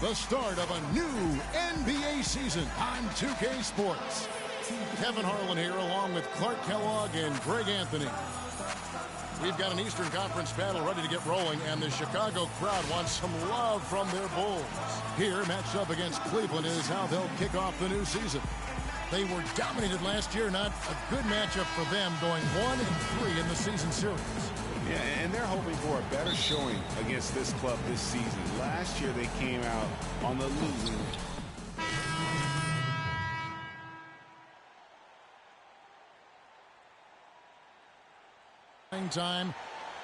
the start of a new NBA season on 2K Sports. Kevin Harlan here along with Clark Kellogg and Greg Anthony. We've got an Eastern Conference battle ready to get rolling, and the Chicago crowd wants some love from their Bulls. Here, matched up against Cleveland, is how they'll kick off the new season. They were dominated last year, not a good matchup for them, going 1-3 in the season series. Yeah, and they're hoping for a better showing against this club this season. Last year, they came out on the losing end. Time.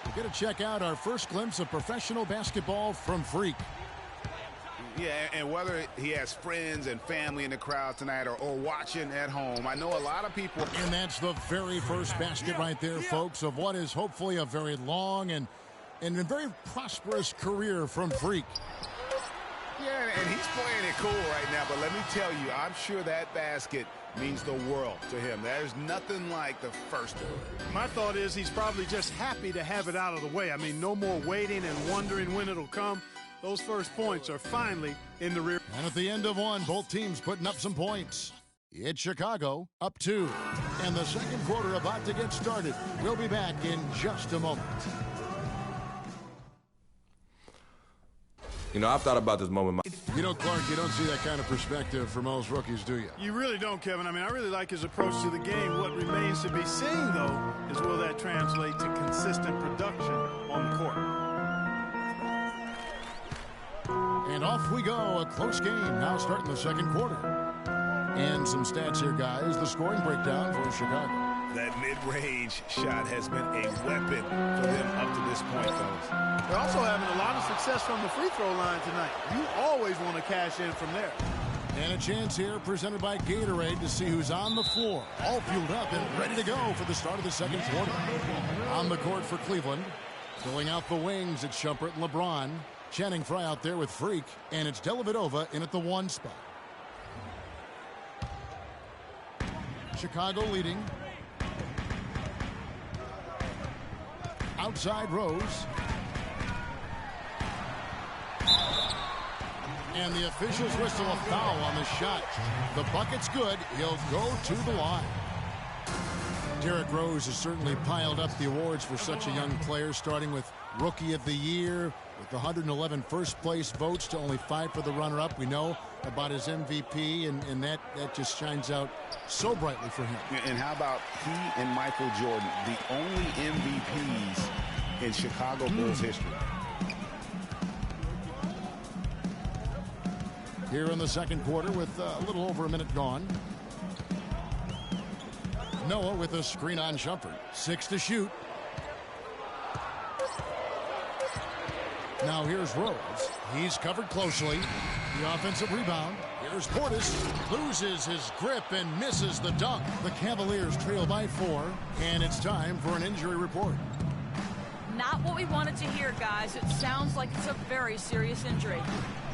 We're going to check out our first glimpse of professional basketball from Freak. Yeah, and whether he has friends and family in the crowd tonight or watching at home, I know a lot of people. And that's the very first basket right there, folks, of what is hopefully a very long and a very prosperous career from Freak. Yeah, and he's playing it cool right now, but let me tell you, I'm sure that basket means the world to him. There's nothing like the first one. My thought is he's probably just happy to have it out of the way. I mean, no more waiting and wondering when it'll come. Those first points are finally in the rear. And at the end of one, both teams putting up some points. It's Chicago up 2. And the second quarter about to get started. We'll be back in just a moment. You know, I've thought about this moment. You know, Clark, you don't see that kind of perspective for most rookies, do you? You really don't, Kevin. I mean, I really like his approach to the game. What remains to be seen, though, is will that translate to consistent production on the court. And off we go. A close game now starting the second quarter. And some stats here, guys. The scoring breakdown for Chicago. That mid-range shot has been a weapon for them up to this point, fellas. They're also having a lot of success from the free throw line tonight. You always want to cash in from there. And a chance here presented by Gatorade to see who's on the floor. All fueled up and ready to go for the start of the second quarter. On the court for Cleveland. Filling out the wings, it's Shumpert and LeBron. Channing Frye out there with Freak. And it's Dellavedova in at the 1 spot. Chicago leading. Outside Rose. And the officials whistle a foul on the shot. The bucket's good. He'll go to the line. Derrick Rose has certainly piled up the awards for such a young player, starting with Rookie of the Year, with the 111 first-place votes to only 5 for the runner-up. We know about his MVP, and that just shines out so brightly for him. And how about he and Michael Jordan, the only MVPs in Chicago Bulls history? Here in the second quarter with a little over a minute gone. Noah with a screen on Shumpert. 6 to shoot. Now here's Rose. He's covered closely. The offensive rebound. Here's Portis. Loses his grip and misses the dunk. The Cavaliers trail by 4. And it's time for an injury report. Not what we wanted to hear, guys. It sounds like it's a very serious injury.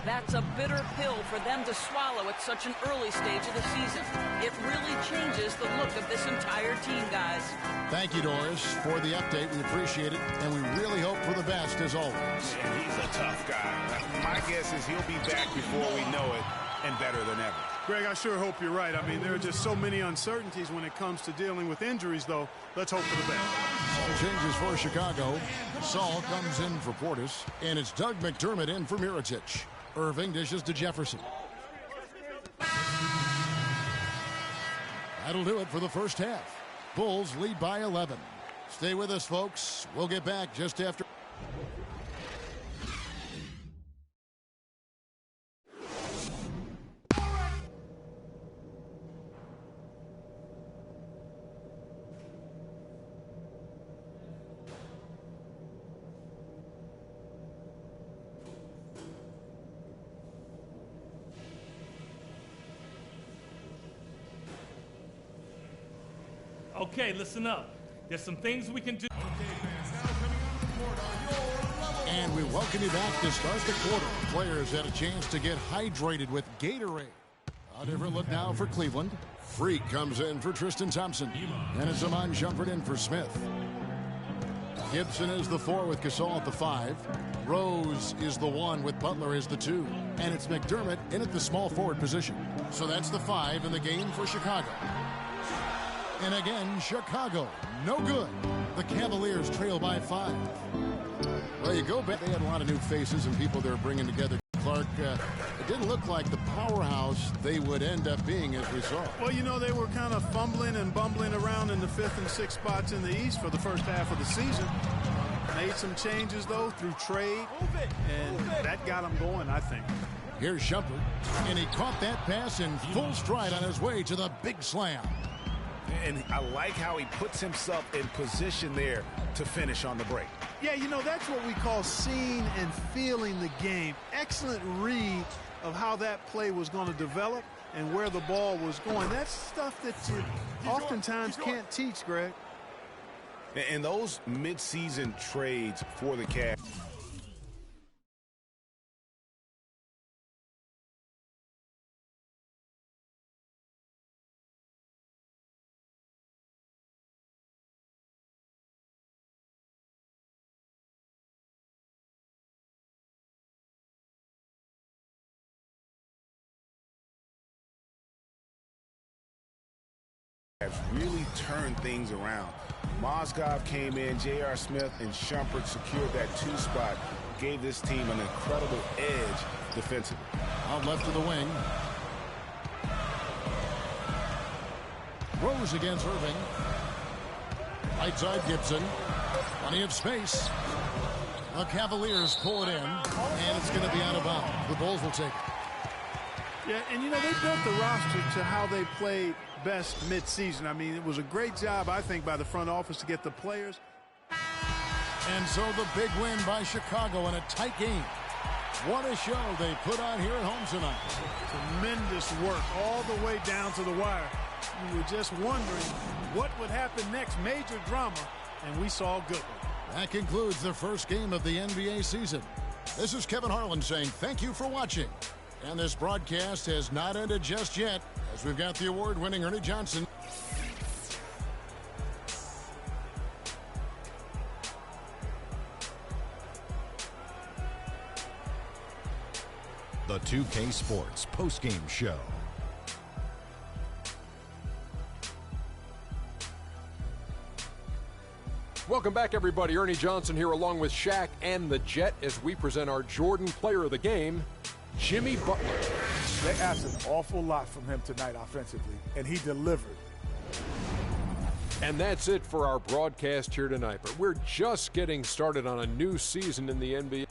That's a bitter pill for them to swallow at such an early stage of the season. It really changes the look of this entire team, guys. Thank you, Doris, for the update. We appreciate it, and we really hope for the best as always. And he's a tough guy. My guess is he'll be back before we know it, and better than ever. Greg, I sure hope you're right. I mean, there are just so many uncertainties when it comes to dealing with injuries, though. Let's hope for the best. Some changes for Chicago. Saul comes in for Portis, and it's Doug McDermott in for Mirotic. Irving dishes to Jefferson. That'll do it for the first half. Bulls lead by 11. Stay with us, folks. We'll get back just after. Okay, listen up. There's some things we can do. And we welcome you back to start the quarter. Players had a chance to get hydrated with Gatorade. A different look now for Cleveland. Freak comes in for Tristan Thompson. And it's Iman Shumpert in for Smith. Gibson is the 4 with Gasol at the 5. Rose is the 1 with Butler as the 2. And it's McDermott in at the small forward position. So that's the 5 in the game for Chicago. And again, Chicago, no good. The Cavaliers trail by 5. Well, you go back, they had a lot of new faces and people they're bringing together. Clark, it didn't look like the powerhouse they would end up being as we saw. Well, you know, they were kind of fumbling and bumbling around in the 5th and 6th spots in the East for the first half of the season. Made some changes, though, through trade, and that got them going, I think. Here's Shumpert, and he caught that pass in full stride on his way to the big slam. And I like how he puts himself in position there to finish on the break. Yeah, you know, that's what we call seeing and feeling the game. Excellent read of how that play was going to develop and where the ball was going. That's stuff that you oftentimes can't teach, Greg. And those mid-season trades for the Cavs. Have really turned things around. Mozgov came in, J.R. Smith and Shumpert secured that 2 spot, gave this team an incredible edge defensively. Out left to the wing. Rose against Irving. Right side Gibson. Plenty of space. The Cavaliers pull it in, and it's going to be out of bounds. The Bulls will take it. Yeah, and you know, they built the roster to how they played best mid-season. I mean, it was a great job, I think, by the front office to get the players. And so the big win by Chicago in a tight game. What a show they put on here at home tonight. Tremendous work all the way down to the wire. You were just wondering what would happen next. Major drama, and we saw a good one. That concludes the first game of the NBA season. This is Kevin Harlan saying thank you for watching. And this broadcast has not ended just yet, as we've got the award-winning Ernie Johnson. The 2K Sports postgame show. Welcome back, everybody. Ernie Johnson here along with Shaq and the Jet as we present our Jordan Player of the Game, Jimmy Butler. They asked an awful lot from him tonight offensively, and he delivered. And that's it for our broadcast here tonight. But we're just getting started on a new season in the NBA.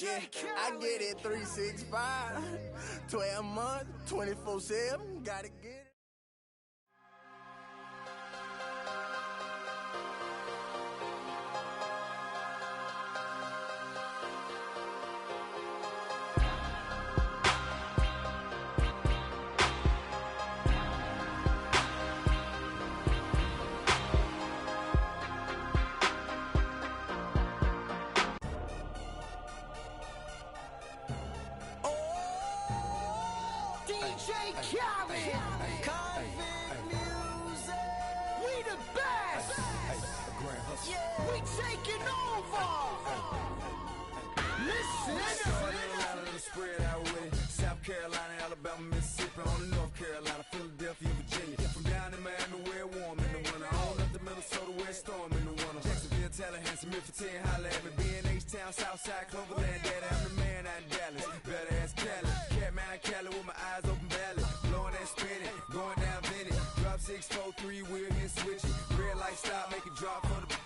I get it 365, 12 months, 24/7, gotta get it. taking over. Listen. Spread out with it. South Carolina, Alabama, Mississippi, on to North Carolina, Philadelphia, Virginia. From down in Miami, where it's warm in the winter. On up to Minnesota, where it's storm in the winter. Jacksonville, Tallahassee, Memphis, 10, holla at me. B&H Town, Southside, Cloverland, Daddy, I'm the man out in Dallas. Better ass Cali. Catman out Cali with my eyes open valley. Blowing that spinning, going down Vinny. Drop 6, 4, 3, wheel hit switching. Red light stop, make it drop for the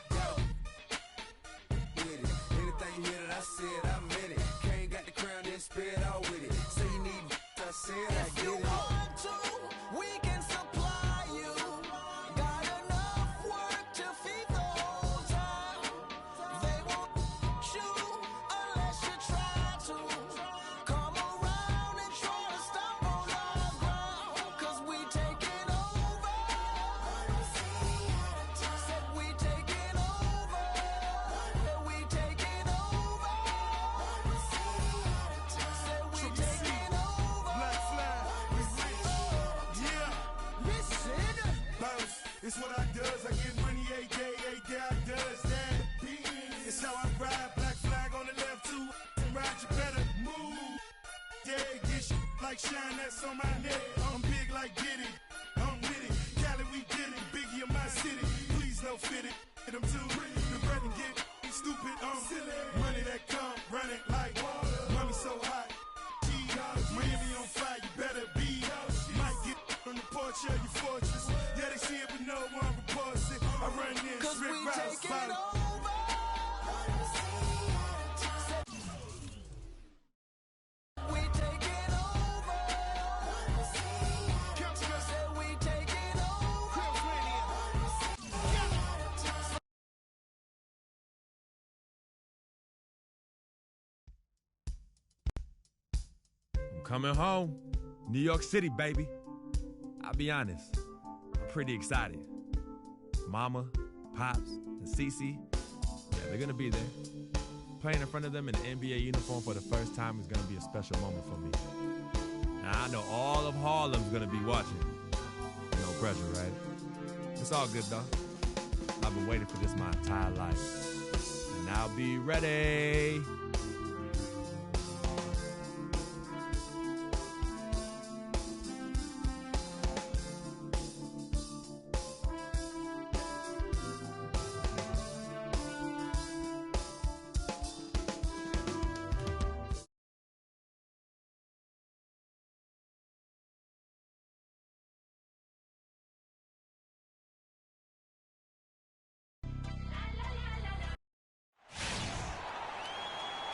with it. Anything you hear that I said, I meant it. Can't got the crown, then spit out with it. Say you need I said I If get you it. want to, we can supply you. Got enough work to feed the whole town. They won't you unless you try to. Come around and try to stop on our ground. 'Cause we taking over. Said we taking over. Said we taking over. Said we taking over. Black flag, we rich. Yeah. Listen. Bounce, it's what I does. I get money a day I does that. It's how I ride. Black flag on the left too. Ride, you better move. Yeah, get shit like shine, that's on my neck. I'm big like Diddy. I'm with it. Cali, we did it. Biggie in my city. Please don't fit it. Hit 'em too. The bread and get stupid. Silly. Money that come running like water. Money so hot. Miami on fire, you better be. Might get on the porch of your fortress. Yeah, they see it, but no one reports it. I run in, 'Cause we Rick Ross, taking bottom. over. We taking over. Said we taking over. I'm coming home. New York City, baby. I'll be honest, I'm pretty excited. Mama, Pops, and Cece, yeah, they're gonna be there. Playing in front of them in an NBA uniform for the first time is gonna be a special moment for me. Now, I know all of Harlem's gonna be watching. No pressure, right? It's all good, though. I've been waiting for this my entire life. And I'll be ready.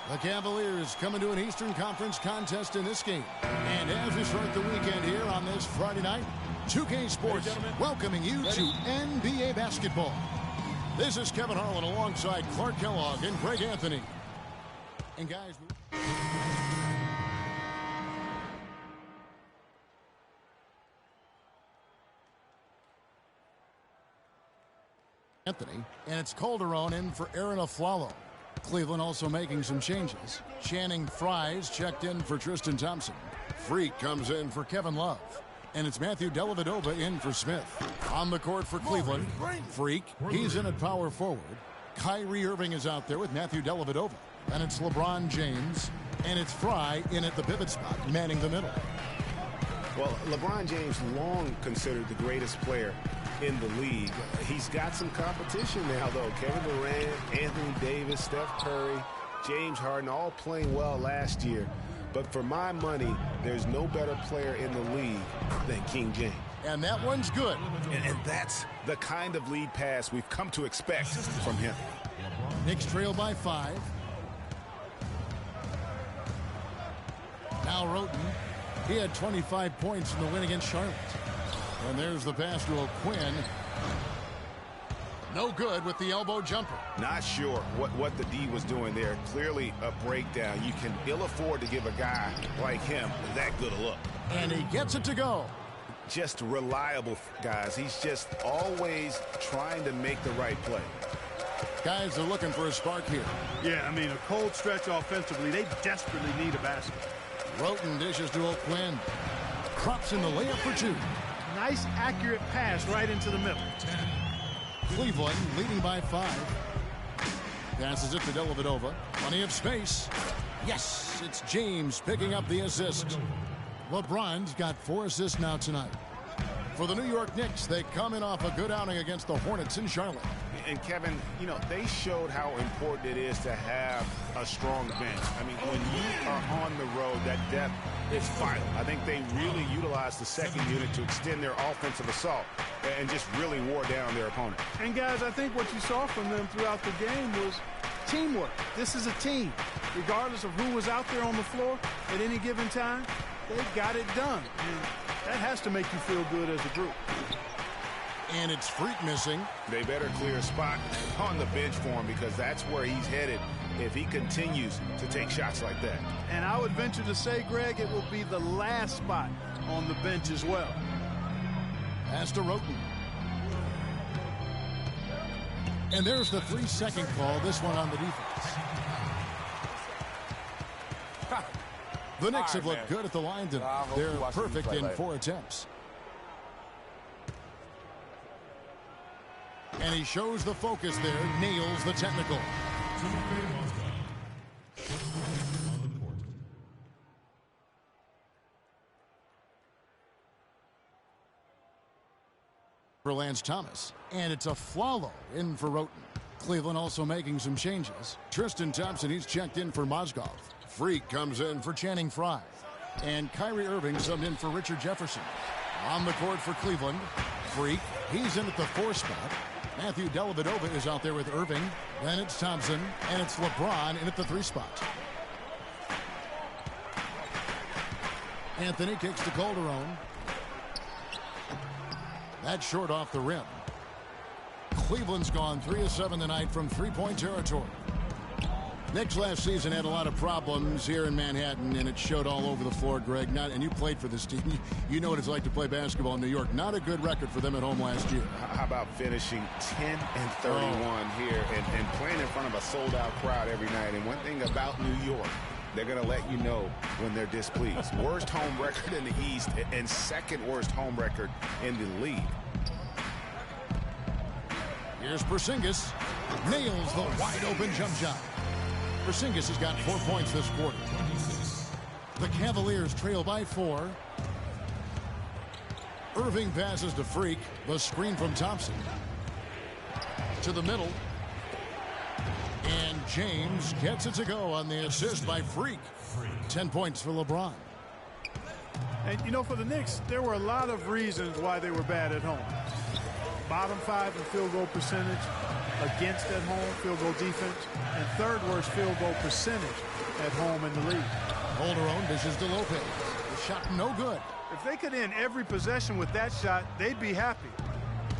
The Cavaliers coming to an Eastern Conference contest in this game. And as we start the weekend here on this Friday night, 2K Sports welcoming you to NBA basketball. This is Kevin Harlan alongside Clark Kellogg and Greg Anthony. And guys, Anthony, and it's Calderon in for Aaron Aflalo. Cleveland also making some changes. Channing Frye's checked in for Tristan Thompson. Freak comes in for Kevin Love. And it's Matthew Dellavedova in for Smith. On the court for Cleveland, Freak, he's in at power forward. Kyrie Irving is out there with Matthew Dellavedova. And it's LeBron James. And it's Frye in at the pivot spot, manning the middle. Well, LeBron James long considered the greatest player in the league. He's got some competition now, though. Kevin Durant, Anthony Davis, Steph Curry, James Harden, all playing well last year. But for my money, there's no better player in the league than King James. And that one's good. And that's the kind of lead pass we've come to expect from him. Knicks trail by 5. Now Roten. He had 25 points in the win against Charlotte. And there's the pass to O'Quinn. No good with the elbow jumper. Not sure what the D was doing there. Clearly a breakdown. You can ill afford to give a guy like him that good a look. And he gets it to go. Just reliable, guys. He's just always trying to make the right play. Guys are looking for a spark here. Yeah, I mean, a cold stretch offensively. They desperately need a basket. Roten dishes to O'Quinn. Crops in the layup for 2. Nice, accurate pass right into the middle. Cleveland leading by 5. Passes it to Dellavedova. Plenty of space. Yes, it's James picking up the assist. LeBron's got 4 assists now tonight. For the New York Knicks, they come in off a good outing against the Hornets in Charlotte. And Kevin, you know, they showed how important it is to have a strong bench. I mean, when you are on the road, that depth is vital. I think they really utilized the second unit to extend their offensive assault and just really wore down their opponent. And guys, I think what you saw from them throughout the game was teamwork. This is a team. Regardless of who was out there on the floor at any given time, they got it done. And that has to make you feel good as a group. And it's Freak missing. They better clear a spot on the bench for him because that's where he's headed if he continues to take shots like that. And I would venture to say, Greg, it will be the last spot on the bench as well. Pass to Roten. And there's the 3-second call, this one on the defense. The Knicks have looked good at the line tonight. They're perfect in 4 attempts. And he shows the focus there, nails the technical. For Lance Thomas. And it's a Flalo in for Roten. Cleveland also making some changes. Tristan Thompson, he's checked in for Mozgov. Freak comes in for Channing Frye. And Kyrie Irving subbed in for Richard Jefferson. On the court for Cleveland, Freak, he's in at the 4 spot. Matthew Dellavedova is out there with Irving. Then it's Thompson, and it's LeBron in at the 3 spot. Anthony kicks to Calderon. That's short off the rim. Cleveland's gone 3 of 7 tonight from 3-point territory. Knicks last season had a lot of problems here in Manhattan, and it showed all over the floor, Greg. And you played for this team. You know what it's like to play basketball in New York. Not a good record for them at home last year. How about finishing 10-31 here and playing in front of a sold-out crowd every night? And one thing about New York, they're going to let you know when they're displeased. Worst home record in the East and second worst home record in the league. Here's Porzingis. Nails the wide-open jump shot. Porzingis has got 4 points this quarter. The Cavaliers trail by 4. Irving passes to Freak. The screen from Thompson. To the middle. And James gets it to go on the assist by Freak. 10 points for LeBron. And, you know, for the Knicks, there were a lot of reasons why they were bad at home. Bottom 5 in field goal percentage, against at home field goal defense, and 3rd worst field goal percentage at home in the league. Calderon dishes to Lopez. The shot no good. If they could end every possession with that shot, they'd be happy.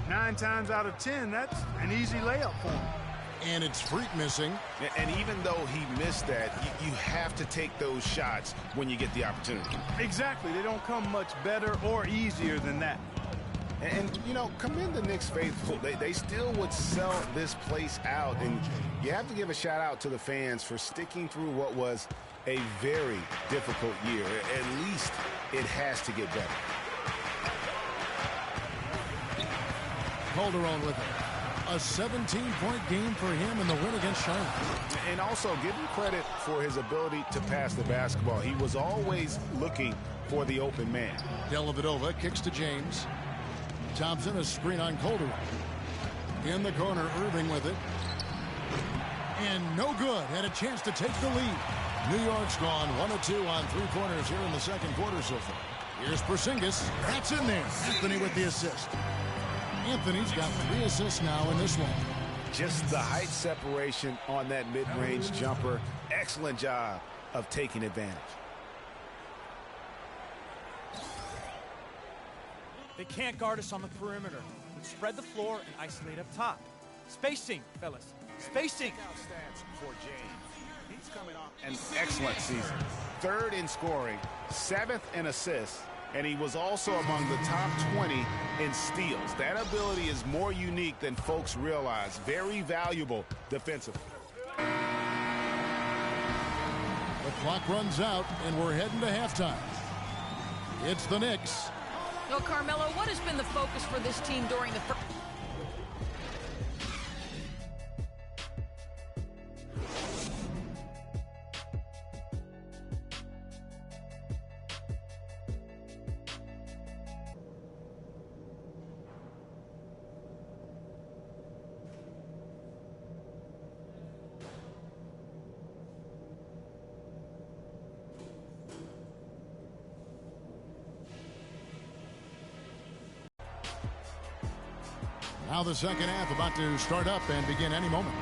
9 times out of 10, that's an easy layup for them. And it's Freak missing. And even though he missed that, you have to take those shots when you get the opportunity. Exactly. They don't come much better or easier than that. And, you know, commend the Knicks faithful. They still would sell this place out. And you have to give a shout-out to the fans for sticking through what was a very difficult year. At least it has to get better. Calderon with it. A 17-point game for him in the win against Charlotte. And also give him credit for his ability to pass the basketball. He was always looking for the open man. Dellavedova kicks to James. Thompson, a screen on Calderon. In the corner, Irving with it. And no good. Had a chance to take the lead. New York's gone 1 of 2 on 3-pointers here in the second quarter so far. Here's Porzingis. That's in there. Anthony with the assist. Anthony's got 3 assists now in this one. Just the height separation on that mid-range jumper. Excellent job of taking advantage. They can't guard us on the perimeter. Let's spread the floor and isolate up top. Spacing, fellas. Spacing. Stats for James. He's coming off an excellent season. 3rd in scoring, 7th in assists, and he was also among the top 20 in steals. That ability is more unique than folks realize. Very valuable defensively. The clock runs out, and we're heading to halftime. It's the Knicks. Well, Carmelo, what has been the focus for this team during the first? Now the second half about to start up and begin any moment.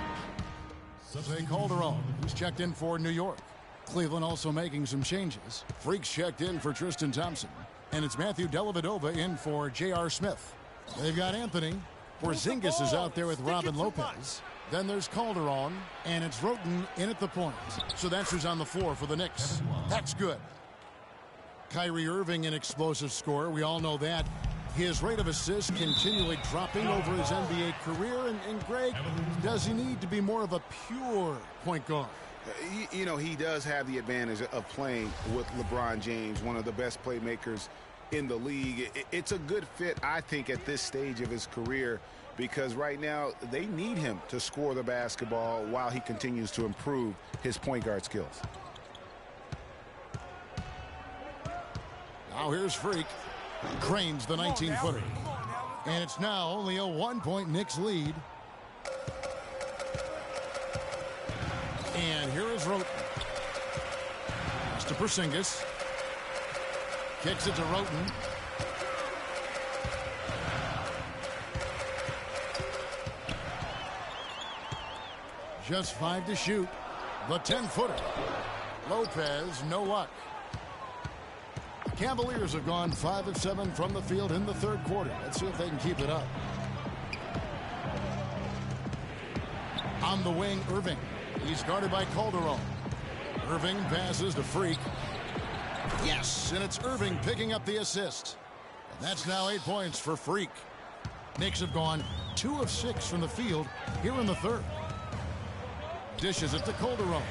Jose Calderon, who's checked in for New York. Cleveland also making some changes. Freaks checked in for Tristan Thompson. And it's Matthew Dellavedova in for J.R. Smith. They've got Anthony. Porzingis is out there with Robin Lopez. Then there's Calderon, and it's Roten in at the point. So that's who's on the floor for the Knicks. That's good. Kyrie Irving, an explosive scorer. We all know that. His rate of assists continually dropping over his NBA career. And Greg, does he need to be more of a pure point guard? You know, he does have the advantage of playing with LeBron James, one of the best playmakers in the league. It's a good fit, I think, at this stage of his career, because right now they need him to score the basketball while he continues to improve his point guard skills. Now here's Freak. Cranes the 19-footer. And it's now only a 1-point Knicks lead. And here is Roten. It's to Porzingis. Kicks it to Roten. Just 5 to shoot. The 10-footer. Lopez, no luck. Cavaliers have gone 5 of 7 from the field in the third quarter. Let's see if they can keep it up. On the wing, Irving. He's guarded by Calderon. Irving passes to Freak. Yes, and it's Irving picking up the assist. And that's now 8 points for Freak. Knicks have gone 2 of 6 from the field here in the third. Dishes it to Calderon.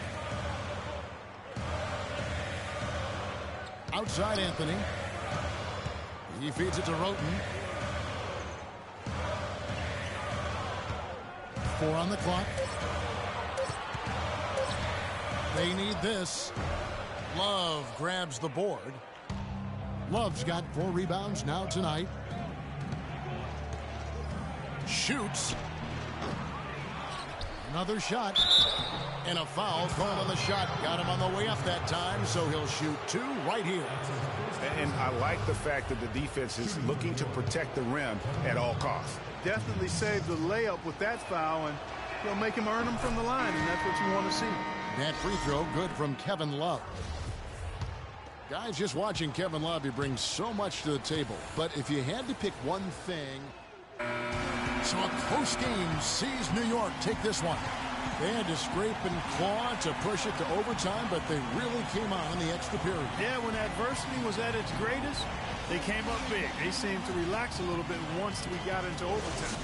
Outside Anthony. He feeds it to Roten. 4 on the clock. They need this. Love grabs the board. Love's got 4 rebounds now tonight. Shoots. Another shot. And a foul called on the shot. Got him on the way up that time, so he'll shoot 2 right here. And I like the fact that the defense is looking to protect the rim at all costs. Definitely saved the layup with that foul, and he'll make him earn them from the line, and that's what you want to see. That free throw good from Kevin Love. Guys, just watching Kevin Love, he brings so much to the table. But if you had to pick one thing, so a close game sees New York take this one. They had to scrape and claw to push it to overtime, but they really came on in the extra period. Yeah, when adversity was at its greatest, they came up big. They seemed to relax a little bit once we got into overtime.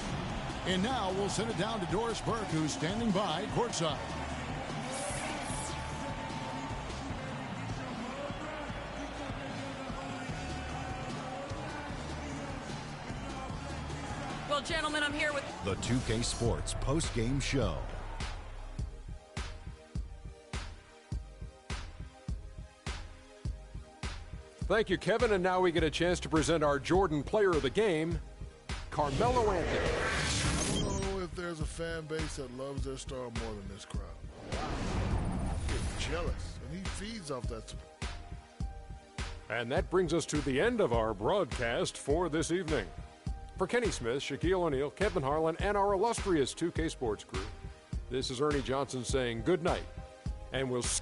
And now we'll send it down to Doris Burke, who's standing by courtside. Well, gentlemen, I'm here with The 2K Sports post-game show. Thank you, Kevin. And now we get a chance to present our Jordan Player of the Game, Carmelo Anthony. I don't know if there's a fan base that loves their star more than this crowd. Wow. I'm getting jealous, and he feeds off that support. And that brings us to the end of our broadcast for this evening. For Kenny Smith, Shaquille O'Neal, Kevin Harlan, and our illustrious 2K Sports crew, this is Ernie Johnson saying good night, and we'll see.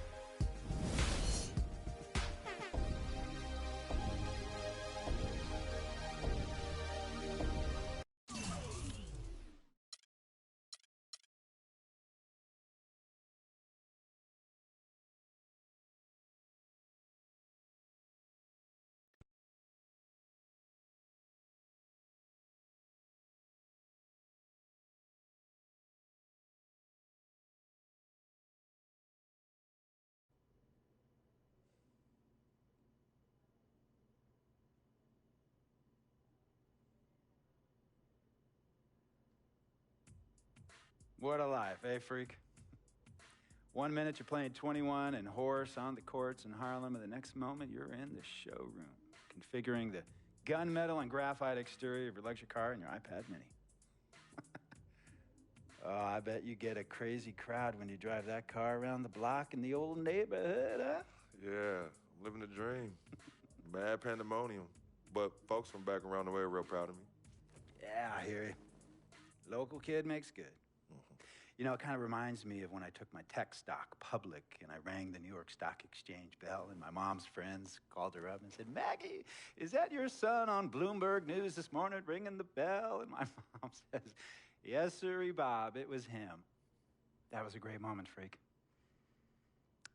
What a life, eh, Freak? 1 minute you're playing 21 and horse on the courts in Harlem, and the next moment you're in the showroom, configuring the gunmetal and graphite exterior of your luxury car and your iPad mini. Oh, I bet you get a crazy crowd when you drive that car around the block in the old neighborhood, huh? Yeah, living the dream. Bad pandemonium. But folks from back around the way are real proud of me. Yeah, I hear you. Local kid makes good. You know, it kind of reminds me of when I took my tech stock public and I rang the New York Stock Exchange bell, and my mom's friends called her up and said, Maggie, is that your son on Bloomberg News this morning ringing the bell? And my mom says, yes, sirree, Bob, it was him. That was a great moment, freak.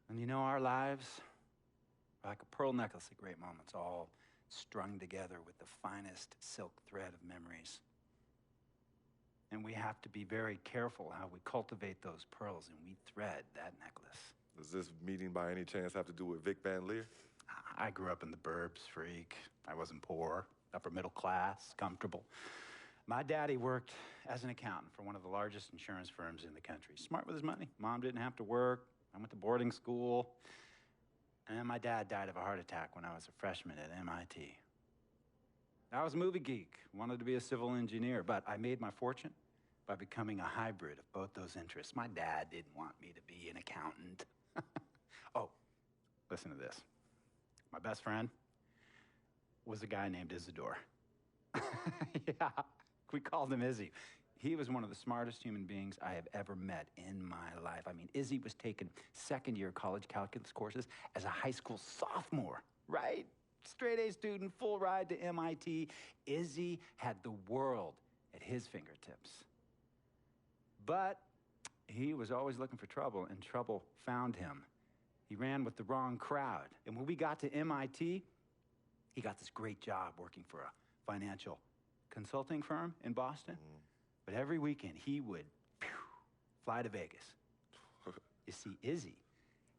And you know, our lives are like a pearl necklace of great moments, all strung together with the finest silk thread of memories. And we have to be very careful how we cultivate those pearls and we thread that necklace. Does this meeting by any chance have to do with Vic Van Leer? I grew up in the burbs, freak. I wasn't poor, upper middle class, comfortable. My daddy worked as an accountant for one of the largest insurance firms in the country. Smart with his money. Mom didn't have to work. I went to boarding school. And my dad died of a heart attack when I was a freshman at MIT. I was a movie geek, wanted to be a civil engineer, but I made my fortune by becoming a hybrid of both those interests. My dad didn't want me to be an accountant. Oh, listen to this. My best friend was a guy named Isidore. Yeah, we called him Izzy. He was one of the smartest human beings I have ever met in my life. I mean, Izzy was taking second-year college calculus courses as a high school sophomore, right? Straight-A student, full ride to MIT. Izzy had the world at his fingertips. But he was always looking for trouble, and trouble found him. He ran with the wrong crowd. And when we got to MIT, he got this great job working for a financial consulting firm in Boston. But every weekend, he would fly to Vegas. You see, Izzy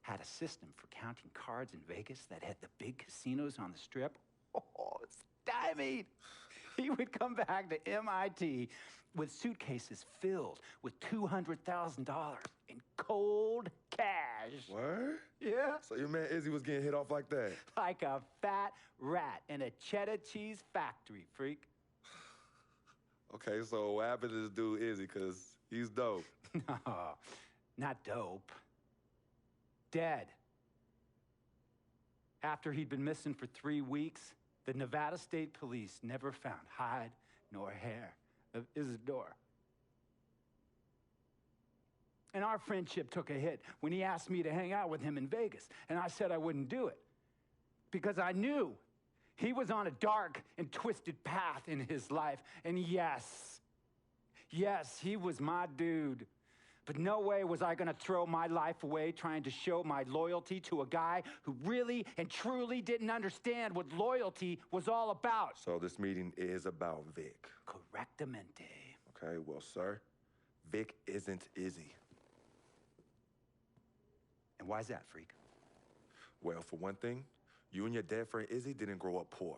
had a system for counting cards in Vegas that had the big casinos on the Strip. Oh, stymied. He would come back to MIT with suitcases filled with $200,000 in cold cash. What? Yeah. So your man Izzy was getting hit off like that? Like a fat rat in a cheddar cheese factory, freak. Okay, so what happened to this dude Izzy? Because he's dope. No, not dope. Dead. After he'd been missing for 3 weeks, the Nevada State Police never found hide nor hair of Isidore. And our friendship took a hit when he asked me to hang out with him in Vegas, and I said I wouldn't do it because I knew he was on a dark and twisted path in his life. And yes, he was my dude. But no way was I gonna throw my life away trying to show my loyalty to a guy who really and truly didn't understand what loyalty was all about. So this meeting is about Vic. Correctamente. Okay, well, sir, Vic isn't Izzy. And why's that, freak? Well, for one thing, you and your dead friend Izzy didn't grow up poor.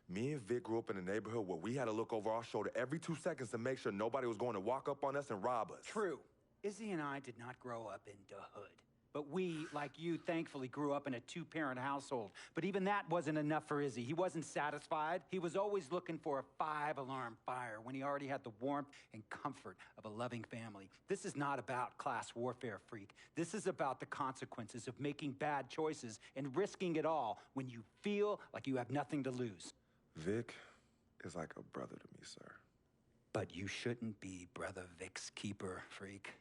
Me and Vic grew up in a neighborhood where we had to look over our shoulder every 2 seconds to make sure nobody was going to walk up on us and rob us. True. Izzy and I did not grow up in the hood. But we, like you, thankfully grew up in a 2-parent household. But even that wasn't enough for Izzy. He wasn't satisfied. He was always looking for a 5-alarm fire when he already had the warmth and comfort of a loving family. This is not about class warfare, freak. This is about the consequences of making bad choices and risking it all when you feel like you have nothing to lose. Vic is like a brother to me, sir. But you shouldn't be Brother Vic's keeper, freak.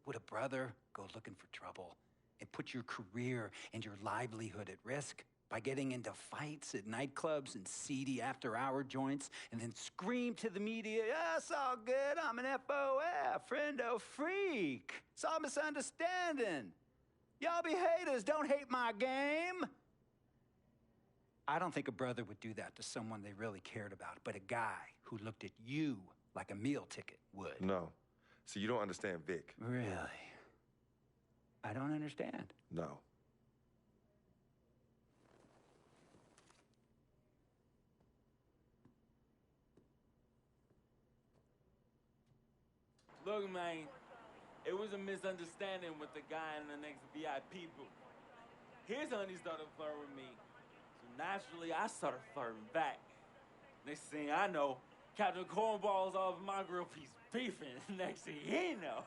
Would a brother go looking for trouble and put your career and your livelihood at risk by getting into fights at nightclubs and seedy after-hour joints and then scream to the media, yeah, it's all good, I'm an FOF, friendo freak. It's all misunderstanding. Y'all be haters, don't hate my game. I don't think a brother would do that to someone they really cared about, but a guy who looked at you like a meal ticket would. No. See, you don't understand Vic. Really? I don't understand. No. Look, man, it was a misunderstanding with the guy in the next VIP booth. His honey started flirting with me, so naturally I started flirting back. Next thing I know, Captain Cornball's off my grill piece beefing. Next thing he know,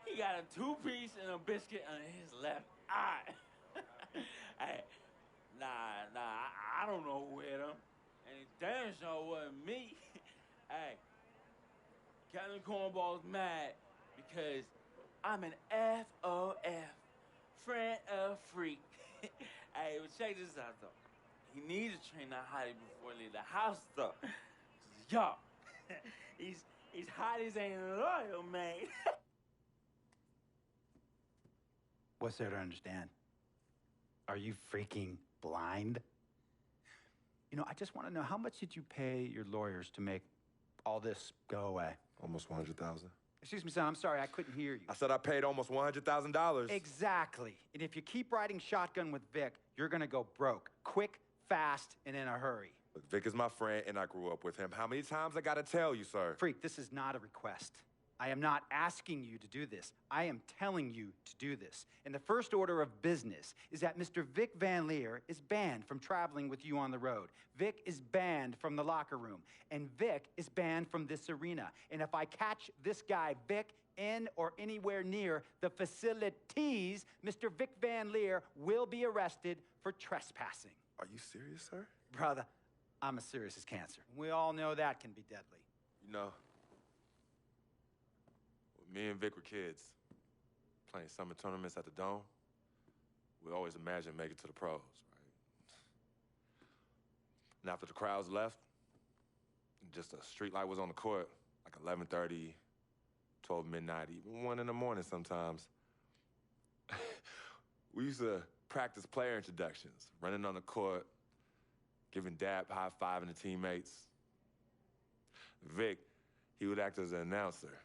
he got a 2-piece and a biscuit under his left eye. Hey, I don't know who hit him. And it damn sure wasn't me. Hey, Captain Cornball's mad because I'm an FOF, friend of freak. Hey, well, check this out, though. He needs to train that hottie before he leave the house, though. Y'all, he's hotties ain't loyal, man. What's there to understand? Are you freaking blind? You know, I just want to know, how much did you pay your lawyers to make all this go away? Almost $100,000. Excuse me, son, I'm sorry, I couldn't hear you. I said I paid almost $100,000. Exactly. And if you keep riding shotgun with Vic, you're gonna go broke. Quick, fast, and in a hurry. Look, Vic is my friend, and I grew up with him. How many times I gotta tell you, sir? Freak, this is not a request. I am not asking you to do this. I am telling you to do this. And the first order of business is that Mr. Vic Van Leer is banned from traveling with you on the road. Vic is banned from the locker room. And Vic is banned from this arena. And if I catch this guy, Vic, in or anywhere near the facilities, Mr. Vic Van Leer will be arrested for trespassing. Are you serious, sir? Brother, I'm as serious as cancer. We all know that can be deadly. You know, when me and Vic were kids, playing summer tournaments at the Dome, we always imagined making it to the pros, right? And after the crowds left, just a street light was on the court, like 11:30, 12 midnight, even 1 in the morning sometimes. We used to practice player introductions, running on the court, giving dap, high-fiving the teammates. Vic, he would act as an announcer.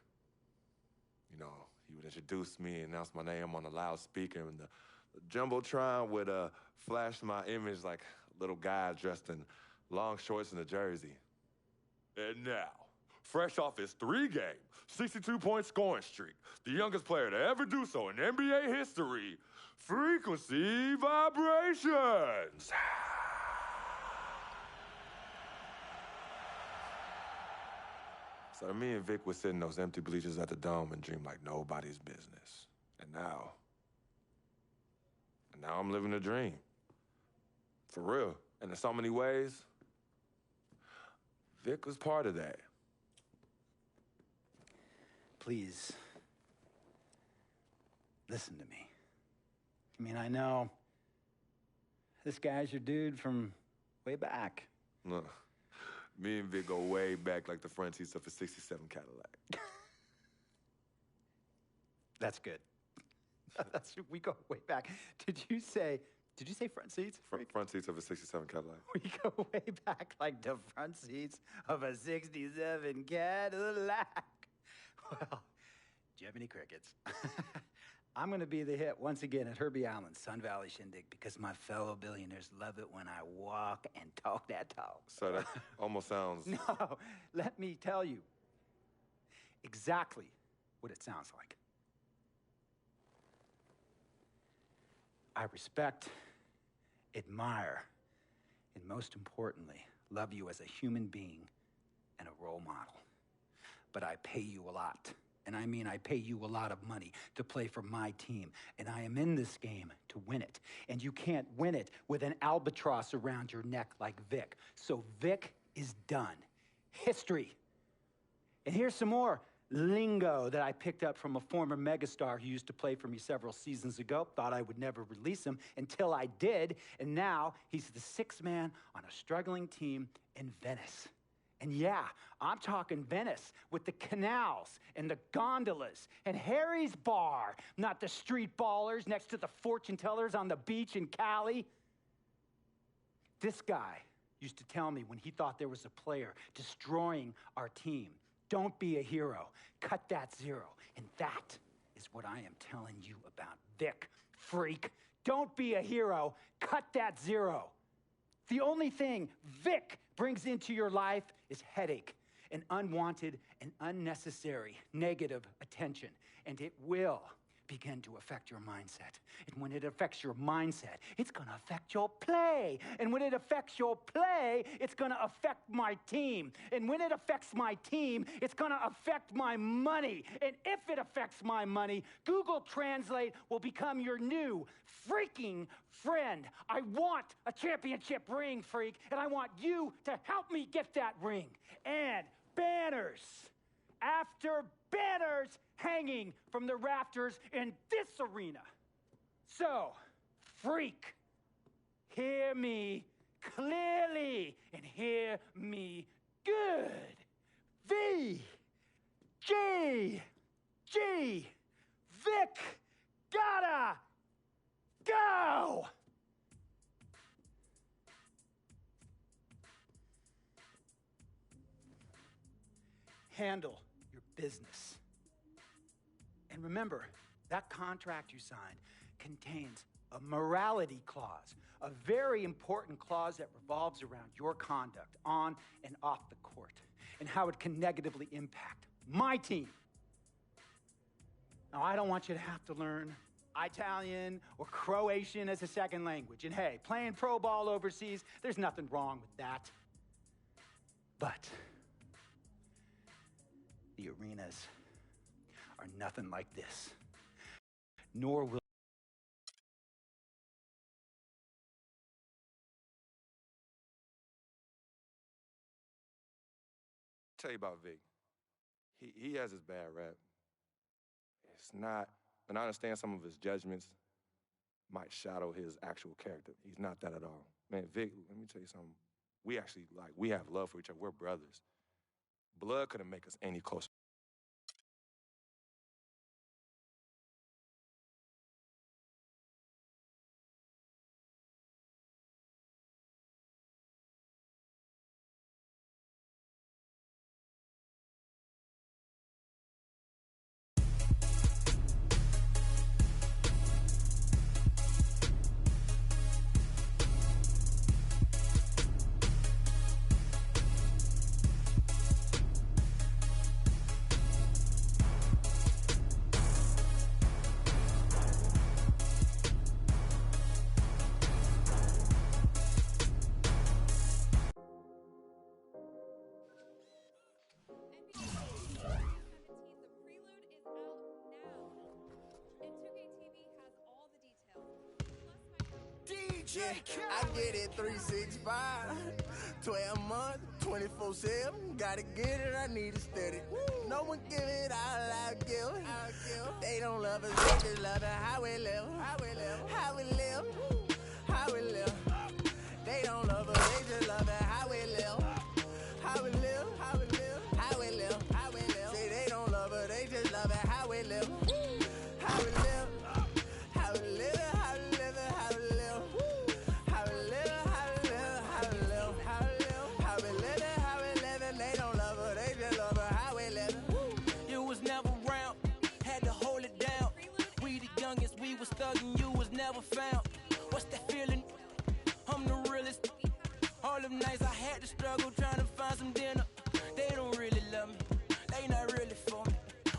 You know, he would introduce me and announce my name on a loudspeaker, and the Jumbotron would flash my image like a little guy dressed in long shorts and a jersey. And now, fresh off his 3-game, 62-point scoring streak, the youngest player to ever do so in NBA history, Frequency Vibrations. So me and Vic would sit in those empty bleachers at the Dome and dream like nobody's business. And now I'm living a dream. For real. And in so many ways, Vic was part of that. Please, listen to me. I mean, I know this guy's your dude from way back. Look, me and Vic go way back like the front seats of a 67 Cadillac. That's good. We go way back. Did you say front seats? Front seats of a 67 Cadillac. We go way back like the front seats of a 67 Cadillac. Well, Jiminy Crickets. I'm going to be the hit once again at Herbie Allen's Sun Valley Shindig because my fellow billionaires love it when I walk and talk that talk. So that almost sounds... No, let me tell you exactly what it sounds like. I respect, admire, and most importantly, love you as a human being and a role model. But I pay you a lot. And I mean, I pay you a lot of money to play for my team. And I am in this game to win it. And you can't win it with an albatross around your neck like Vic. So Vic is done. History. And here's some more lingo that I picked up from a former megastar who used to play for me several seasons ago. Thought I would never release him until I did. And now he's the sixth man on a struggling team in Venice. And yeah, I'm talking Venice with the canals and the gondolas and Harry's Bar, not the street ballers next to the fortune tellers on the beach in Cali. This guy used to tell me when he thought there was a player destroying our team, don't be a hero, cut that zero. And that is what I am telling you about Vic, freak. Don't be a hero, cut that zero. The only thing Vic brings into your life is headache and unwanted and unnecessary negative attention. And it will begin to affect your mindset. And when it affects your mindset, it's going to affect your play. And when it affects your play, it's going to affect my team. And when it affects my team, it's going to affect my money. And if it affects my money, Google Translate will become your new freaking friend. I want a championship ring, freak, and I want you to help me get that ring. And banners after banners hanging from the rafters in this arena. So, freak, hear me clearly and hear me good. V, G, Vic, gotta go! Handle your business. And remember, that contract you signed contains a morality clause, a very important clause that revolves around your conduct on and off the court, and how it can negatively impact my team. Now, I don't want you to have to learn Italian or Croatian as a second language. And hey, playing pro ball overseas, there's nothing wrong with that. But the arenas are nothing like this, nor will. Tell you about Vic. He has his bad rap. It's not, and I understand some of his judgments might shadow his actual character. He's not that at all. Man, Vic, let me tell you something. We actually, we have love for each other. We're brothers. Blood couldn't make us any closer. Yeah, I get it 365, 12 months, 24/7. Gotta get it, I need it steady. No one give it all I give. They don't love us, they just love it how we live. How we live, how we live, how we live. They don't love us, they just love it how we live. How we live, how we live, how we live, how we live. Say they don't love us, they just love it how we live. How we live, how we live, how we live, how we live. Thuggin', you was never found. What's that feeling? I'm the realest. All them nights I had to struggle trying to find some dinner. They don't really love me. They not really for me.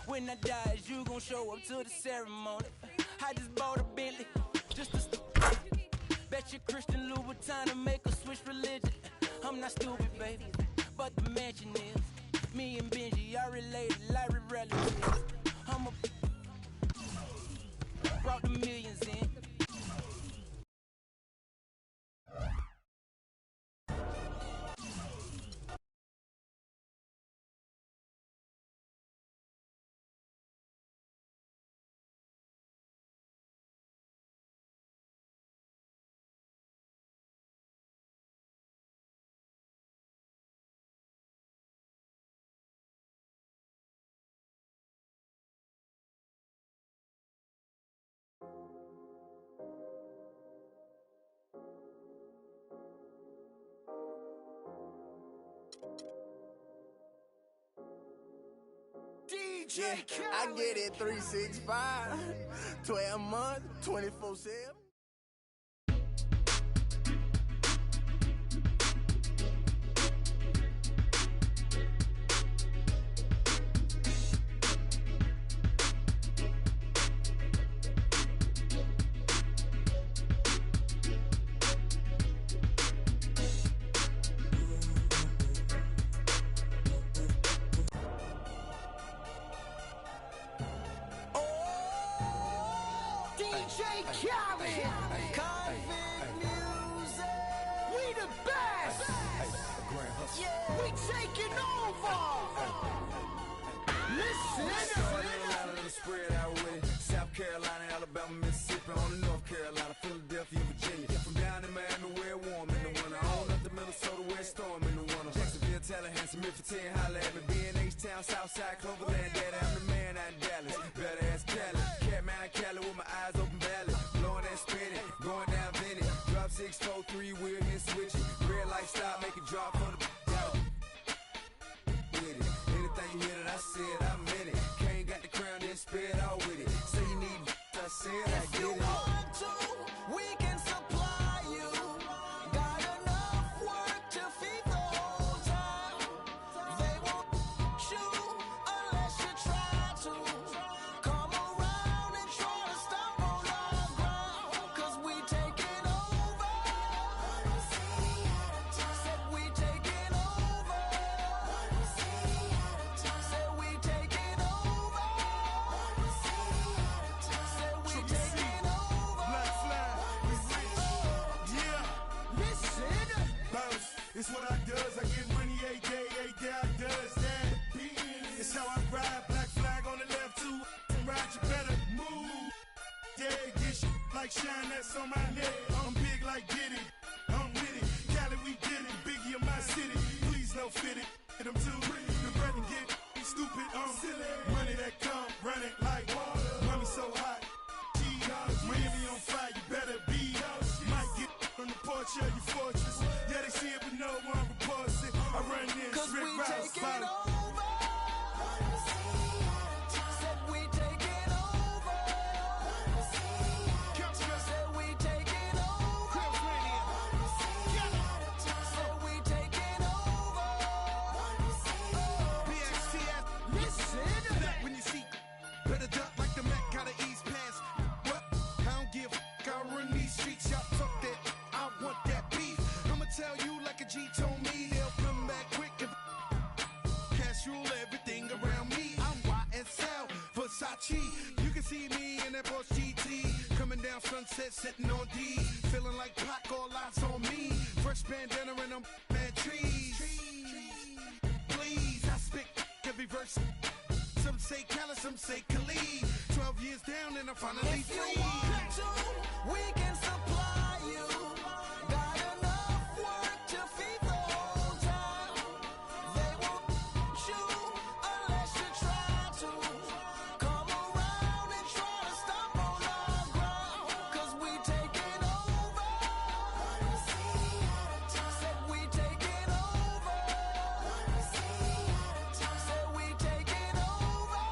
When I die, is you gon' show up to the ceremony? I just bought a Bentley, just to bet you Christian Louboutin to make a switch religion. I'm not stupid, baby, but the mansion is. Me and Benji are related like we relatives. I'm a brought the millions in. DJ, I get it 365, 12 months, 24/7. DJ Khaled, Convict Music. We the best. Yeah, we taking over. Spread out with it. South Carolina, Alabama, Mississippi, on the North Carolina, Philadelphia, Virginia. From down in Miami, where it's warm in the winter. On up to Minnesota, where it's storm in the winter. Jacksonville, Tallahassee, Memphis, 10, holla at me. B&H-Town, Southside, Cloverland, Daddy, I'm the man out in Dallas. Better ass Cali. Catman, Cali with my eyes open valley. Blowing and spinning, going down Vinny. Drop 6, 4, 3, wheel and switch it. Red light stop, make it drop for the out. With it. Anything you hear that I said, I meant it. Can't got the crown, then spit out with it. Say you need I said I If get you it. want to, we can supply you. Got enough work to feed the whole town. They won't shoot unless you try to. Come around and try to stop on our ground. 'Cause we taking over. Said we taking over. Said we taking over. Said we taking over. Black flag, we rich. Yeah. Listen. Bounce, it's what I does. I get money every day I does that. It's how I ride. Black flag on the left, too. Ride, you better move. Yeah, get shit like shine that's on my neck. I'm big like Diddy. I'm with it. Cali, we did it. Biggie in my city. Please no fit it. Hit 'em too. The bread and get stupid. Silly. Money that come, run it like water. Mommy so hot. Miami on fire, you better be. Might get on the porch of your fortress. Yeah, they see it, but no one reports it. I run this, 'Cause Rick we Rouse, taking bottom. over. Said we taking over. Said we taking over. Said we taking over. Listen. When you see, better duck like the Mac, gotta ease past. What? I don't give a f***, I run these streets, y'all talk that. I want that beef. I'ma tell you like a G told me, they'll come back quick if cash rule everything around me. I'm YSL, Versace. You can see me in that Porsche GT. Coming down Sunset, sitting on D. Feeling like Pac, all eyes on me. Fresh bandana and I'm mad trees. Please, I spit every verse. Some say Cali, some say Khalid. 12 years down and I'm finally If you free. want to, we can supply you. Got enough work to feed the whole town. They won't shoot unless you try to. Come around and try to stop on our ground. 'Cause we taking over. Said we taking over. Said we taking over.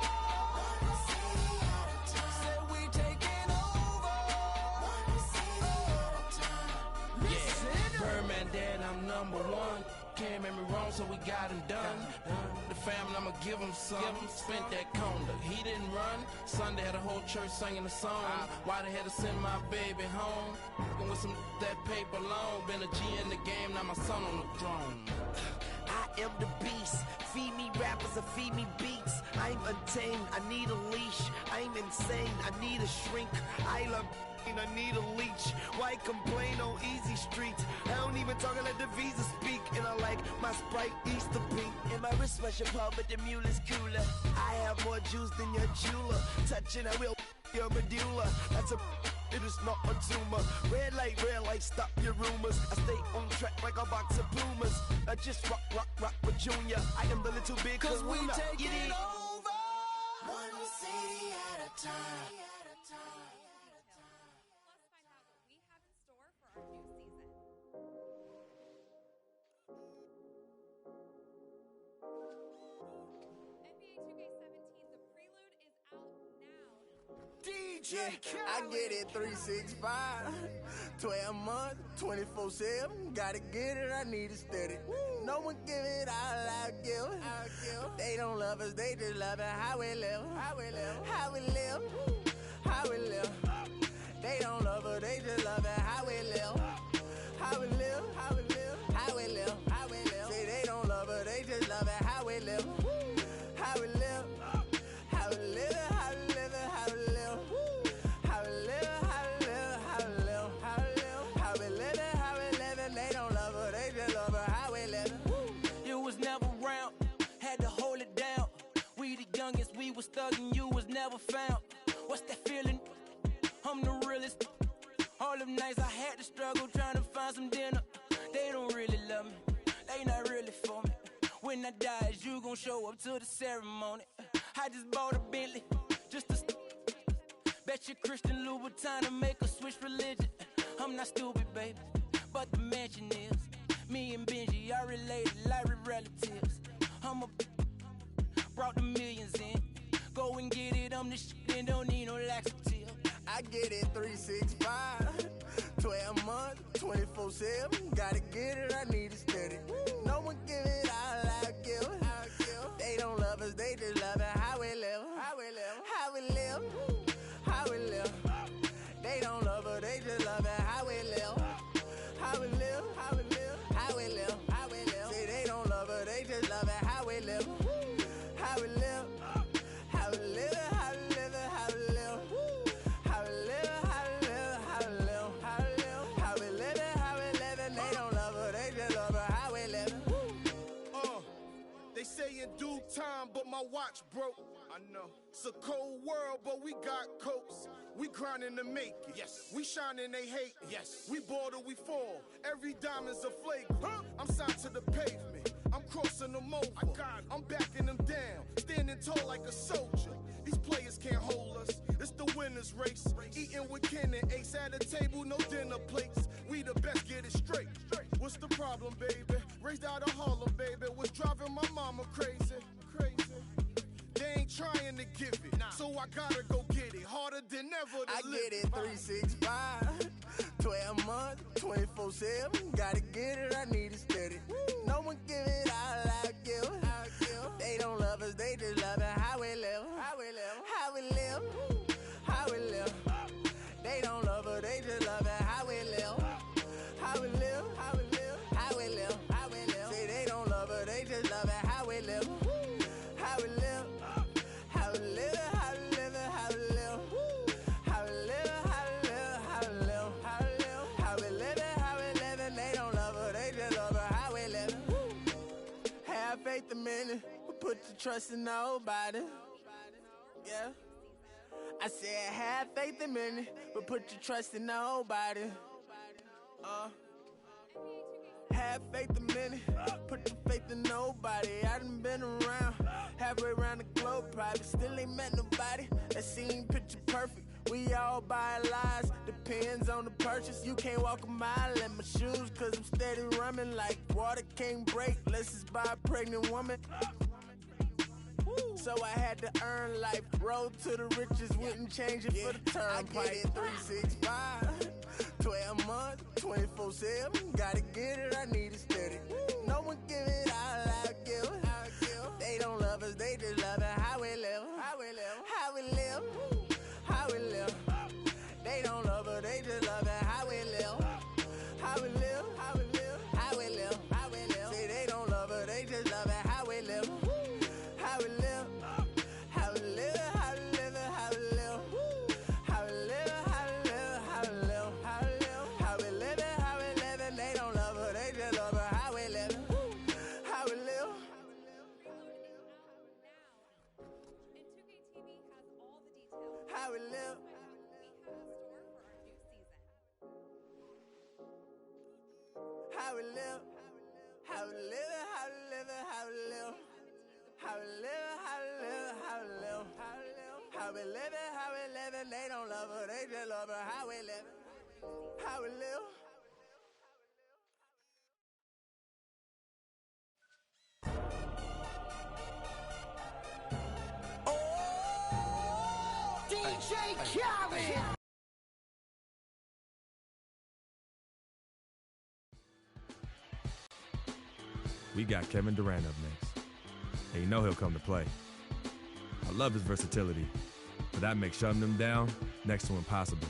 Said we taking over. Listen. Birdman dead, I'm number one. Can't make me wrong, so we got him done. The family, I'ma give him some. Spent that conda. He didn't run. Sunday had a whole church singing a song. Why they had to send my baby home? With some that paper long. Been a G in the game, now my son on the throne. I am the beast. Feed me rappers and feed me beats. I'm untamed, I need a leash. I'm insane, I need a shrink. I love I need a leech. Why complain on easy streets? I don't even talk, I let the visa speak. And I like my Sprite Easter pink. And my wrist was your paw, but the mule is cooler. I have more juice than your jeweler. Touching, I will your medulla. That's a it is not a tumor. Red light, stop your rumors. I stay on track like a box of Pumas. I just rock with Junior. I am the little big 'Cause we kahuna. taking Get it? over. One city at a time. DJ, I get it 365, 12 months, 24/7. Gotta get it, I need it steady. No one give it all I give. They don't love us, they just love it. How we live, how we live, how we live, how we live. They don't love us, they just love it. How we live, how we live, how we live, how we live, how we live. Say they don't love us, they just love it. How we live, how we live, how we live, how we live, how we live. How we live, how we live, how we live, how we live, how we live, how we live. They don't love her, they just love her. How we live. You was never around, had to hold it down. We the youngest thuggin', you was never found. What's that feeling? I'm the realest. All them nights I had to struggle trying to find some dinner. They don't really love me, they not really for me. When I die, is you gon' show up to the ceremony? I just bought a Bentley, just to bet you Christian Louboutin to make a switch religion. I'm not stupid, baby, but the mansion is. Me and Benji are related like we're relatives. Brought the millions in. Go and get it, I'm the shit and don't need no laxative. I get it 365, 12 months, 24/7. Gotta get it, I need it steady. No one give it all I give. They don't love us, they just love it how we live. How we live, how we live, how we live. They don't love us, they just love it how we live. How we live, how we live, how we live, how we live. See, they don't love us, they just love it how we live. How we live, how we live, how we live, how we live. How we live, how we live, how we live, how we live. How we live, how we live, and they don't love us, they just love us how we live. They say in due time, but my watch broke. I know. It's a cold world, but we got coats. We grinding to make it. Yes. We shining, they hate. Yes. We bored or we fall. Every diamond's a flagrant. I'm signed to the pavement. I'm crossing them over. I'm backing them down. Standing tall like a soldier. These players can't hold us. It's the winner's race. Eating with Ken and Ace at a table, no dinner plates. We the best, get it straight. What's the problem, baby? Raised out of Harlem, baby. What's driving my mama crazy? Crazy. They ain't trying to give it, so I gotta go get it. Harder than ever to I live. get it 365, 12 months, 24/7. Gotta get it, I need it steady. No one give it all I give. They don't love us, they just love it how we live. How we live, how we live, how we live. They don't love us, they just love it how we live. How we live, how we live, how we live, how we live. See, they don't love us, they just love it how we live. How we live, how we live, how we live, how we live. How we live, how we live, how we live, how we live. How we live, how we live, and they don't love us, they just love us how we live. Have faith a minute, but put your trust in nobody. Yeah. I said have faith a minute, but put your trust in nobody. Have faith a minute, put your faith in nobody. I done been around, halfway around the globe, probably still ain't met nobody that seem picture perfect. We all buy lies, depends on the purchase. You can't walk a mile in my shoes, cause I'm steady running like water can't break. Let's just buy a pregnant woman. So I had to earn life, road to the riches, wouldn't change it for the turnpike. I get it 365, 12 months, 24/7. Gotta get it, I need it steady. No one give it all I give. They don't love us, they just love it how we live. How we live, how we live, how we live. They don't love us, they just love it how we live. How we live, how we live, how we live, how we live. See, they don't love us, they just love it how we live. How we live, how we live, how we live, how we live. How we live, how we live, how we live, how we live. How we live, how we live, and they don't love us, they just love us how we live. How we live. How we live. How we live. How we live, how we live, how we live. How we live, how we live, how we live. How we live it, how we live it, they don't love us, they just love us how we live it. How we live. DJ Khaled. We got Kevin Durant up next. And you know he'll come to play. I love his versatility, but that makes shutting him down next to impossible.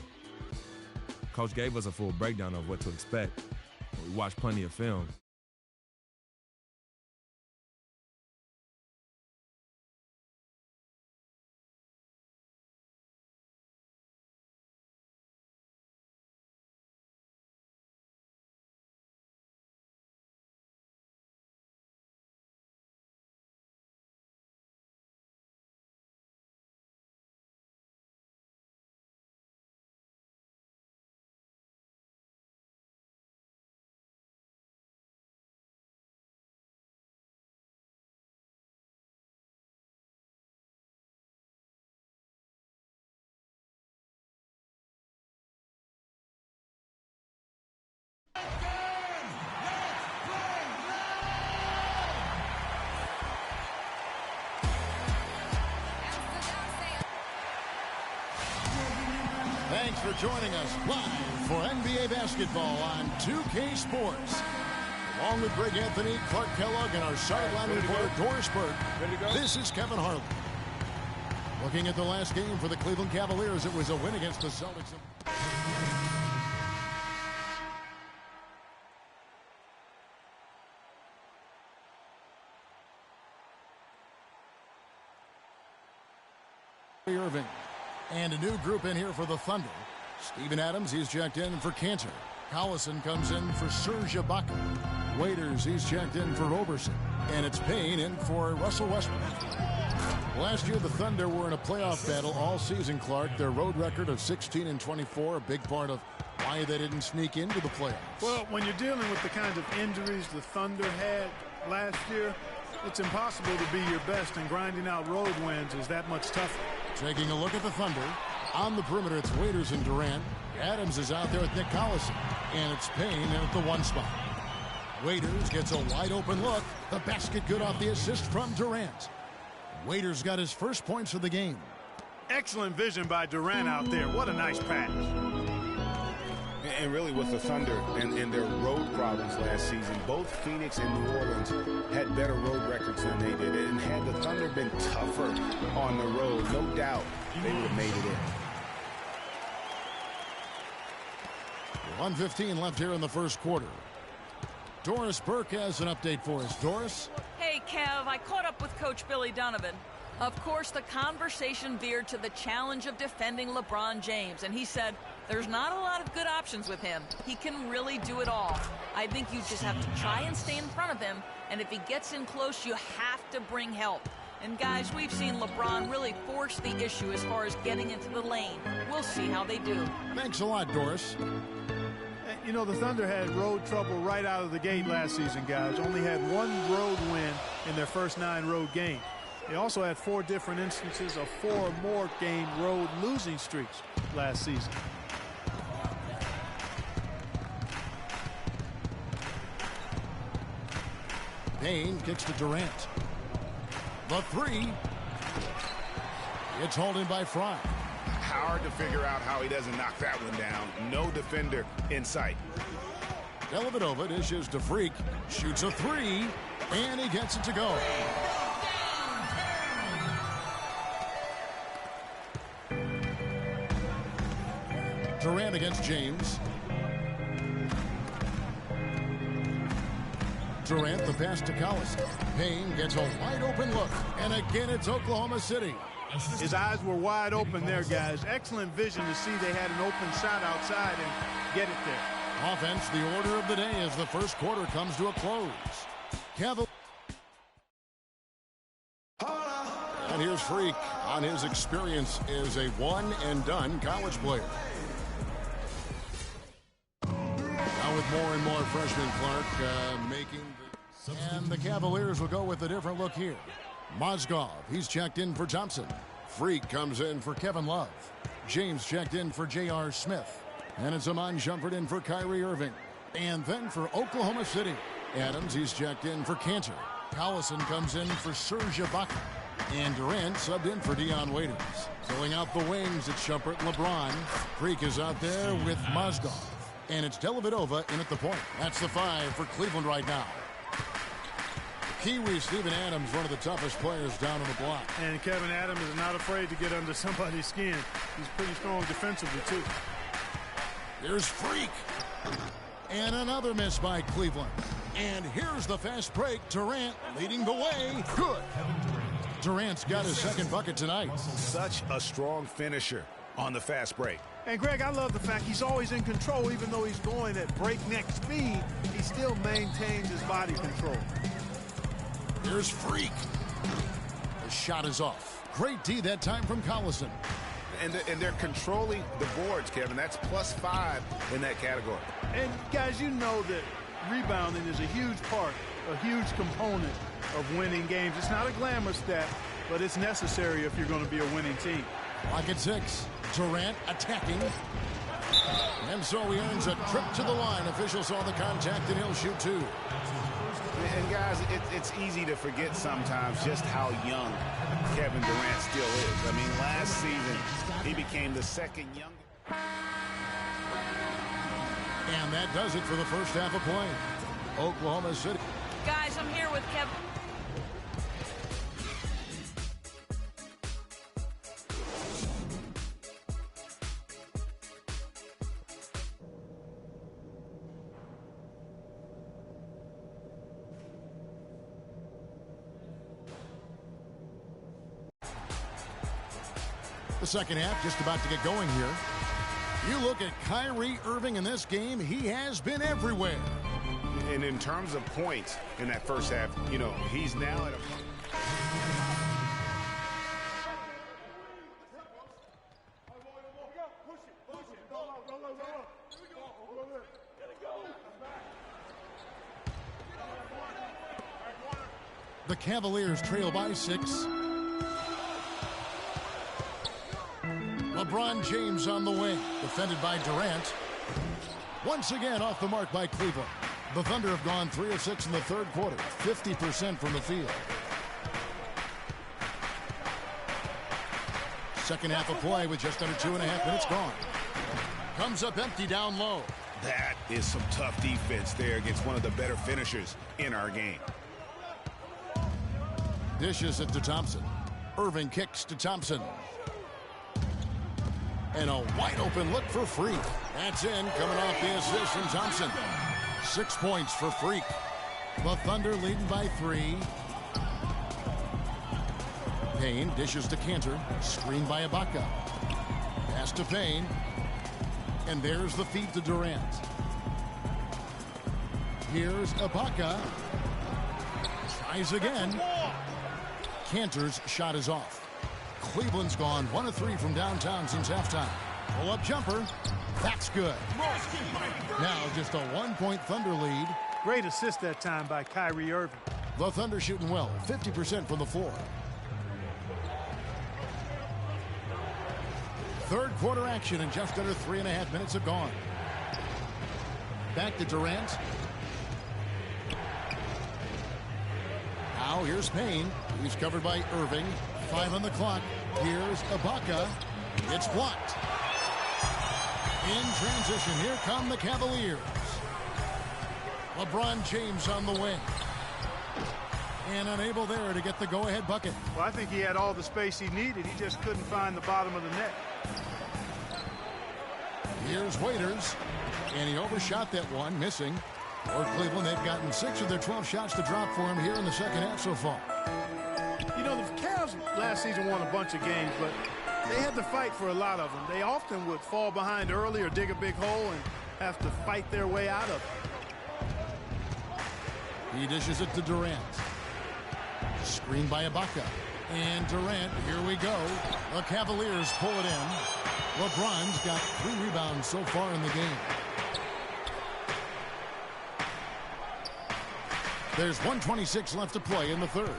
Coach gave us a full breakdown of what to expect. We watched plenty of film. Thanks for joining us live for NBA basketball on 2K Sports. Along with Greg Anthony, Clark Kellogg, and our sideline reporter Doris Burke, this is Kevin Harlan. Looking at the last game for the Cleveland Cavaliers, it was a win against the Celtics. Irving. And a new group in here for the Thunder. Steven Adams, he's checked in for Cantor. Collison comes in for Serge Ibaka. Waiters, he's checked in for Roberson. And it's Payne in for Russell Westbrook. Last year, the Thunder were in a playoff battle all season, Clark. Their road record of 16-24, a big part of why they didn't sneak into the playoffs. Well, when you're dealing with the kinds of injuries the Thunder had last year, it's impossible to be your best, and grinding out road wins is that much tougher. Taking a look at the Thunder. On the perimeter, it's Waiters and Durant. Adams is out there with Nick Collison. And it's Payne in at the 1 spot. Waiters gets a wide-open look. The basket good off the assist from Durant. Waiters got his first points of the game. Excellent vision by Durant out there. What a nice pass. And really with the Thunder and their road problems last season, both Phoenix and New Orleans had better road records than they did. And had the Thunder been tougher on the road, no doubt they would have made it in. 1:15 left here in the first quarter. Doris Burke has an update for us. Doris? Hey, Kev, I caught up with Coach Billy Donovan. Of course, the conversation veered to the challenge of defending LeBron James, and he said there's not a lot of good options with him. He can really do it all. I think you just have to try and stay in front of him, and if he gets in close, you have to bring help. And guys, we've seen LeBron really force the issue as far as getting into the lane. We'll see how they do. Thanks a lot, Doris. You know, the Thunder had road trouble right out of the gate last season, guys. Only had 1 road win in their first 9 road games. They also had 4 different instances of 4 or more game road losing streaks last season. Payne kicks to Durant. The 3. It's holding by Fry. Hard to figure out how he doesn't knock that one down. No defender in sight. Dellavedova dishes to Freak. Shoots a 3. And he gets it to go. Durant against James. Durant, the pass to Collison. Payne gets a wide open look. And again, it's Oklahoma City. His eyes were wide open there, guys. Excellent vision to see they had an open shot outside and get it there. Offense, the order of the day as the first quarter comes to a close. And here's Freak on his experience as a one-and-done college player. Now with more and more freshmen, Clark, making the... And the Cavaliers will go with a different look here. Mozgov, he's checked in for Thompson. Freak comes in for Kevin Love. James checked in for J.R. Smith. And it's Iman Shumpert in for Kyrie Irving. And then for Oklahoma City, Adams, he's checked in for Cantor. Collison comes in for Serge Ibaka. And Durant subbed in for Dion Waiters. Filling out the wings, it's Shumpert and LeBron. Freak is out there with Mozgov. And it's Dellavedova in at the point. That's the 5 for Cleveland right now. Kiwi Steven Adams, one of the toughest players down on the block. And Kevin Adams is not afraid to get under somebody's skin. He's pretty strong defensively, too. Here's Freak. And another miss by Cleveland. And here's the fast break. Durant leading the way. Good. Durant's got his second bucket tonight. Such a strong finisher on the fast break. And, Greg, I love the fact he's always in control. Even though he's going at breakneck speed, he still maintains his body control. Here's Freak. The shot is off. Great D that time from Collison. And they're controlling the boards, Kevin. That's +5 in that category. And, guys, you know that rebounding is a huge part, a huge component of winning games. It's not a glamour stat, but it's necessary if you're going to be a winning team. Clock at 6. Durant attacking. And so he earns a trip to the line. Officials saw the contact, and he'll shoot 2. And, guys, it's easy to forget sometimes just how young Kevin Durant still is. I mean, last season, he became the second youngest. And that does it for the first half of play. Oklahoma City. Guys, I'm here with Kevin. The second half just about to get going here. You look at Kyrie Irving in this game, he has been everywhere. And in terms of points in that first half, you know, he's now at a... The Cavaliers trail by 6. LeBron James on the wing, defended by Durant. Once again off the mark by Cleveland. The Thunder have gone 3 of 6 in the third quarter, 50% from the field. Second half of play with just under 2.5 minutes gone. Comes up empty down low. That is some tough defense there against one of the better finishers in our game. Dishes it to Thompson. Irving kicks to Thompson. And a wide open look for Freak. That's in, coming off the assist from Thompson. 6 points for Freak. The Thunder leading by 3. Payne dishes to Cantor. Screened by Ibaka. Pass to Payne. And there's the feed to Durant. Here's Ibaka. Tries again. Cantor's shot is off. Cleveland's gone 1 of 3 from downtown since halftime. Pull-up jumper. That's good. Now just a 1-point Thunder lead. Great assist that time by Kyrie Irving. The Thunder shooting well, 50% from the floor. Third quarter action and just under 3.5 minutes have gone. Back to Durant. Now here's Payne. He's covered by Irving. 5 on the clock. Here's Ibaka. It's blocked. In transition, here come the Cavaliers. LeBron James on the wing. And unable there to get the go-ahead bucket. Well, I think he had all the space he needed. He just couldn't find the bottom of the net. Here's Waiters. And he overshot that one, missing. For Cleveland, they've gotten 6 of their 12 shots to drop for him here in the second half so far. You know, the Cavs last season won a bunch of games, but they had to fight for a lot of them. They often would fall behind early or dig a big hole and have to fight their way out of it. He dishes it to Durant. Screened by Ibaka. And Durant, here we go. The Cavaliers pull it in. LeBron's got 3 rebounds so far in the game. There's 1:26 left to play in the third.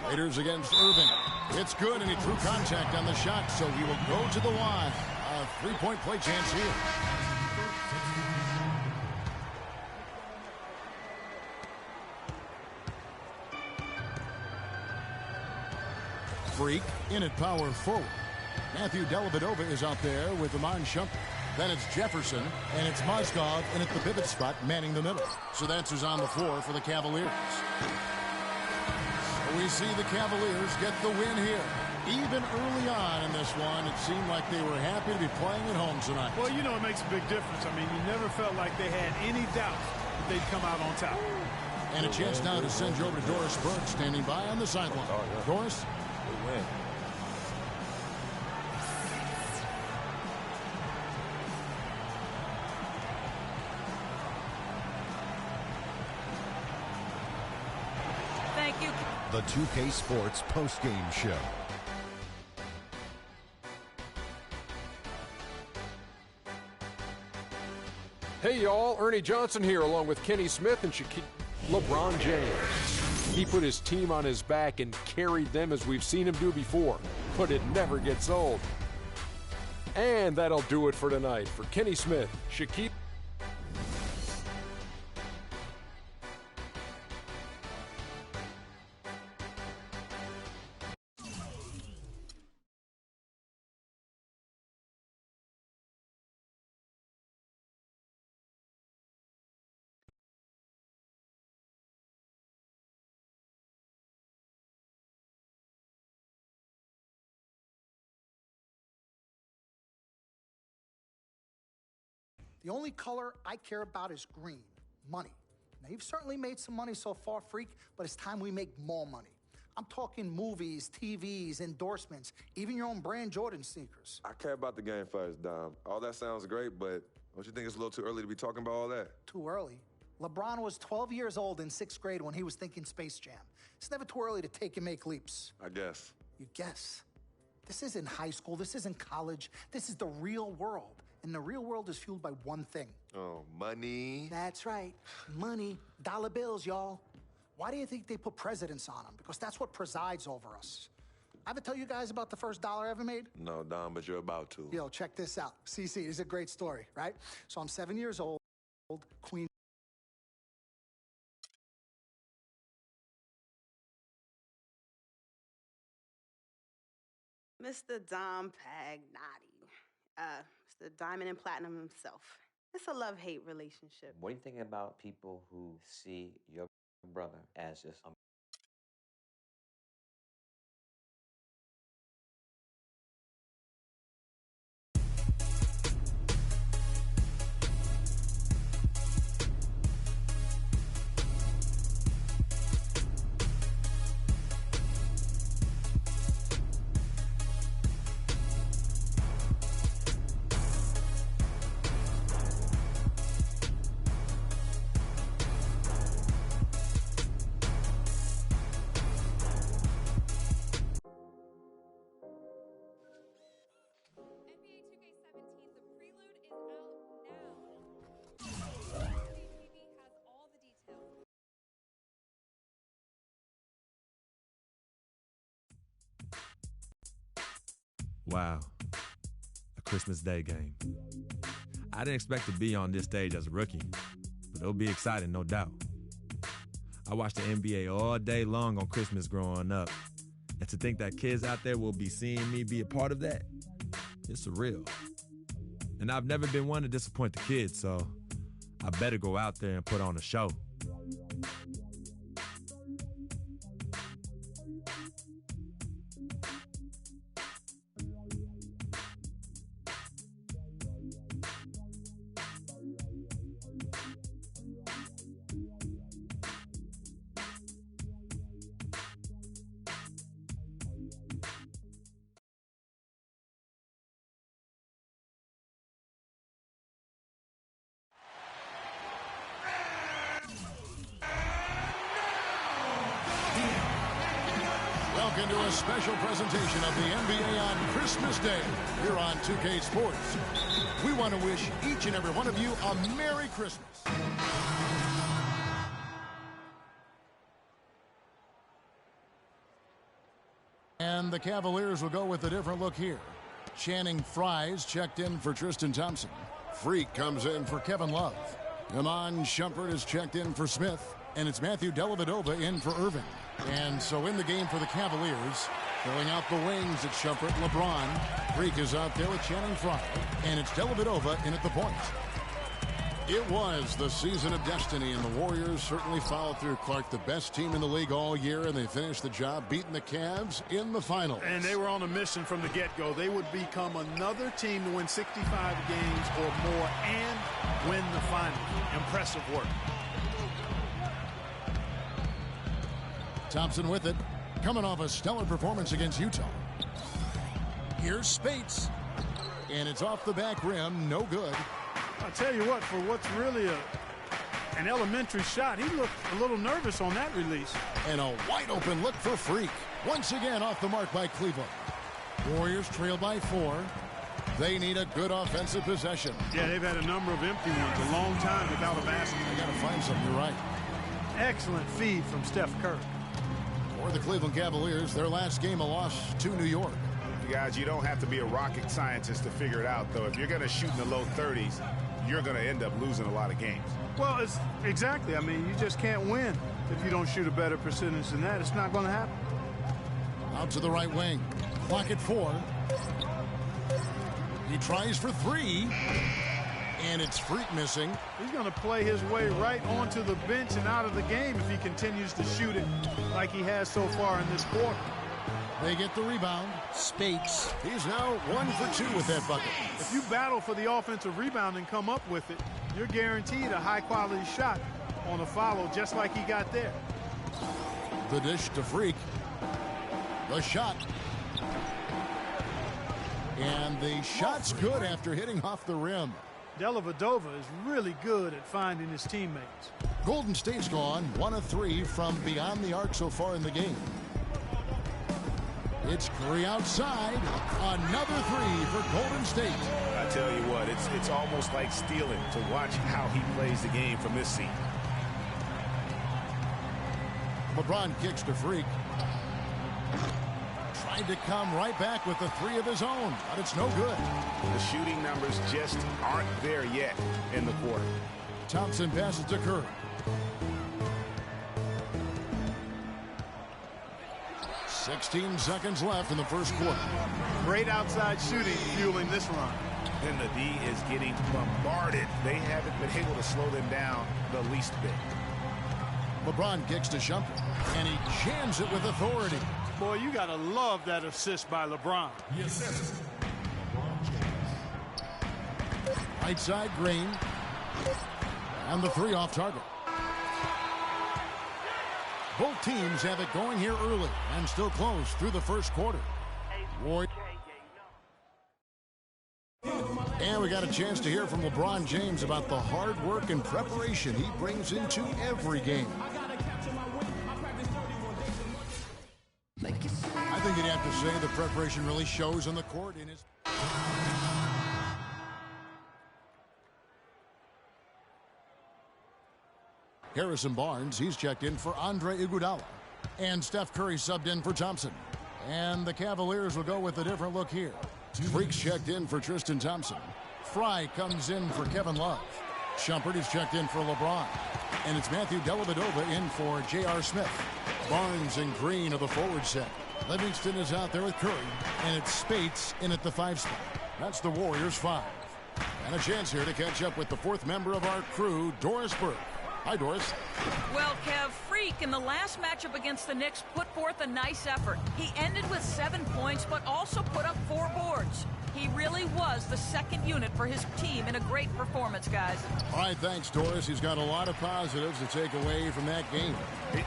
Raiders against Irving. It's good, and he drew contact on the shot, so he will go to the line. A 3-point play chance here. Freak in at power forward. Matthew Dellavedova is out there with Iman Shumpert. Then it's Jefferson, and it's Mozgov in at the pivot spot, manning the middle. So that's who's on the floor for the Cavaliers. So we see the Cavaliers get the win here. Even early on in this one, it seemed like they were happy to be playing at home tonight. Well, you know, it makes a big difference. I mean, you never felt like they had any doubt that they'd come out on top. And a chance now to send you over to Doris Burke, standing by on the sideline. Doris? Good win. Thank you. The 2K Sports postgame show. Hey, y'all. Ernie Johnson here, along with Kenny Smith and LeBron James. He put his team on his back and carried them as we've seen him do before, but it never gets old. And that'll do it for tonight. For Kenny Smith, Shaquille The only color I care about is green, money. Now, you've certainly made some money so far, Freak, but it's time we make more money. I'm talking movies, TVs, endorsements, even your own brand Jordan sneakers. I care about the game first, Dom. All that sounds great, but don't you think it's a little too early to be talking about all that? Too early? LeBron was 12 years old in 6th grade when he was thinking Space Jam. It's never too early to take and make leaps. I guess. You guess? This isn't high school. This isn't college. This is the real world. And the real world is fueled by one thing. Oh, money. That's right. Money. Dollar bills, y'all. Why do you think they put presidents on them? Because that's what presides over us. I ever tell you guys about the first dollar I ever made? No, Dom, but you're about to. Yo, check this out. CC, this is a great story, right? So I'm 7 years old, Queen. Mr. Dom Pagnotti. Mr. Diamond and Platinum himself. It's a love-hate relationship. What do you think about people who see your brother as just a Wow, a Christmas Day game. I didn't expect to be on this stage as a rookie, but it'll be exciting, no doubt. I watched the NBA all day long on Christmas growing up, and to think that kids out there will be seeing me be a part of that, it's surreal. And I've never been one to disappoint the kids, so I better go out there and put on a show. Welcome to a special presentation of the NBA on Christmas Day here on 2K Sports. We want to wish each and every one of you a Merry Christmas. And the Cavaliers will go with a different look here. Channing Frye's checked in for Tristan Thompson. Freak comes in for Kevin Love. Iman Shumpert is checked in for Smith. And it's Matthew Dellavedova in for Irving. And so in the game for the Cavaliers, filling out the wings at Shumpert, LeBron. Freak is out there with Channing Frye. And it's Dellavedova in at the point. It was the season of destiny, and the Warriors certainly followed through, Clark. The best team in the league all year, and they finished the job beating the Cavs in the finals. And they were on a mission from the get-go. They would become another team to win 65 games or more and win the finals. Impressive work. Thompson with it, coming off a stellar performance against Utah. Here's Spates, and it's off the back rim, no good. I'll tell you what, for what's really an elementary shot, he looked a little nervous on that release. And a wide open look for Freak. Once again off the mark by Cleveland. Warriors trail by 4. They need a good offensive possession. Yeah, they've had a number of empty ones, a long time without a basket. They got to find something, you're right. Excellent feed from Steph Curry. For the Cleveland Cavaliers, their last game a loss to New York. You guys, you don't have to be a rocket scientist to figure it out, though. If you're going to shoot in the low 30s, you're going to end up losing a lot of games. Well, it's exactly. I mean, you just can't win if you don't shoot a better percentage than that. It's not going to happen. Out to the right wing. Clock at 4. He tries for 3. And it's Freak missing. He's going to play his way right onto the bench and out of the game if he continues to shoot it like he has so far in this quarter. They get the rebound. Spates. He's now 1 for 2 with that bucket. If you battle for the offensive rebound and come up with it, you're guaranteed a high-quality shot on a follow just like he got there. The dish to Freak. The shot. And the shot's good after hitting off the rim. Dellavedova is really good at finding his teammates. Golden State's gone 1 of 3 from beyond the arc so far in the game. It's Curry outside. Another 3 for Golden State. I tell you what, it's almost like stealing to watch how he plays the game from this seat. LeBron kicks to Freak. Tried to come right back with the 3 of his own, but it's no good. The shooting numbers just aren't there yet in the quarter. Thompson passes to Curry. "16 seconds left in the first quarter. Great outside shooting fueling this run. And the D is getting bombarded. They haven't been able to slow them down the least bit. LeBron kicks to Shumpert, and he jams it with authority. Boy, you got to love that assist by LeBron. Yes. Right side, Green. And the 3 off target. Both teams have it going here early and still close through the first quarter. And we got a chance to hear from LeBron James about the hard work and preparation he brings into every game. I think you'd have to say the preparation really shows on the court in his... Harrison Barnes, he's checked in for Andre Iguodala. And Steph Curry subbed in for Thompson. And the Cavaliers will go with a different look here. Freaks checked in for Tristan Thompson. Fry comes in for Kevin Love. Shumpert is checked in for LeBron. And it's Matthew Dellavedova in for J.R. Smith. Barnes and Green are the forward set. Livingston is out there with Curry. And it's Spates in at the 5 spot. That's the Warriors 5. And a chance here to catch up with the 4th member of our crew, Doris Burke. Hi, Doris. Well, Kev, Freak in the last matchup against the Knicks put forth a nice effort. He ended with 7 points, but also put up 4 boards. He really was the second unit for his team in a great performance, guys. All right, thanks, Doris. He's got a lot of positives to take away from that game.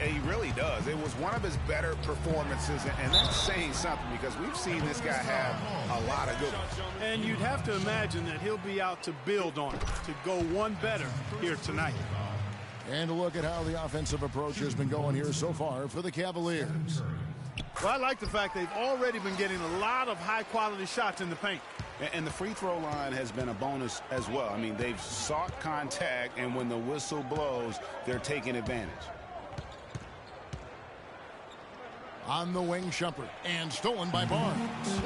He really does. It was one of his better performances, and that's saying something because we've seen this guy have a lot of good ones. And you'd have to imagine that he'll be out to build on it, to go one better here tonight. And a look at how the offensive approach has been going here so far for the Cavaliers. Well, I like the fact they've already been getting a lot of high-quality shots in the paint. And the free throw line has been a bonus as well. I mean, they've sought contact, and when the whistle blows, they're taking advantage. On the wing, Shumpert, and stolen by Barnes.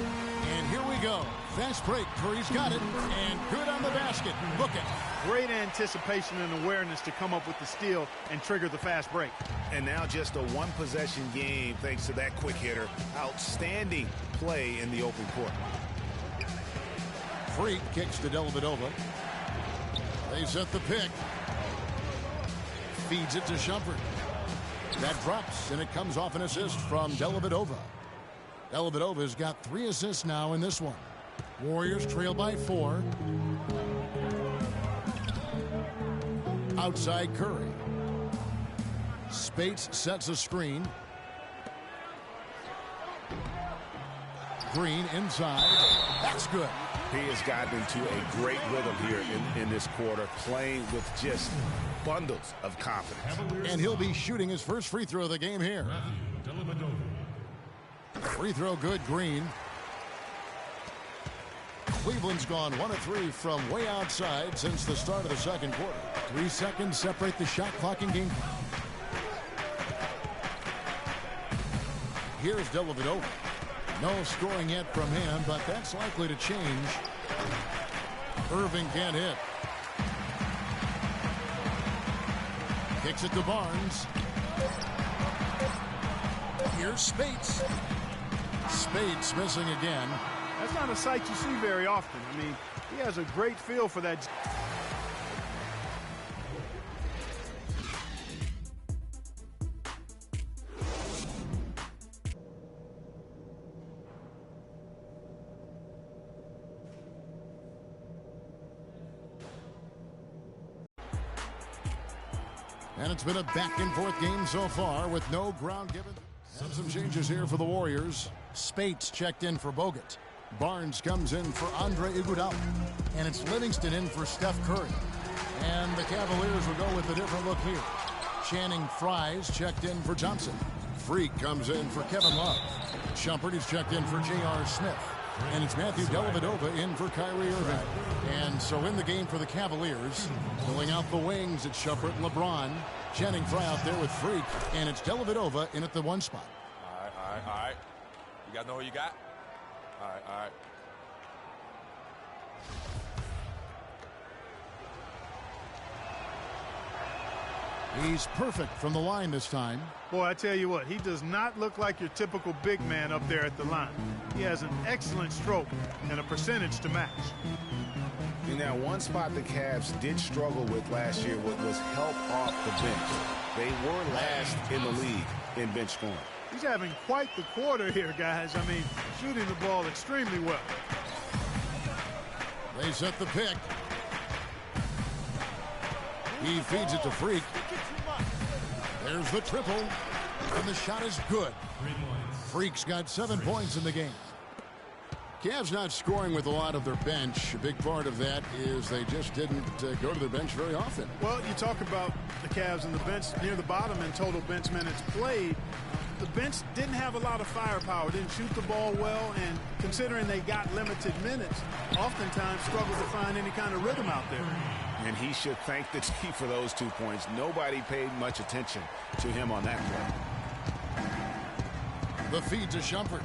And here we go. Fast break. Curry's got it, and good on the basket. Look at it. Great anticipation and awareness to come up with the steal and trigger the fast break. And now just a one-possession game thanks to that quick hitter. Outstanding play in the open court. Freak kicks to Dellavedova. They set the pick. Feeds it to Shumpert. That drops, and it comes off an assist from Dellavedova. Dellavedova's got 3 assists now in this one. Warriors trail by 4. Outside Curry. Spates sets a screen. Green inside. That's good. He has gotten into a great rhythm here in this quarter, playing with just bundles of confidence. And he'll be shooting his first free throw of the game here. Free throw good, Green. Cleveland's gone 1 of 3 from way outside since the start of the second quarter. 3 seconds separate the shot clock and game. Here's Dellavedova. No scoring yet from him, but that's likely to change. Irving can't hit. Kicks it to Barnes. Here's Spates. Spates missing again. That's not a sight you see very often. I mean, he has a great feel for that. And it's been a back-and-forth game so far with no ground given. And some changes here for the Warriors. Spates checked in for Bogut. Barnes comes in for Andre Iguodala. And it's Livingston in for Steph Curry. And the Cavaliers will go with a different look here. Channing Frye's checked in for Thompson. Freak comes in for Kevin Love. Shumpert is checked in for J.R. Smith. And it's Matthew Dellavedova in for Kyrie Irving. And so in the game for the Cavaliers, filling out the wings, it's Shumpert and LeBron. Channing Frye out there with Freak. And it's Dellavedova in at the 1 spot. All right. You guys know who you got? All right. He's perfect from the line this time. Boy, I tell you what, he does not look like your typical big man up there at the line. He has an excellent stroke and a percentage to match. And now one spot the Cavs did struggle with last year was help off the bench. They were last in the league in bench scoring. He's having quite the quarter here, guys. I mean, shooting the ball extremely well. They set the pick. He feeds it to Freak. There's the triple, and the shot is good. Freak's got 7 points in the game. Cavs not scoring with a lot of their bench. A big part of that is they just didn't go to their bench very often. Well, you talk about the Cavs and the bench near the bottom in total bench minutes played. The bench didn't have a lot of firepower, didn't shoot the ball well, and considering they got limited minutes, oftentimes struggled to find any kind of rhythm out there. And he should thank the team for those 2 points. Nobody paid much attention to him on that play. The feed to Shumpert.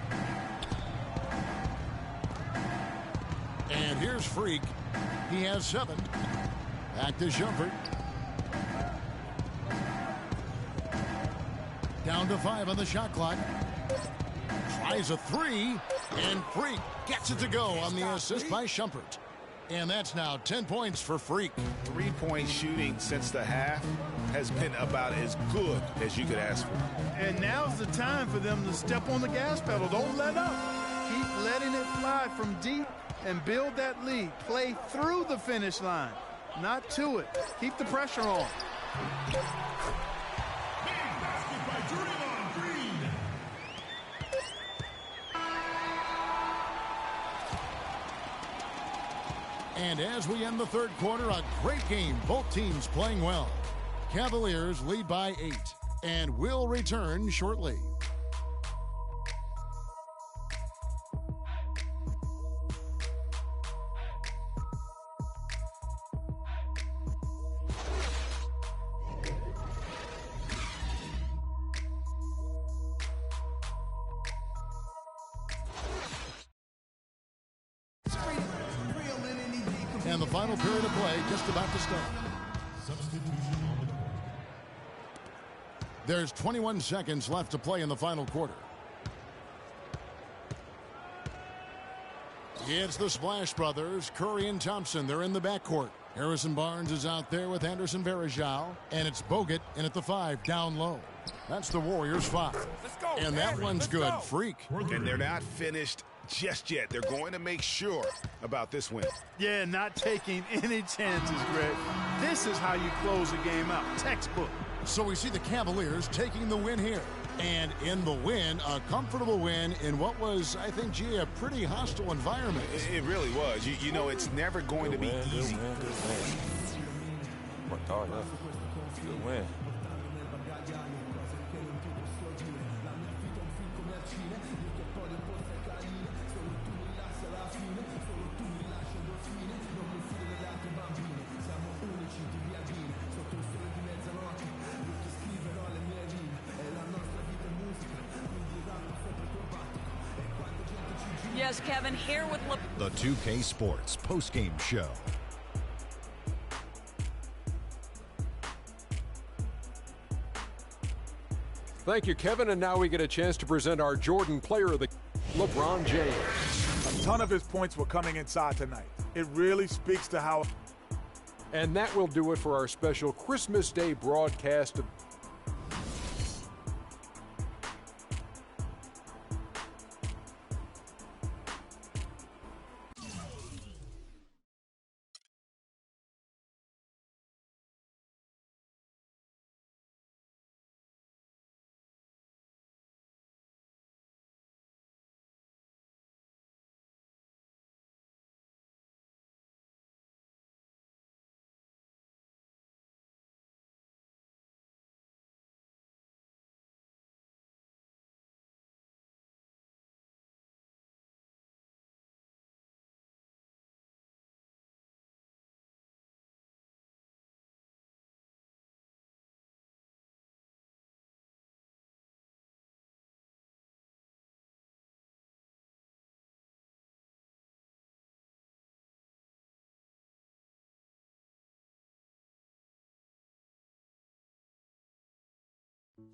And here's Freak. He has 7. Back to Shumpert. Down to 5 on the shot clock. Tries a 3. And Freak gets it to go on the assist by Shumpert. And that's now 10 points for Freak. 3-point shooting since the half has been about as good as you could ask for. And now's the time for them to step on the gas pedal. Don't let up. Keep letting it fly from deep and build that lead. Play through the finish line, not to it. Keep the pressure on. And as we end the third quarter, a great game. Both teams playing well. Cavaliers lead by 8 and will return shortly. And the final period of play just about to start. There's 21 seconds left to play in the final quarter. It's the Splash Brothers, Curry and Thompson. They're in the backcourt. Harrison Barnes is out there with Anderson Varejao. And it's Bogut in at the 5, down low. That's the Warriors' 5. And that one's good. Freak. And they're not finished just yet. They're going to make sure about this win. Yeah, not taking any chances, Greg. This is how you close a game out. Textbook. So we see the Cavaliers taking the win here. And in the win, a comfortable win in what was, I think, G, a pretty hostile environment. It really was. You know, it's never going to be easy. Worked hard, huh? Good win. Yes, Kevin, here with The 2K Sports postgame show. Thank you, Kevin. And now we get a chance to present our Jordan Player of the LeBron James. A ton of his points were coming inside tonight. It really speaks to how. And that will do it for our special Christmas Day broadcast of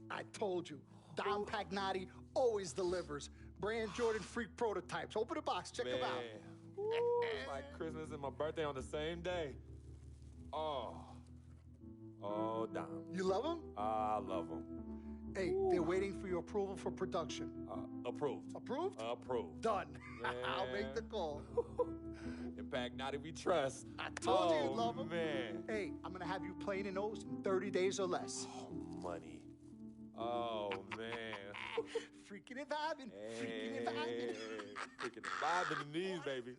I told you, Dom Pagnotti always delivers. Brand Jordan Freak prototypes. Open the box, check them out. Woo, it's like Christmas and my birthday on the same day. Oh, Dom. You love them? I love them. Hey, they're waiting for your approval for production. Approved. Approved? Approved. Done. I'll make the call. In Pagnotti we trust. I told you you'd love them. Man. Hey, I'm going to have you playing those in 30 days or less. Money. Oh, man. Freaking and vibing. Freaking and vibing. Freaking and vibing in these, baby.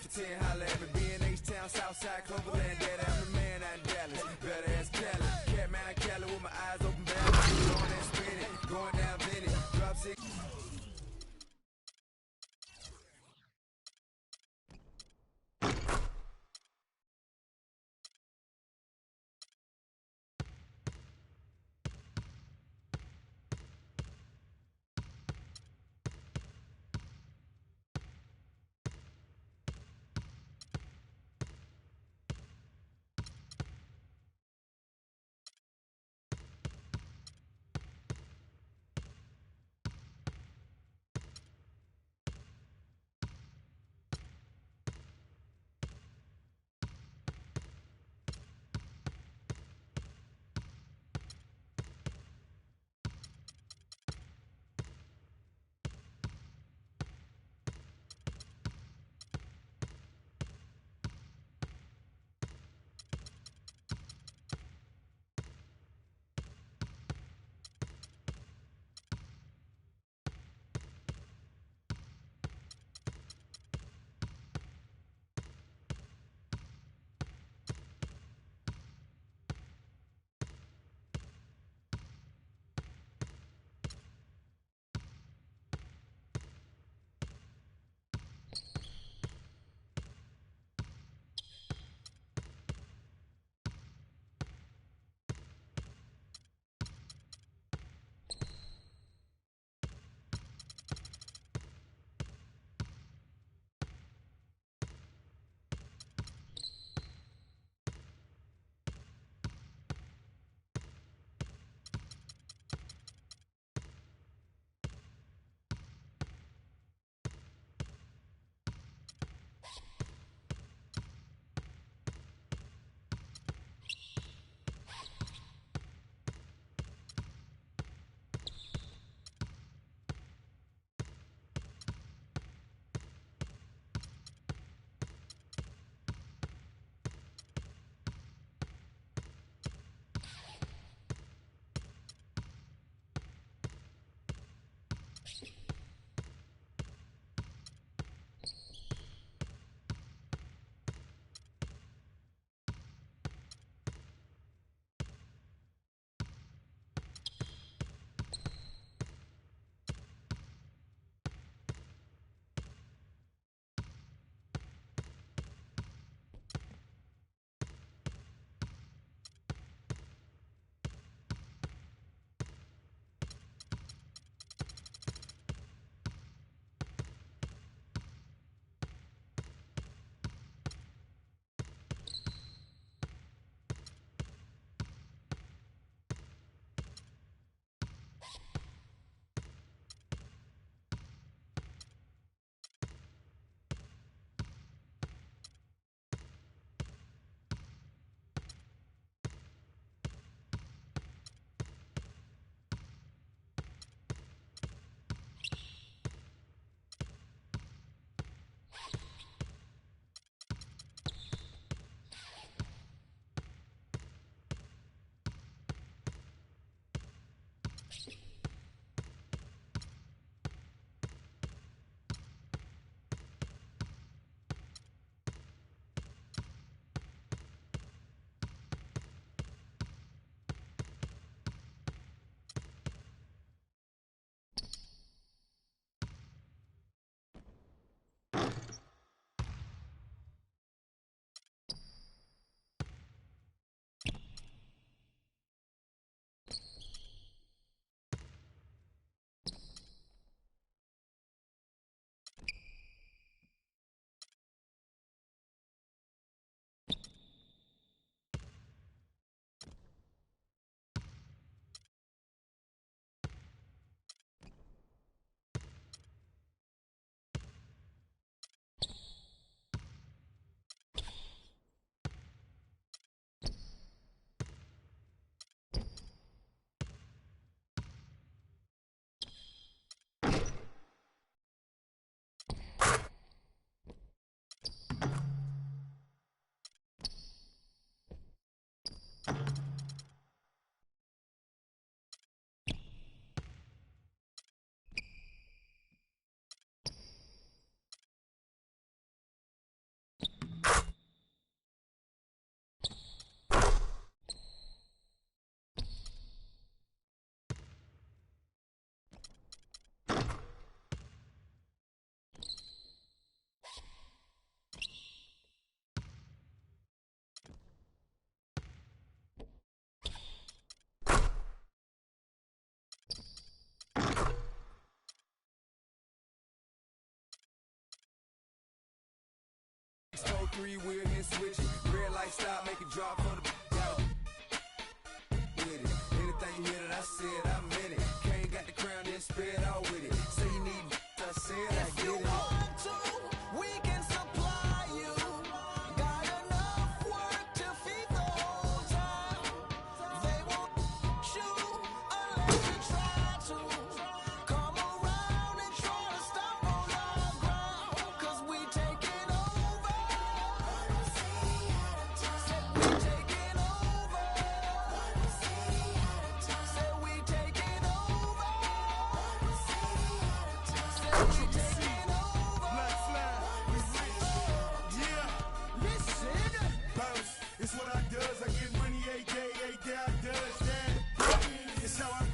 for 10, holla at me. B&H-Town, Southside, Cloverland, daddy, I'm the man out in Dallas. Better ask Cali. Catman Cali with my eyes open, balance. Going and spinning, going down Vinny. Drop six. 643, we're here switching. Red light stop, make it drop for the go. With it. Anything you hear that I said, I meant it. Kane got the crown, then spit out with it. Say you need, I said, I If get you it. want to, we can supply you. Got enough work to feed the whole town. They won't shoot unless you try to. Come around and try to stop on our ground. 'Cause we taking over. Said we taking over. Said we taking over. Said we taking over. Black flag, we rich. Yeah. Listen. Bounce, it's what I does. I get money every day I does that. It's how I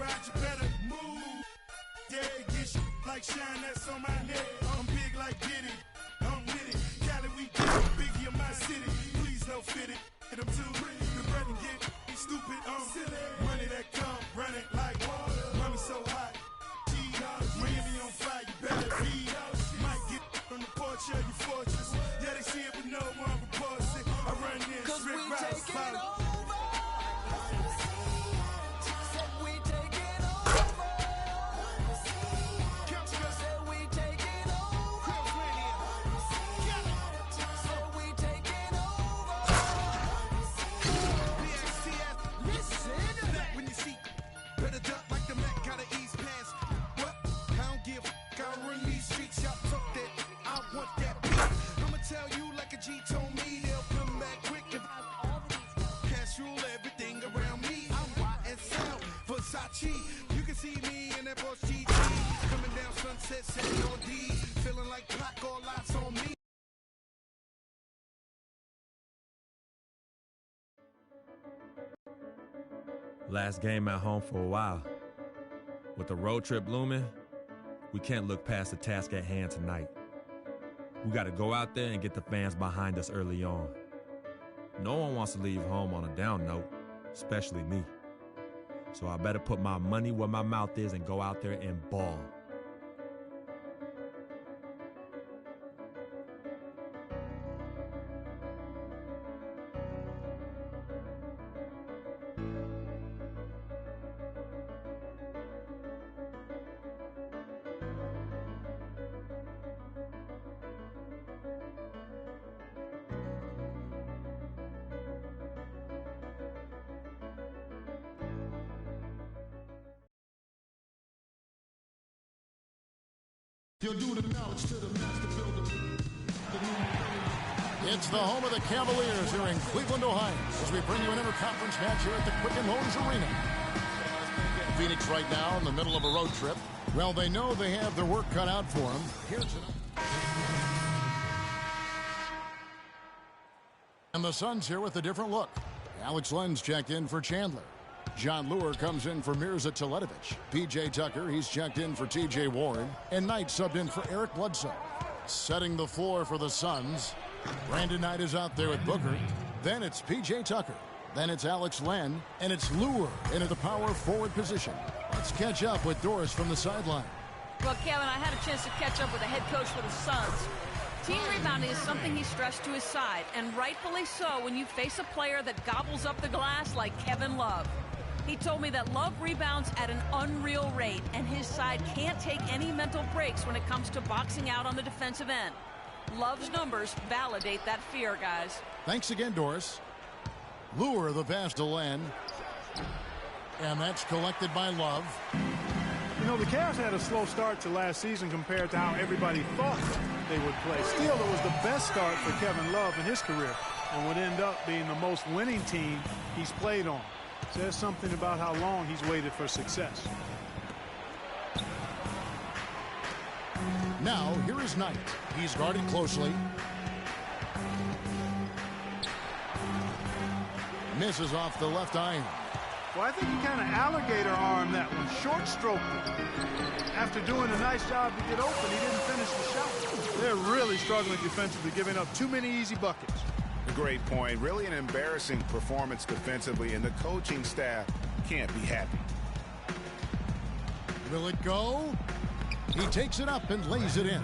ride, you better move. Yeah, get shit like shine that's on my head. I'm big like Diddy, I'm with it. Cali, we get it, Biggie in my city. Please don't fit it, hit them too. The bread and get stupid, silly. Money that come, run it like water. Money so hot, Miami on fire, you better be. Might get on the porch of your fortress. Yeah, they see it, but no one reports it. I run in, strip routes, follow. Tell you like a G told me they'll come back quick if I cash rule everything around me. I'm YSL, Versace. You can see me in that Porsche GT coming down Sunset, sitting on D, feeling like Pac, all eyes on me. Last game at home for a while. With the road trip looming, we can't look past the task at hand tonight. We got to go out there and get the fans behind us early on. No one wants to leave home on a down note, especially me. So I better put my money where my mouth is and go out there and ball. It's the home of the Cavaliers here in Cleveland, Ohio, as we bring you an interconference match here at the Quicken Loans Arena. Phoenix right now in the middle of a road trip. Well, they know they have their work cut out for them here tonight. And the Suns here with a different look. Alex Len's checked in for Chandler. John Lure comes in for Mirza Teletovic. P.J. Tucker, he's checked in for T.J. Warren. And Knight subbed in for Eric Bledsoe. Setting the floor for the Suns. Brandon Knight is out there with Booker. Then it's P.J. Tucker. Then it's Alex Len. And it's Lure into the power forward position. Let's catch up with Doris from the sideline. Well, Kevin, I had a chance to catch up with the head coach for the Suns. Team rebounding is something he stressed to his side, and rightfully so when you face a player that gobbles up the glass like Kevin Love. He told me that Love rebounds at an unreal rate, and his side can't take any mental breaks when it comes to boxing out on the defensive end. Love's numbers validate that fear, guys. Thanks again, Doris. Lure the pass to Len. And that's collected by Love. You know, the Cavs had a slow start to last season compared to how everybody thought they would play. Still, it was the best start for Kevin Love in his career and would end up being the most winning team he's played on. Says something about how long he's waited for success. Now, here is Knight. He's guarded closely. Misses off the left iron. Well, I think he kind of alligator armed that one, short stroked it. After doing a nice job to get open, he didn't finish the shot. They're really struggling defensively, giving up too many easy buckets. Great point. Really an embarrassing performance defensively, and the coaching staff can't be happy. Will it go? He takes it up and lays it in.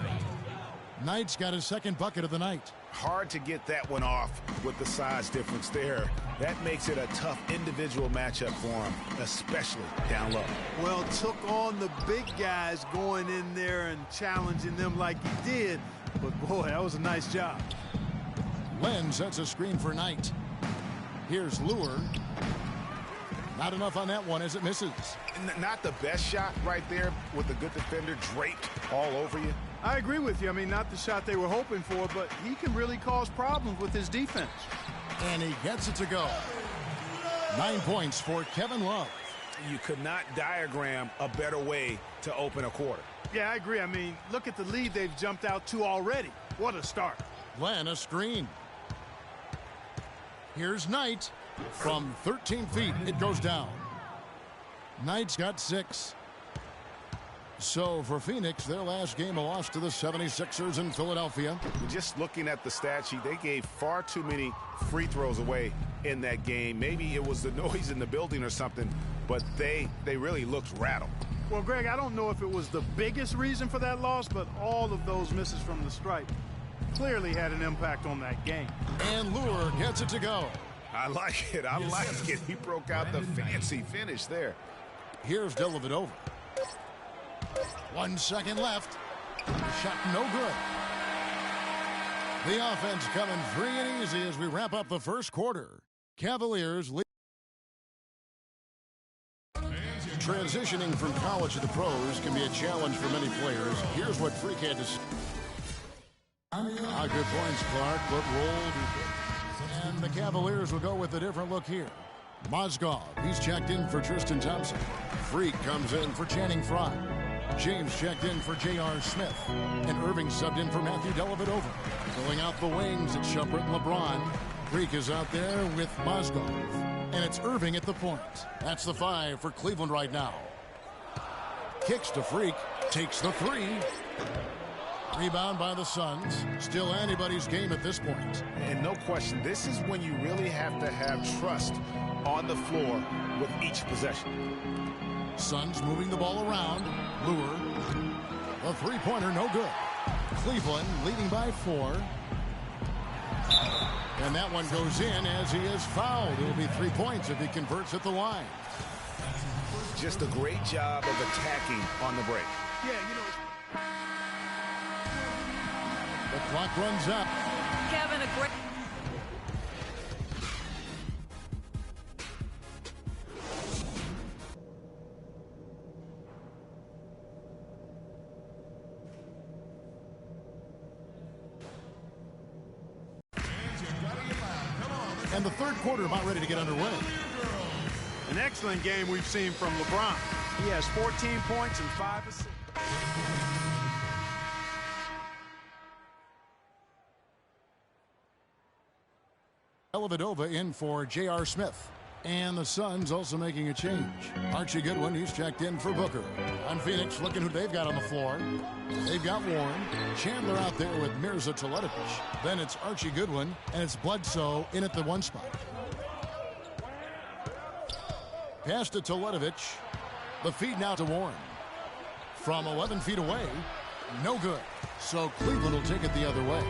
Knight's got his second bucket of the night. Hard to get that one off with the size difference there. That makes it a tough individual matchup for him, especially down low. Well, took on the big guys going in there and challenging them like he did. But, boy, that was a nice job. Len sets a screen for Knight. Here's Lure. Not enough on that one as it misses. Not the best shot right there with a good defender draped all over you. I agree with you. I mean, not the shot they were hoping for, but he can really cause problems with his defense. And he gets it to go. 9 points for Kevin Love. You could not diagram a better way to open a quarter. Yeah, I agree. I mean, look at the lead they've jumped out to already. What a start. Len, a screen. Here's Knight. From 13 feet, it goes down. Knight's got 6. So for Phoenix, their last game, a loss to the 76ers in Philadelphia. Just looking at the stat sheet, they gave far too many free throws away in that game. Maybe it was the noise in the building or something, but they really looked rattled. Well, Greg, I don't know if it was the biggest reason for that loss, but all of those misses from the stripe clearly had an impact on that game. And Lure gets it to go. I like it. I like it. He broke out the fancy finish there. Here's Dellavedova. 1 second left. Shot no good. The offense coming free and easy as we wrap up the first quarter. Cavaliers lead. Transitioning from college to the pros can be a challenge for many players. Here's what Freak had to say. Good points, Clark, but rolled. And the Cavaliers will go with a different look here. Mozgov, he's checked in for Tristan Thompson. Freak comes in for Channing Frye. James checked in for J.R. Smith. And Irving subbed in for Matthew Dellavedova. Filling out the wings, it's Shumpert and LeBron. Freak is out there with Mozgov. And it's Irving at the point. That's the 5 for Cleveland right now. Kicks to Freak. Takes the 3. Rebound by the Suns. Still anybody's game at this point. And no question, this is when you really have to have trust on the floor with each possession. Suns moving the ball around. Lure. A three-pointer, no good. Cleveland leading by 4. And that one goes in as he is fouled. It'll be 3 points if he converts at the line. Just a great job of attacking on the break. Yeah, you know. The clock runs up. Kevin, a great... And the third quarter about ready to get underway. An excellent game we've seen from LeBron. He has 14 points and 5 assists. Dellavedova in for J.R. Smith. And the Suns also making a change. Archie Goodwin, he's checked in for Booker. On Phoenix, looking who they've got on the floor. They've got Warren. Chandler out there with Mirza Teletovic. Then it's Archie Goodwin, and it's Bledsoe in at the 1 spot. Pass to Teletovic. The feed now to Warren. From 11 feet away, no good. So Cleveland will take it the other way.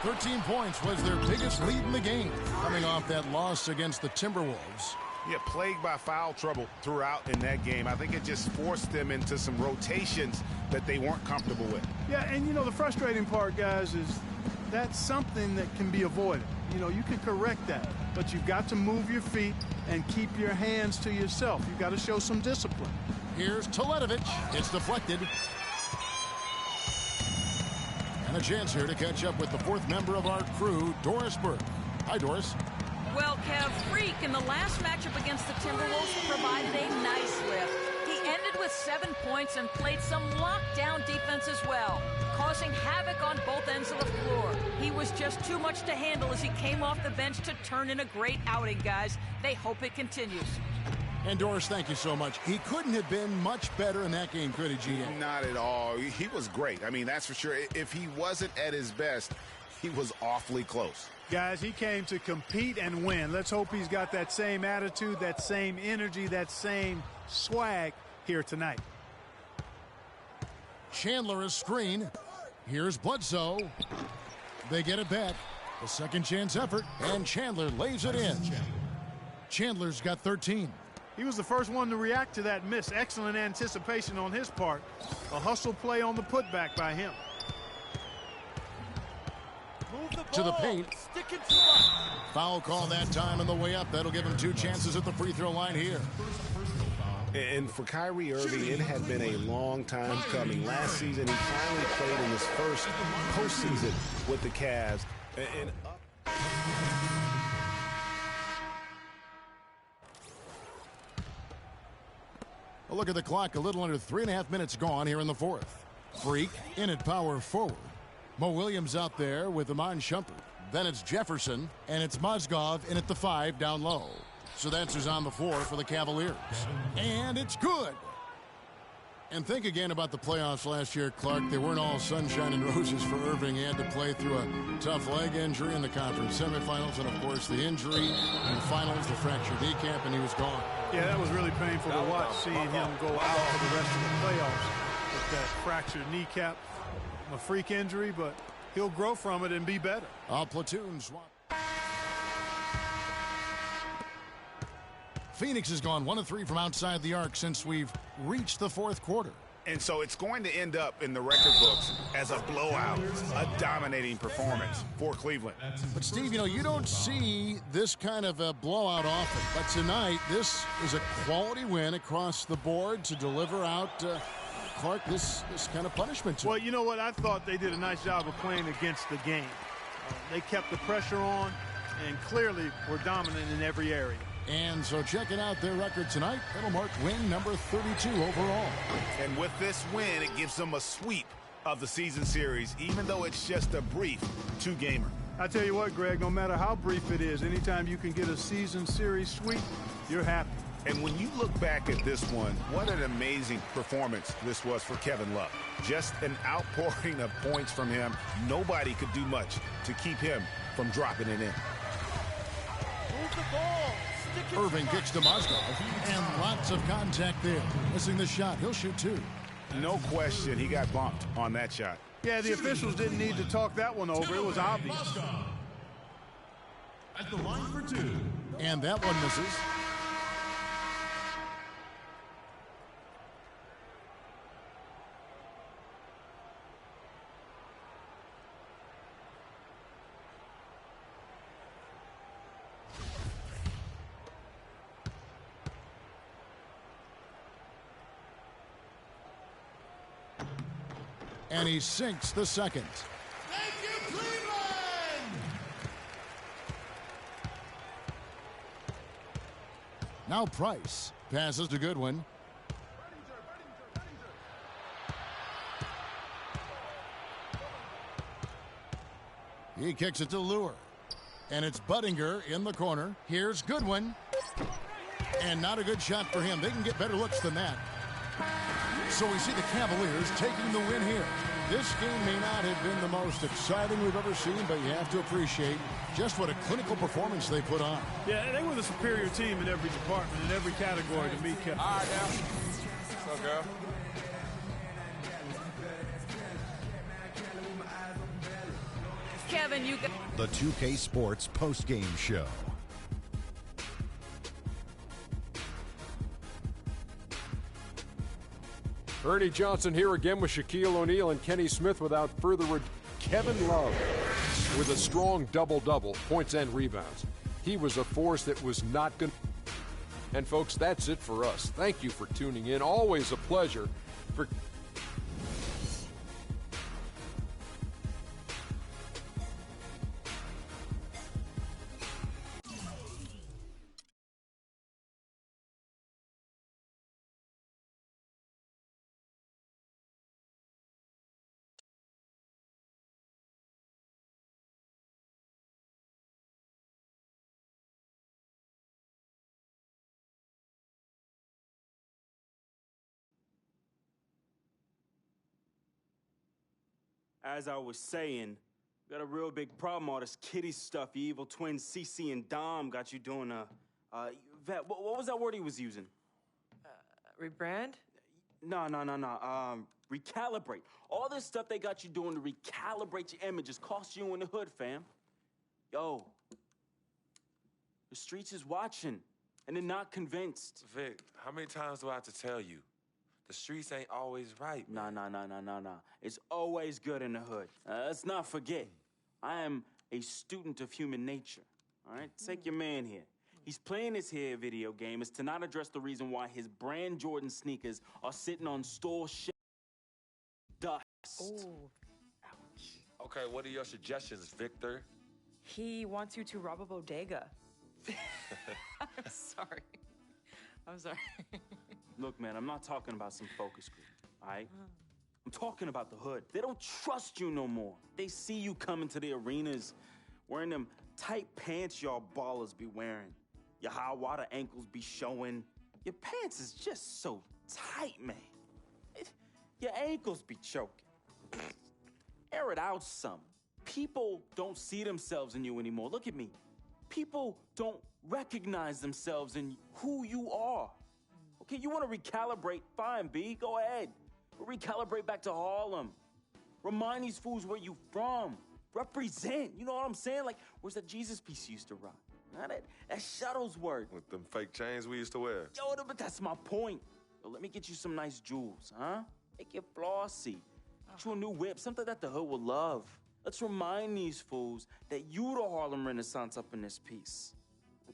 13 points was their biggest lead in the game, coming off that loss against the Timberwolves. Yeah, plagued by foul trouble throughout in that game. I think it just forced them into some rotations that they weren't comfortable with. Yeah, and you know, the frustrating part, guys, is that's something that can be avoided. You know, you can correct that, but you've got to move your feet and keep your hands to yourself. You've got to show some discipline. Here's Teletovic. It's deflected. And a chance here to catch up with the 4th member of our crew, Doris Burke. Hi, Doris. Well, Kev, Freak in the last matchup against the Timberwolves provided a nice lift. He ended with 7 points and played some lockdown defense as well, causing havoc on both ends of the floor. He was just too much to handle as he came off the bench to turn in a great outing, guys. They hope it continues. And Doris, thank you so much. He couldn't have been much better in that game, could he, GM? Not at all. He was great. I mean, that's for sure. If he wasn't at his best, he was awfully close. Guys, he came to compete and win. Let's hope he's got that same attitude, that same energy, that same swag here tonight. Chandler is screen. Here's Bledsoe. They get it back. A second chance effort, and Chandler lays it in. Chandler's got 13. He was the first one to react to that miss. Excellent anticipation on his part. A hustle play on the putback by him. To the paint. Foul call that time on the way up. That'll give him 2 chances at the free throw line here. And for Kyrie Irving, it had been a long time coming. Last season, he finally played in his first postseason with the Cavs. A look at the clock, a little under 3.5 minutes gone here in the 4th. Freak in at power forward. Mo Williams out there with Iman Shumpert. Then it's Jefferson, and it's Mozgov in at the 5 down low. So that's who's on the floor for the Cavaliers. And it's good. And think again about the playoffs last year, Clark. They weren't all sunshine and roses for Irving. He had to play through a tough leg injury in the conference semifinals, and, of course, the injury in the finals, the fractured kneecap, and he was gone. Yeah, that was really painful to watch, seeing him go out for the rest of the playoffs with that fractured kneecap. A freak injury, but he'll grow from it and be better. Platoon swap. Phoenix has gone 1 of 3 from outside the arc since we've reached the fourth quarter. And so it's going to end up in the record books as a blowout, a dominating performance for Cleveland. But, Steve, you don't see this kind of a blowout often. But tonight, this is a quality win across the board to deliver out, Clark, this kind of punishment. Well, you know what? I thought they did a nice job of playing against the game. They kept the pressure on and clearly were dominant in every area. And so checking out their record tonight, it'll mark win number 32 overall. And with this win, it gives them a sweep of the season series, even though it's just a brief 2-gamer. I tell you what, Greg, no matter how brief it is, anytime you can get a season series sweep, you're happy. And when you look back at this one, what an amazing performance this was for Kevin Love. Just an outpouring of points from him. Nobody could do much to keep him from dropping it in. Move the ball. Irving kicks to Mozgov, and lots of contact there. Missing the shot. He'll shoot 2. No question he got bumped on that shot. Yeah, the officials didn't need to talk that one over. It was obvious. At the line for 2. And that one misses. And he sinks the second. Thank you, Cleveland! Now Price passes to Goodwin. He kicks it to Lure. And it's Budinger in the corner. Here's Goodwin. And not a good shot for him. They can get better looks than that. So we see the Cavaliers taking the win here. This game may not have been the most exciting we've ever seen, but you have to appreciate just what a clinical performance they put on. Yeah, they were the superior team in every department, in every category to me, Kevin. All right, now. What's up, girl? Kevin, you got The 2K Sports postgame show. Ernie Johnson here again with Shaquille O'Neal and Kenny Smith. Without further ado, Kevin Love with a strong double-double, points and rebounds. He was a force that was not going to... And, folks, that's it for us. Thank you for tuning in. Always a pleasure. As I was saying, got a real big problem. All this kitty stuff, you evil twins, CC and Dom got you doing Vet, what was that word he was using? Rebrand? No. Recalibrate. All this stuff they got you doing to recalibrate your image is cost you in the hood, fam. Yo, the streets is watching, and they're not convinced. Vic, how many times do I have to tell you? The streets ain't always right. Nah. It's always good in the hood. Let's not forget, I am a student of human nature. All right? Take your man here. He's playing this here video game is to not address the reason why his brand Jordan sneakers are sitting on store dust. Oh, ouch. Okay, what are your suggestions, Victor? He wants you to rob a bodega. I'm sorry. Look, man, I'm not talking about some focus group, all right? I'm talking about the hood. They don't trust you no more. They see you coming to the arenas wearing them tight pants y'all ballers be wearing. Your high water ankles be showing. Your pants is just so tight, man. Your ankles be choking. Air it out some. People don't see themselves in you anymore. Look at me. People don't recognize themselves in who you are. Okay, you want to recalibrate? Fine, B, go ahead. But recalibrate back to Harlem. Remind these fools where you from. Represent. You know what I'm saying? Like, where's that Jesus piece you used to rock? Now that Shuttlesworth. With them fake chains we used to wear. Yo, but that's my point. Yo, let me get you some nice jewels, huh? Make it flossy. Get you a new whip, something that the hood will love. Let's remind these fools that you the Harlem Renaissance up in this piece.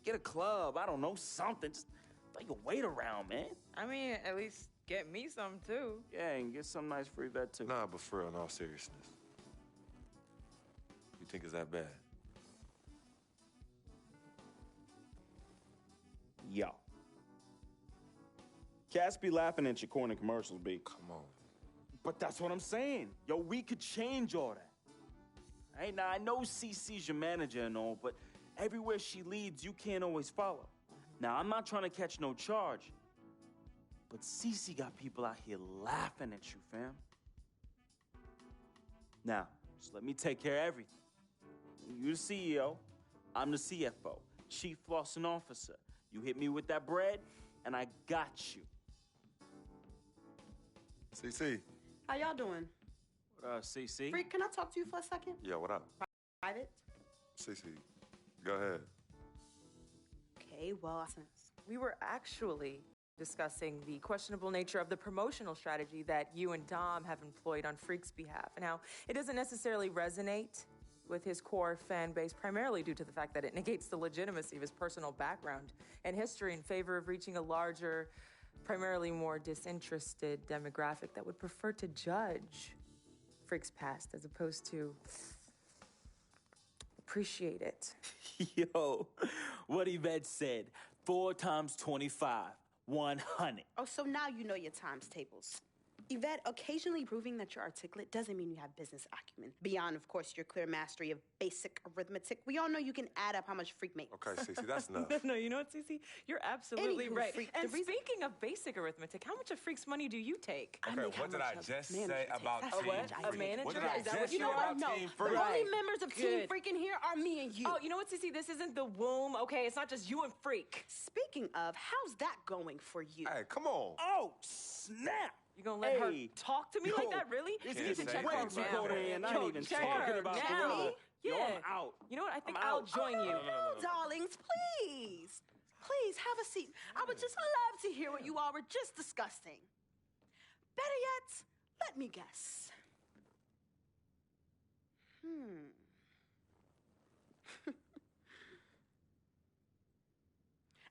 Get a club, I don't know, something. Just throw your weight around, man. I mean, at least get me some, too. Yeah, and get some nice free vet, too. Nah, but for real, in all seriousness. You think it's that bad? Yo. Cats be laughing at your corny commercials, B. Come on. But that's what I'm saying. Yo, we could change all that. Hey, now I know CC's your manager and all, but everywhere she leads, you can't always follow. Now, I'm not trying to catch no charge, but CC got people out here laughing at you, fam. Now, just let me take care of everything. You the CEO, I'm the CFO, Chief Flossing Officer. You hit me with that bread, and I got you. CC. How y'all doing? What CC? Freak, can I talk to you for a second? Yeah, what up? Private? CC, go ahead. Okay, well, We were actually discussing the questionable nature of the promotional strategy that you and Dom have employed on Freak's behalf, and how it doesn't necessarily resonate with his core fan base, primarily due to the fact that it negates the legitimacy of his personal background and history in favor of reaching a larger, primarily more disinterested demographic that would prefer to judge Freak's past as opposed to appreciate it. Yo, what Yvette said, 4 times 25, 100. Oh, so now you know your times tables. Yvette, occasionally proving that you're articulate doesn't mean you have business acumen. Beyond, of course, your clear mastery of basic arithmetic, we all know you can add up how much Freak makes. Okay, Cece, that's enough. No, you know what, Cece? You're absolutely Anywho, right. Freak, And the reason- speaking of basic arithmetic, how much of Freak's money do you take? Okay, what did I just say about That's Team what Freak? I A manager? What did I Is that just what say you know? about No, Team the Freak? only members of Team Good. Freak in here are me and you. Oh, you know what, Cece? This isn't the womb, okay? It's not just you and Freak. Speaking of, how's that going for you? Hey, come on. Oh, snap. You gonna let her Hey. talk to me like that, really? It's You need to getting check way her too now. cold in here, and I Yo, ain't even check talking her about now. Gorilla. Yeah. Yo, I'm out. You know what? I think I'm I'll out. join you. No, darlings, please. Please, have a seat. I would just love to hear what you all were just discussing. Better yet, let me guess.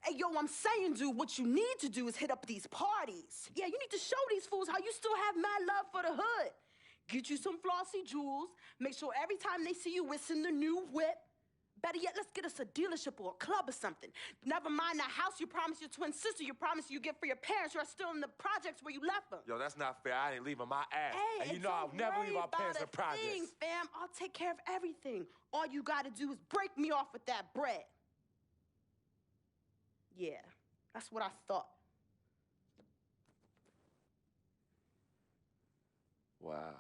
Hey, yo, I'm saying, dude, what you need to do is hit up these parties. Yeah, you need to show these fools how you still have mad love for the hood. Get you some flossy jewels. Make sure every time they see you whistling the new whip. Better yet, let's get us a dealership or a club or something. Never mind that house you promised your twin sister you promised you get for your parents who are still in the projects where you left them. Yo, that's not fair. I ain't leaving my ass. Hey, and you and know I'll don't never worry leave our about parents a in projects. thing, fam. I'll take care of everything. All you gotta do is break me off with that bread. Yeah, that's what I thought. Wow.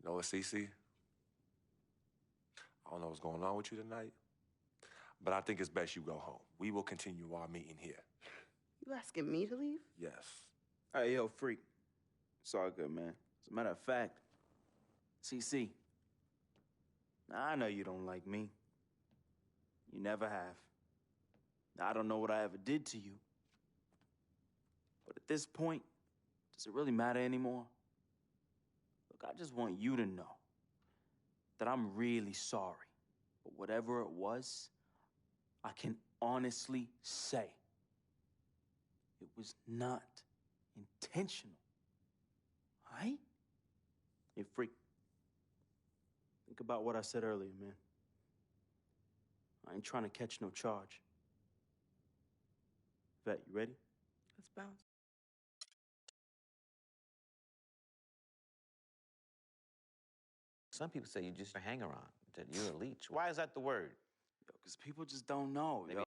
You know what, Cece? I don't know what's going on with you tonight, but I think it's best you go home. We will continue our meeting here. You asking me to leave? Yes. Hey, yo, Freak. It's all good, man. As a matter of fact, CC, I know you don't like me. You never have. I don't know what I ever did to you. But at this point, does it really matter anymore? Look, I just want you to know that I'm really sorry. But whatever it was, I can honestly say it was not intentional. All right? Hey, Freak. Think about what I said earlier, man. I ain't trying to catch no charge. Vet, you ready? Let's bounce. Some people say you just a hanger-on, that you're a leech. Why is that the word? Because people just don't know. Yo.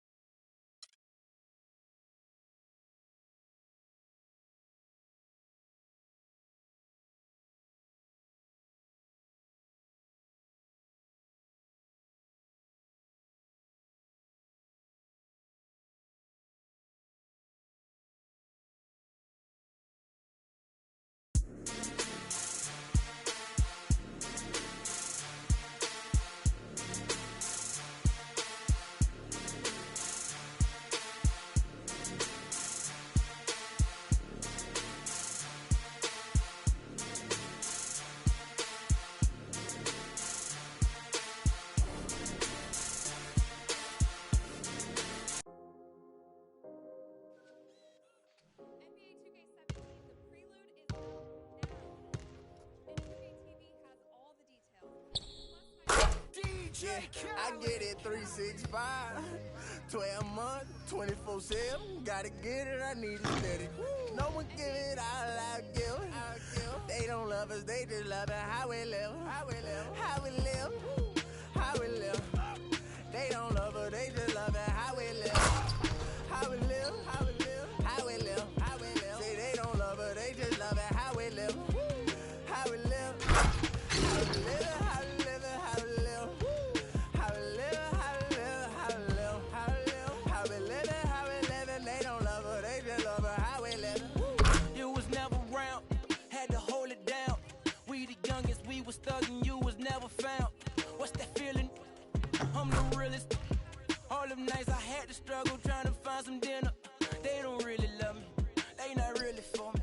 Yeah, I get it 365, 12 months, 24/7. Gotta get it, I need it steady. No one give it all I give. They don't love us, they just love it how we live. How we live, how we live, how we live. They don't love us, they just love it how we live. How we live, how we live, how we live, how we live. Say they don't love us, they just love it how we live. How we live, how we live, how we live, how we live. How we live, how we live, how we live, how we live. How we live, how we live. They don't love us, they just love us how we live. You was never around, had to hold it down. We the youngest, we was thuggin', you was never found. What's that feeling? I'm the realest. All them nights I had to struggle trying to find some dinner. They don't really love me, they not really for me.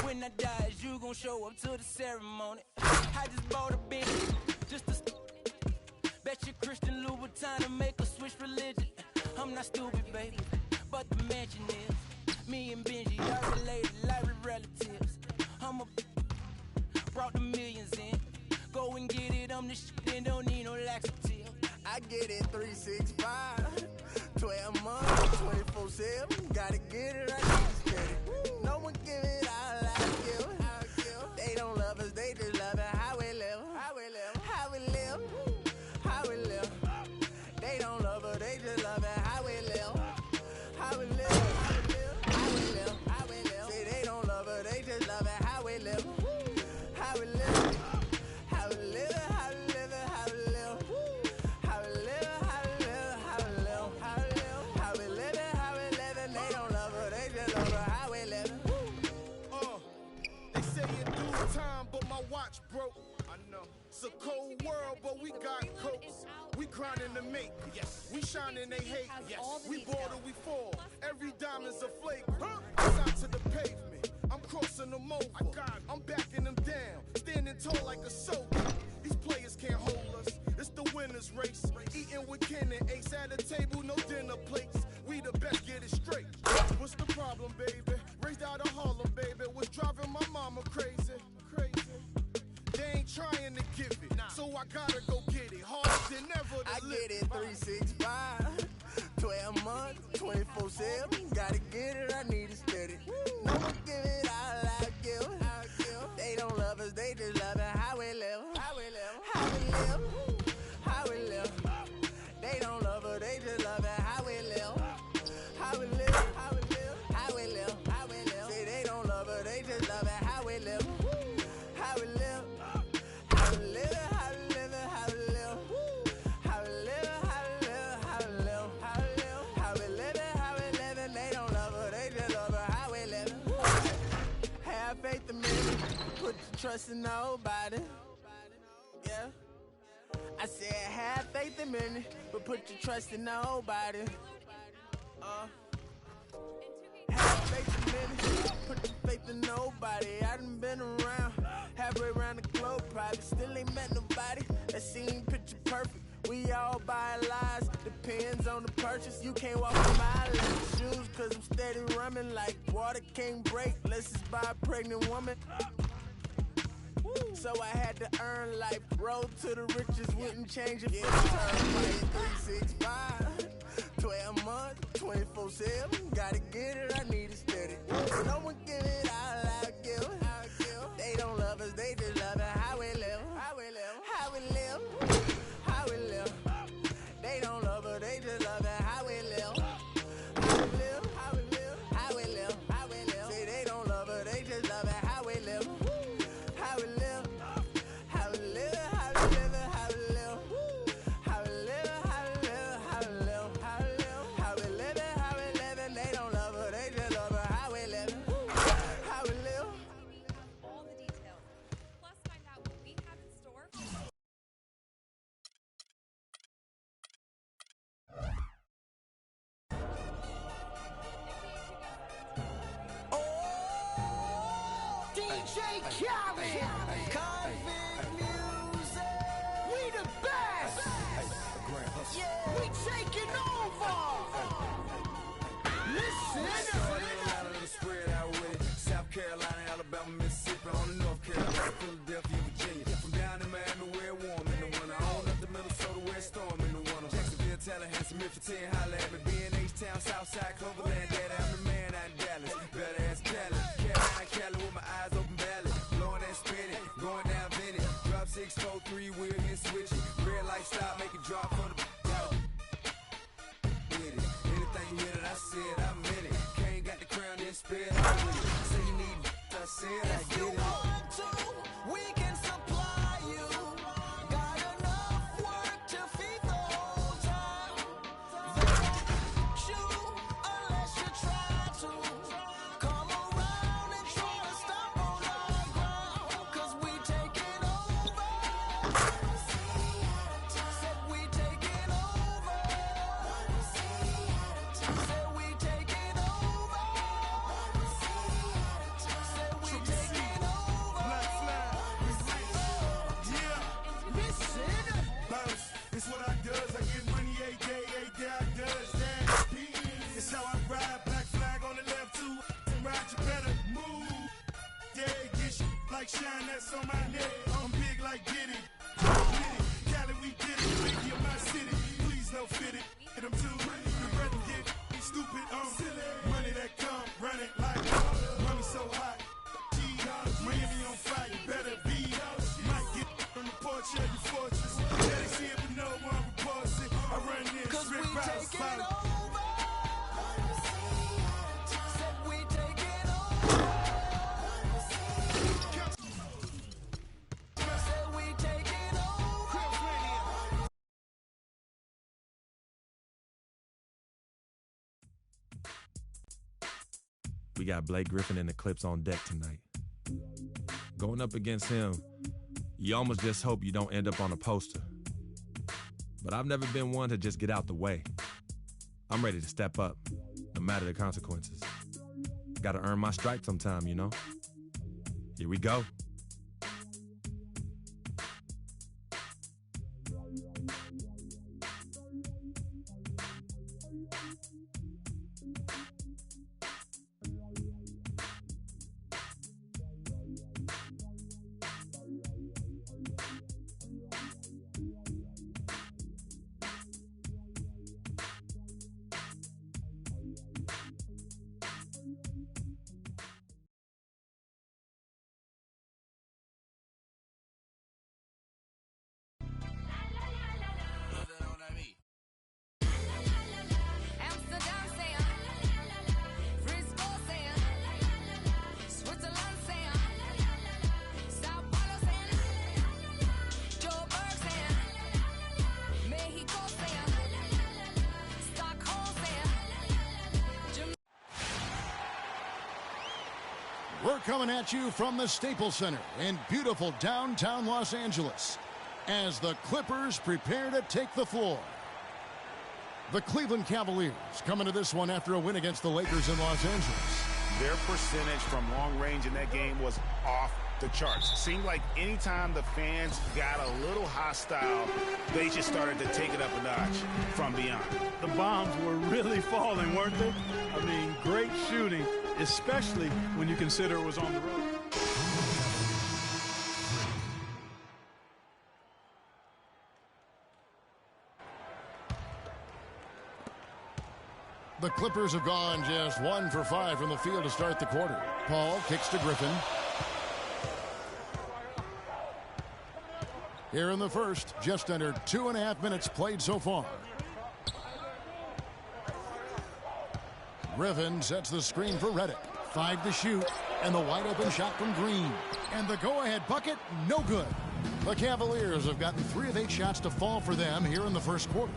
When I die, is you gon' show up to the ceremony? I just bought a Bentley, just to bet you Christian Louboutin to make a switch religion. I'm not stupid, baby, but the mansion is. Me and Benji are related like we relatives. I'm a brought the millions in. Go and get it, I'm the shit and don't need no laxative. I get it 365, 12 months, 24/7. Gotta get it, I need it steady. No one give it all I give. They don't love us, they just love it how we live. How we live, how we live, how we live. They don't love us, they just love it how we live. How we live, how we live, how we live, how we live. Say they don't love us, they just love it how we live. How we live, how we live, how we live, how we live. How we live, how we live, how we live, how we live. How we live, how we live. They don't love us, they just love us how we live. They say in due time, but my watch broke. I know. It's a cold world, but we got coats. We grinding to make. Yes. We shining, they hate. Yes. We ball till we fall. Every diamond's a flavor. It's out to the pavement. I'm crossing them over. I'm backing them down. Standing tall like a soldier. These players can't hold us. It's the winner's race. Eating with Ken and Ace at a table, no dinner plates. We the best, get it straight. What's the problem, baby? Raised out of Harlem, baby. What's driving my mama crazy? Crazy. They ain't trying to give it, so I gotta go get it. Harder than ever to I live. get it 365, 12 months, 24/7. Gotta get it, I need it steady. No one give it all I give. They don't love us, they just love it how we live. How we live, how we live, how we live. They don't love us, they just love it how we live. How we live, how we live, how we live, how we live. Say they don't love us, they just love it how we live. How we live, how we live, how we live, how we live. How we live, how we live, how we live, how we live. How we live, how we live. They don't love us, they just love us how we live. Have faith in me, put your trust in nobody. Yeah. I said have faith in me, but put your trust in nobody. Have faith in me, put your faith in nobody. I done been around, halfway around the globe, probably still ain't met nobody that seen picture perfect. We all buy lies, depends on the purchase. You can't walk in my left shoes, cause I'm steady running like water can't break. Let's just buy a pregnant woman. So I had to earn life, road to the riches, wouldn't change it for the turn. 365, 12 months, 24/7. Gotta get it, I need it steady. No one give it all I give. They don't love us, they just love it how we live. How we live, how we live, how we live. They don't love us, they We the best. Yeah, we taking over. Listen. Spread out with it. South Carolina, Alabama, Mississippi, on the North Carolina, Philadelphia, Virginia. From down in Miami, where it warm in the winter. On up to Minnesota, where it storm in the winter. Jacksonville, Tallahassee, Memphis, 10, holla at me. B&H-Town, Southside, Cloverland, Daddy, I'm the man out in Dallas. Better ass Cali. Cali with my eyes open valley. Blowing and spinning, going down Vinny. Drop 6, 4, 3, wheel hit switching. Red light stop, make it drop for the with it. Anything you hear that I said, I meant it. Can't got the crown, then spit out with it. Say you need I said I get it. Want to, we can supply you. Got enough work to feed the whole town. They won't shoot unless you try to. Come around and try to stop on our ground. 'Cause we taking over. Said we taking over. Said we taking over. Said we taking over. Yeah. Listen. Bounce. It's what I does. I get money a day I does that. It's how I ride. Black flag on the left too. Ride, you better move. Yeah, get shit like shine that's on my neck. I'm big like Diddy. Cali, we did it. Baby of my city. Please don't fit it. Hit 'em too. You better get stupid. Money that come, run it like money so hot. Miami on fire, you better be. Might get from the porch of your fortress. Yeah, they see it, but no one reports it. I run this, 'Cause we Rick Rouse, taking follow. over. Said we taking over. Said we taking over. We got Blake Griffin and the Clips on deck tonight. Going up against him, you almost just hope you don't end up on a poster. But I've never been one to just get out the way. I'm ready to step up, no matter the consequences. Gotta earn my stripes sometime, you know? Here we go. We're coming at you from the Staples Center in beautiful downtown Los Angeles as the Clippers prepare to take the floor. The Cleveland Cavaliers coming to this one after a win against the Lakers in Los Angeles. Their percentage from long range in that game was off the charts. Seemed like anytime the fans got a little hostile, they just started to take it up a notch from beyond. The bombs were really falling, weren't they? I mean, great shooting, especially when you consider it was on the road. The Clippers have gone just 1 for 5 from the field to start the quarter. Paul kicks to Griffin. Here in the first, just under 2.5 minutes played so far. Griffin sets the screen for Redick. 5 to shoot, and the wide open shot from Green. And the go-ahead bucket, no good. The Cavaliers have gotten 3 of 8 shots to fall for them here in the first quarter.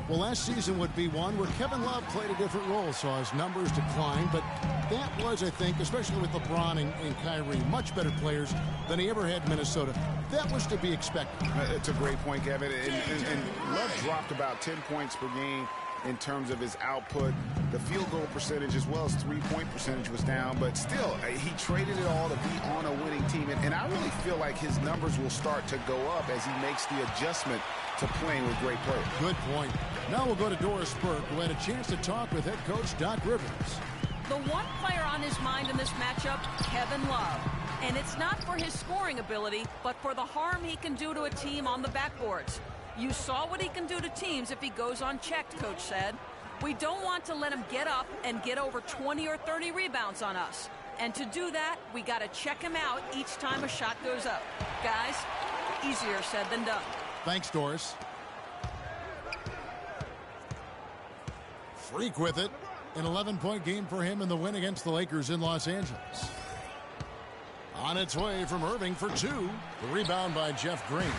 Well, last season would be one where Kevin Love played a different role, saw his numbers decline, but that was, I think, especially with LeBron and Kyrie, much better players than he ever had in Minnesota. That was to be expected. It's a great point, Kevin. And Love dropped about 10 points per game in terms of his output. The field goal percentage as well as three-point percentage was down, but still, he traded it all to be on a winning team. And I really feel like his numbers will start to go up as he makes the adjustment to playing with great players. Good point. Now we'll go to Doris Burke, who had a chance to talk with head coach Doc Rivers. The one player on his mind in this matchup, Kevin Love. And it's not for his scoring ability, but for the harm he can do to a team on the backboards. You saw what he can do to teams if he goes unchecked, Coach said. We don't want to let him get up and get over 20 or 30 rebounds on us. And to do that, we got to check him out each time a shot goes up. Guys, easier said than done. Thanks, Doris. Freak with it. An 11-point game for him in the win against the Lakers in Los Angeles. On its way from Irving for two. The rebound by Jeff Green.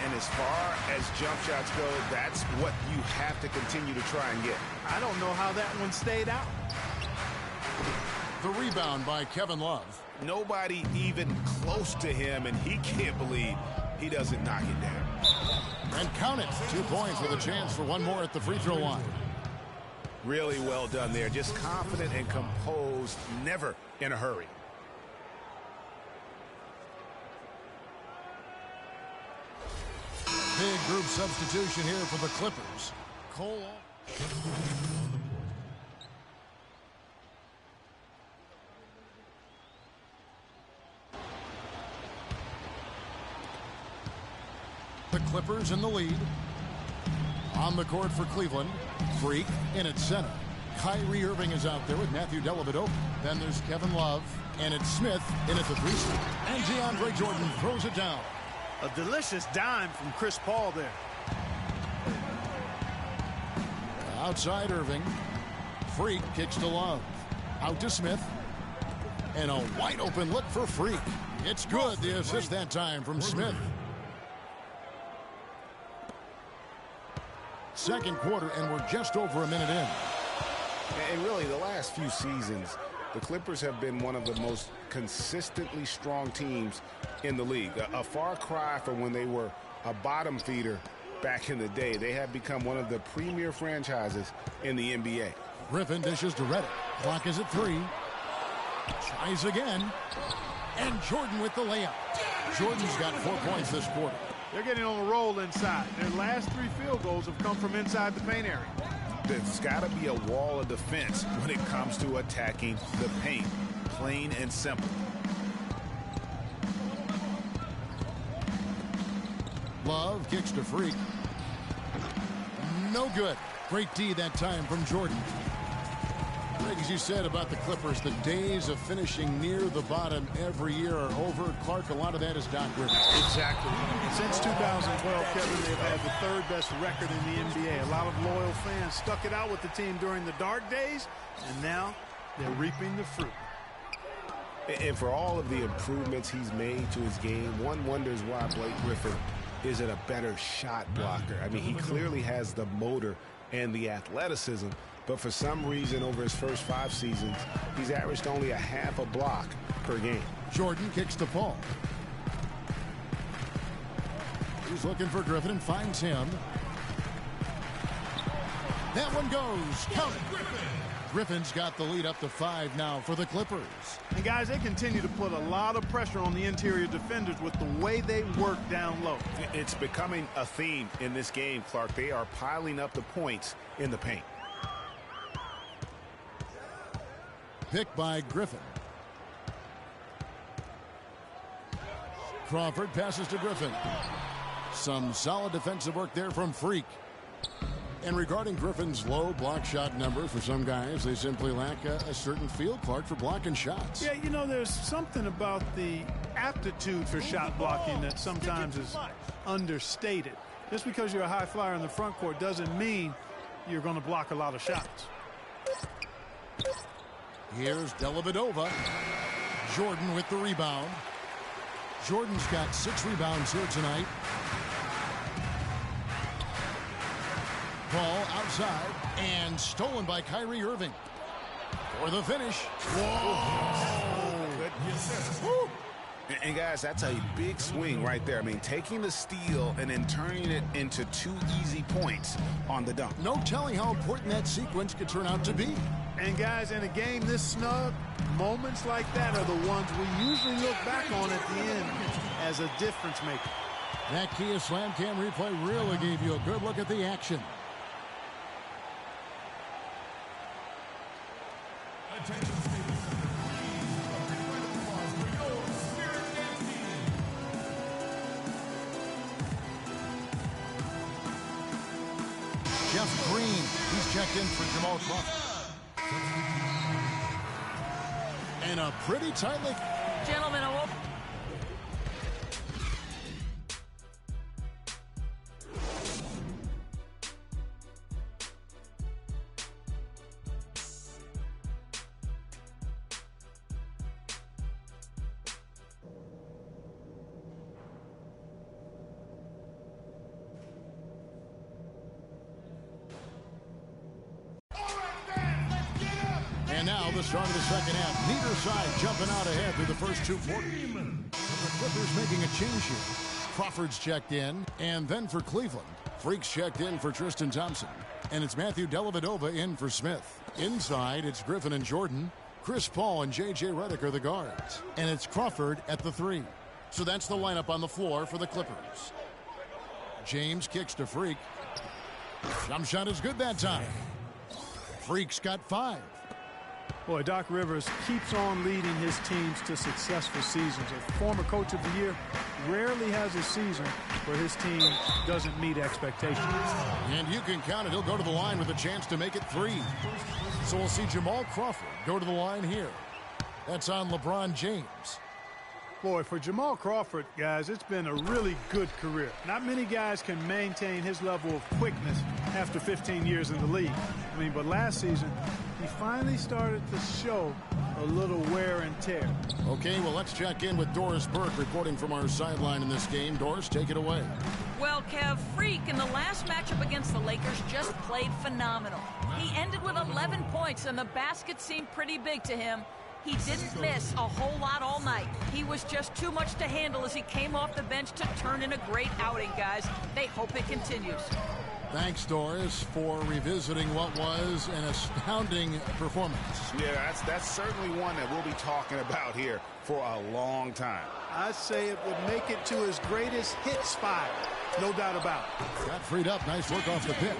And as far as jump shots go, that's what you have to continue to try and get. I don't know how that one stayed out. The rebound by Kevin Love. Nobody even close to him, and he can't believe he doesn't knock it down. And count it. 2 points with a chance for one more at the free throw line. Really well done there. Just confident and composed, never in a hurry. Big group substitution here for the Clippers. Cole. The Clippers in the lead. On the court for Cleveland. Freak in at center. Kyrie Irving is out there with Matthew Dellavedova. Then there's Kevin Love. And it's Smith in at the three spot. And DeAndre Jordan throws it down. A delicious dime from Chris Paul there. Outside Irving. Freak kicks to Love. Out to Smith. And a wide open look for Freak. It's good. The assist that time from Smith. Second quarter, and we're just over a minute in. And really, the last few seasons, the Clippers have been one of the most consistently strong teams in the league. A far cry from when they were a bottom feeder back in the day. They have become one of the premier franchises in the NBA. Griffin dishes to Redick. Clock is at 3. Tries again. And Jordan with the layup. Jordan's got 4 points this quarter. They're getting on a roll inside. Their last 3 field goals have come from inside the paint area. There's got to be a wall of defense when it comes to attacking the paint. Plain and simple. Love kicks to Freak. No good. Great D that time from Jordan. Greg, as you said about the Clippers, the days of finishing near the bottom every year are over. Clark, a lot of that is Doc Rivers. Exactly. Since 2012, Kevin, they've had the 3rd best record in the NBA. A lot of loyal fans stuck it out with the team during the dark days, and now they're reaping the fruit. And for all of the improvements he's made to his game, one wonders why Blake Griffin isn't a better shot blocker. I mean, he clearly has the motor and the athleticism, but for some reason over his first 5 seasons, he's averaged only a half a block per game. Jordan kicks to Paul. He's looking for Griffin and finds him. That one goes. Count it. Griffin's got the lead up to 5 now for the Clippers. And guys, they continue to put a lot of pressure on the interior defenders with the way they work down low. It's becoming a theme in this game, Clark. They are piling up the points in the paint. Picked by Griffin. Crawford passes to Griffin. Some solid defensive work there from Freak. And regarding Griffin's low block shot numbers, for some guys, they simply lack a certain feel, Clark, for blocking shots. Yeah, you know, there's something about the aptitude for shot blocking that sometimes is understated. Just because you're a high flyer in the front court doesn't mean you're going to block a lot of shots. Here's Dellavedova. Jordan with the rebound. Jordan's got 6 rebounds here tonight. Ball outside and stolen by Kyrie For the finish. Whoa! Woo. And guys, that's a big swing right there. I mean, taking the steal and then turning it into 2 easy points on the dunk. No telling how important that sequence could turn out to be. And guys, in a game this snug, moments like that are the ones we usually look back on at the end as a difference maker. That Kia Slam Cam replay really gave you a good look at the action. Jeff Green, he's checked in for Jamal Crawford. And a pretty tightly... Gentlemen, And now the start of the second half. Neither side jumping out ahead through the first 2 quarters. The Clippers making a change here. Crawford's checked in, and then for Cleveland. Freaks checked in for Tristan Thompson. And it's Matthew Dellavedova in for Smith. Inside, it's Griffin and Jordan. Chris Paul and J.J. Redick are the guards. And it's Crawford at the 3. So that's the lineup on the floor for the Clippers. James kicks to Freak. Jump shot is good that time. Freak's got 5. Boy, Doc Rivers keeps on leading his teams to successful seasons. A former coach of the year rarely has a season where his team doesn't meet expectations. And you can count it. He'll go to the line with a chance to make it 3. So we'll see Jamal Crawford go to the line here. That's on LeBron James. Boy, for Jamal Crawford, guys, it's been a really good career. Not many guys can maintain his level of quickness after 15 years in the league. I mean, but last season, he finally started to show a little wear and tear. Okay, well, let's check in with Doris Burke reporting from our sideline in this game. Doris, take it away. Well, Kev, Freak in the last matchup against the Lakers just played phenomenal. He ended with 11 points, and the basket seemed pretty big to him. He didn't miss a whole lot all night. He was just too much to handle as he came off the bench to turn in a great outing, guys. They hope it continues. Thanks, Doris, for revisiting what was an astounding performance. Yeah, that's certainly one that we'll be talking about here for a long time. I'd say it would make it to his greatest hit spot, no doubt about it. Got freed up. Nice work off the pick.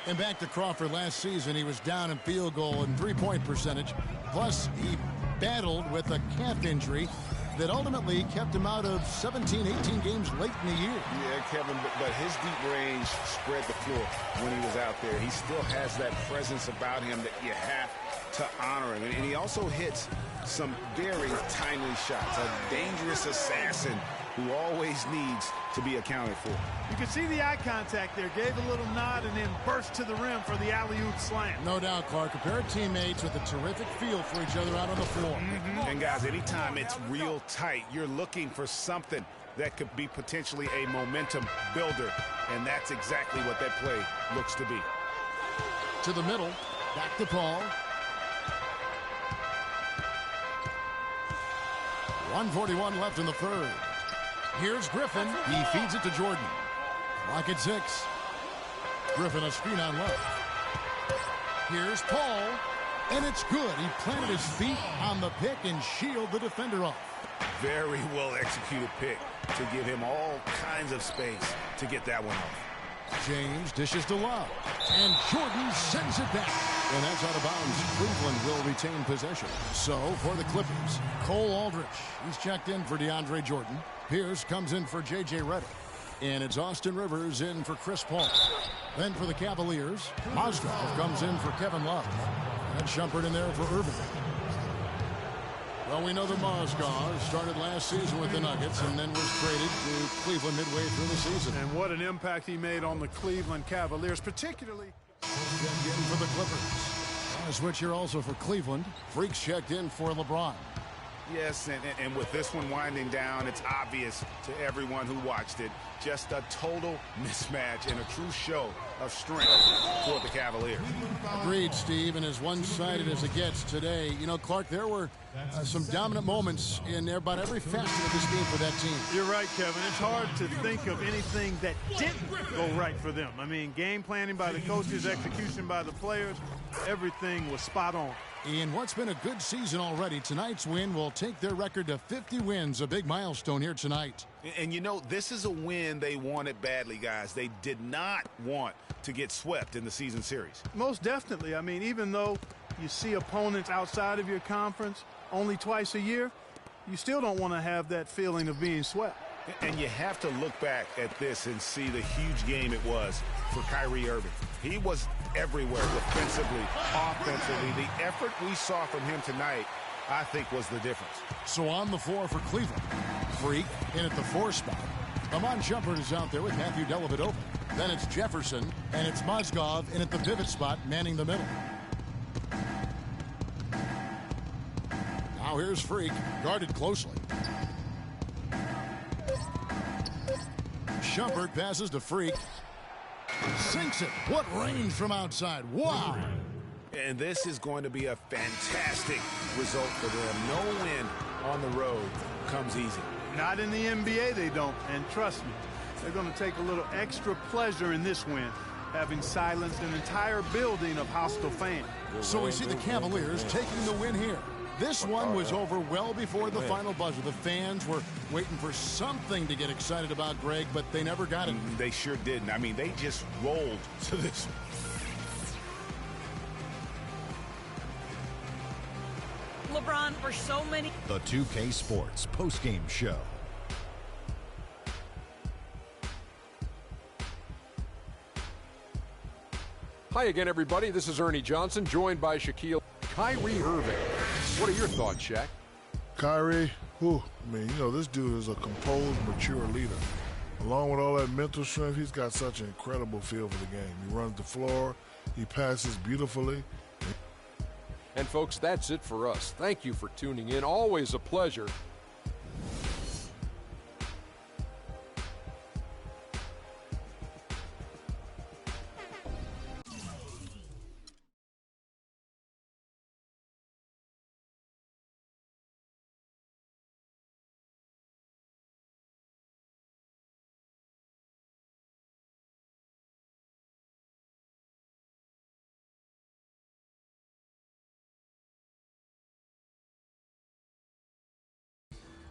And back to Crawford last season, he was down in field goal and 3-point percentage. Plus, he battled with a calf injury that ultimately kept him out of 17, 18 games late in the year. Yeah, Kevin, but his deep range spread the floor when he was out there. He still has that presence about him that you have to honor him. And he also hits some very timely shots. A dangerous assassin who always needs to be accounted for. You can see the eye contact there. Gave a little nod and then burst to the rim for the alley-oop slam. No doubt, Clark. A pair of teammates with a terrific feel for each other out on the floor. And guys, anytime it's real tight, you're looking for something that could be potentially a momentum builder. And that's exactly what that play looks to be. To the middle. Back to Paul. 1:41 left in the third. Here's Griffin. He feeds it to Jordan. Clock at 6. Griffin a screen on left. Here's Paul. And it's good. He planted his feet on the pick and shielded the defender off. Very well executed pick to give him all kinds of space to get that one off. James dishes to Love. And Jordan sends it back. And that's out of bounds. Cleveland will retain possession. So for the Clippers, Cole Aldrich. He's checked in for DeAndre Jordan. Pierce comes in for J.J. Redick. And it's Austin Rivers in for Chris Paul. Then for the Cavaliers, Mozgov comes in for Kevin Love. And Shumpert in there for Irving. Well, we know that Mozgov started last season with the Nuggets and then was traded to Cleveland midway through the season. And what an impact he made on the Cleveland Cavaliers, particularly. Checked in for the Clippers. A switch here also for Cleveland. Freaks checked in for LeBron. Yes, and with this one winding down, it's obvious to everyone who watched it. Just a total mismatch and a true show of strength for the Cavaliers. Agreed, Steve, and as one-sided as it gets today. You know, Clark, there were some dominant moments in about every facet of this game for that team. You're right, Kevin. It's hard to think of anything that didn't go right for them. I mean, game planning by the coaches, execution by the players, everything was spot on. In what's been a good season already, tonight's win will take their record to 50 wins, a big milestone here tonight. And you know, this is a win they wanted badly, guys. They did not want to get swept in the season series. Most definitely. I mean, even though you see opponents outside of your conference only twice a year, you still don't want to have that feeling of being swept. And you have to look back at this and see the huge game it was for Kyrie Irving. He was everywhere defensively, offensively. The effort we saw from him tonight, I think, was the difference. So on the floor for Cleveland, Freak in at the 4 spot. Amon Shumpert is out there with Matthew Dellavedova. Then it's Jefferson, and it's Mozgov in at the pivot spot, manning the middle. Now here's Freak, guarded closely. Shumpert passes to Freak. Sinks it. What range from outside. Wow. And this is going to be a fantastic result for them. No win on the road comes easy. Not in the NBA, they don't. And trust me, they're going to take a little extra pleasure in this win, having silenced an entire building of hostile fans. So we see the Cavaliers taking the win here. This one was over well before the final buzzer. The fans were waiting for something to get excited about, Greg, but they never got it. They sure didn't. I mean, they just rolled to this. LeBron, for so many. The 2K Sports postgame show. Hi again, everybody. This is Ernie Johnson, joined by Shaquille. Kyrie Irving. What are your thoughts, Shaq? Kyrie, I mean, you know, this dude is a composed, mature leader. Along with all that mental strength, he's got such an incredible feel for the game. He runs the floor, he passes beautifully. And folks, that's it for us. Thank you for tuning in. Always a pleasure.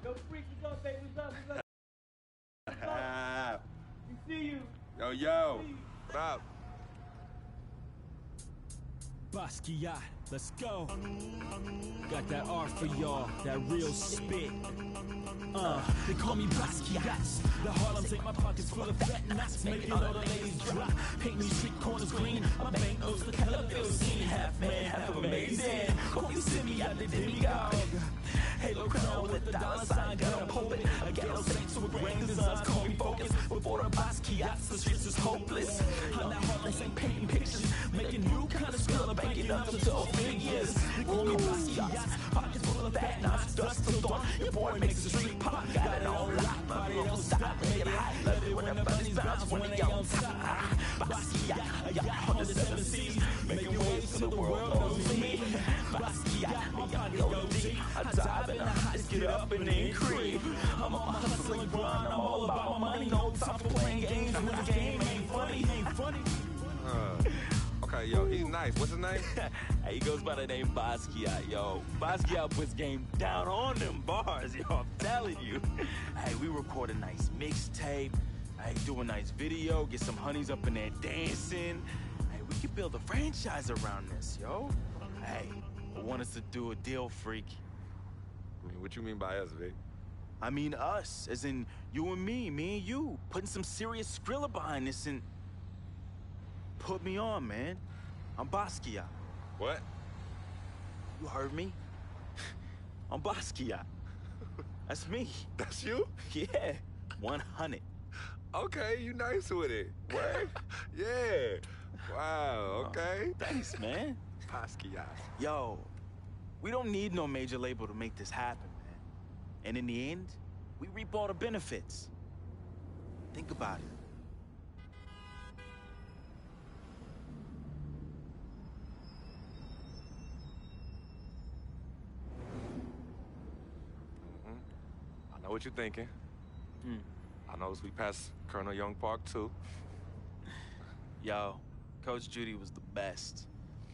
Yo, Freak, what's up, baby? What's up? We see you. Yo. What up? Basquiat, let's go. Got that art for y'all, that real spit. They call me Basquiat. The Harlem take my pockets full of fat knots, making all the ladies drop. Paint me street corners green, my bank notes the color bill scene. Half man, half amazing. Call me Simi out the demigod. Halo crown with the dollar sign, got a pulpit. A ghetto saint with grand designs, call me focus. Before the Basquiat, the streets is hopeless. I'm that Harlem Saint painting pictures, making new kind of skill, banking up to 12 figures. They call me Basquiat, pockets full of fat knots, dust to dawn. Your boy makes the street pop, got it on lock, body don't stop, make it hot. Love it when the bunnies bounce when they on top. Basquiat, I got 107 C's, making waves to the world knows me. Basquiat, my pocket go deep, I dive in the highs, get up and then creep. I'm on my hustling grind, I'm all about my money, no time for playing games when the game ain't funny, Okay, yo, he's nice. What's his name? Hey, he goes by the name Basquiat, yo. Basquiat puts game down on them bars, yo. I'm telling you. Hey, we record a nice mixtape. Hey, do a nice video. Get some honeys up in there dancing. Hey, we could build a franchise around this, yo. Hey, I want us to do a deal, Freak. I mean, what you mean by us, Vic? I mean us, as in you and me and you. Putting some serious Skrilla behind this and... Put me on, man. I'm Basquiat. What? You heard me? I'm Basquiat. That's me. That's you? Yeah, 100. Okay, you nice with it. What? Yeah. Wow, okay. Thanks, man. Basquiat. Yo, we don't need no major label to make this happen, man. And in the end, we reap all the benefits. Think about it. I know what you're thinking. I noticed we passed Colonel Young Park, too. Yo, Coach Judy was the best.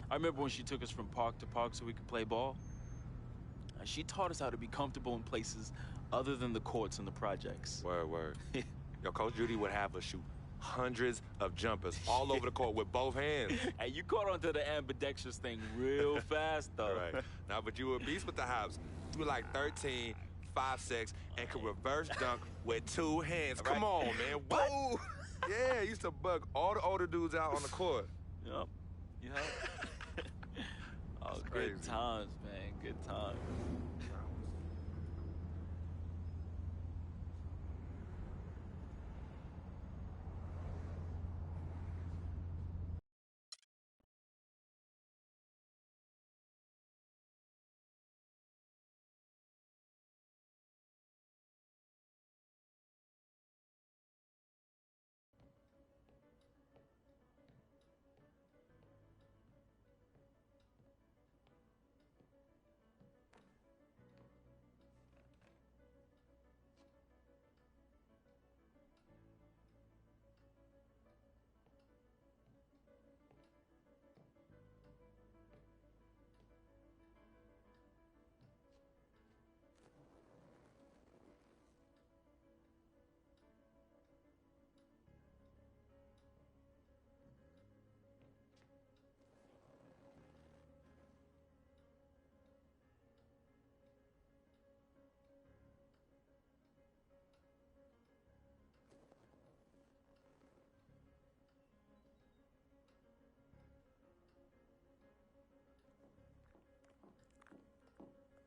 I remember when she took us from park to park so we could play ball. She taught us how to be comfortable in places other than the courts and the projects. Word. Yo, Coach Judy would have us shoot hundreds of jumpers all over the court with both hands. Hey, you caught onto the ambidextrous thing real fast, though. Right. Now, but you were a beast with the hops. You were like 13, 5'6", and could reverse dunk with 2 hands. Come on, man. Whoa! Yeah, used to bug all the older dudes out on the court. Yup. Oh, good times, man. Good times.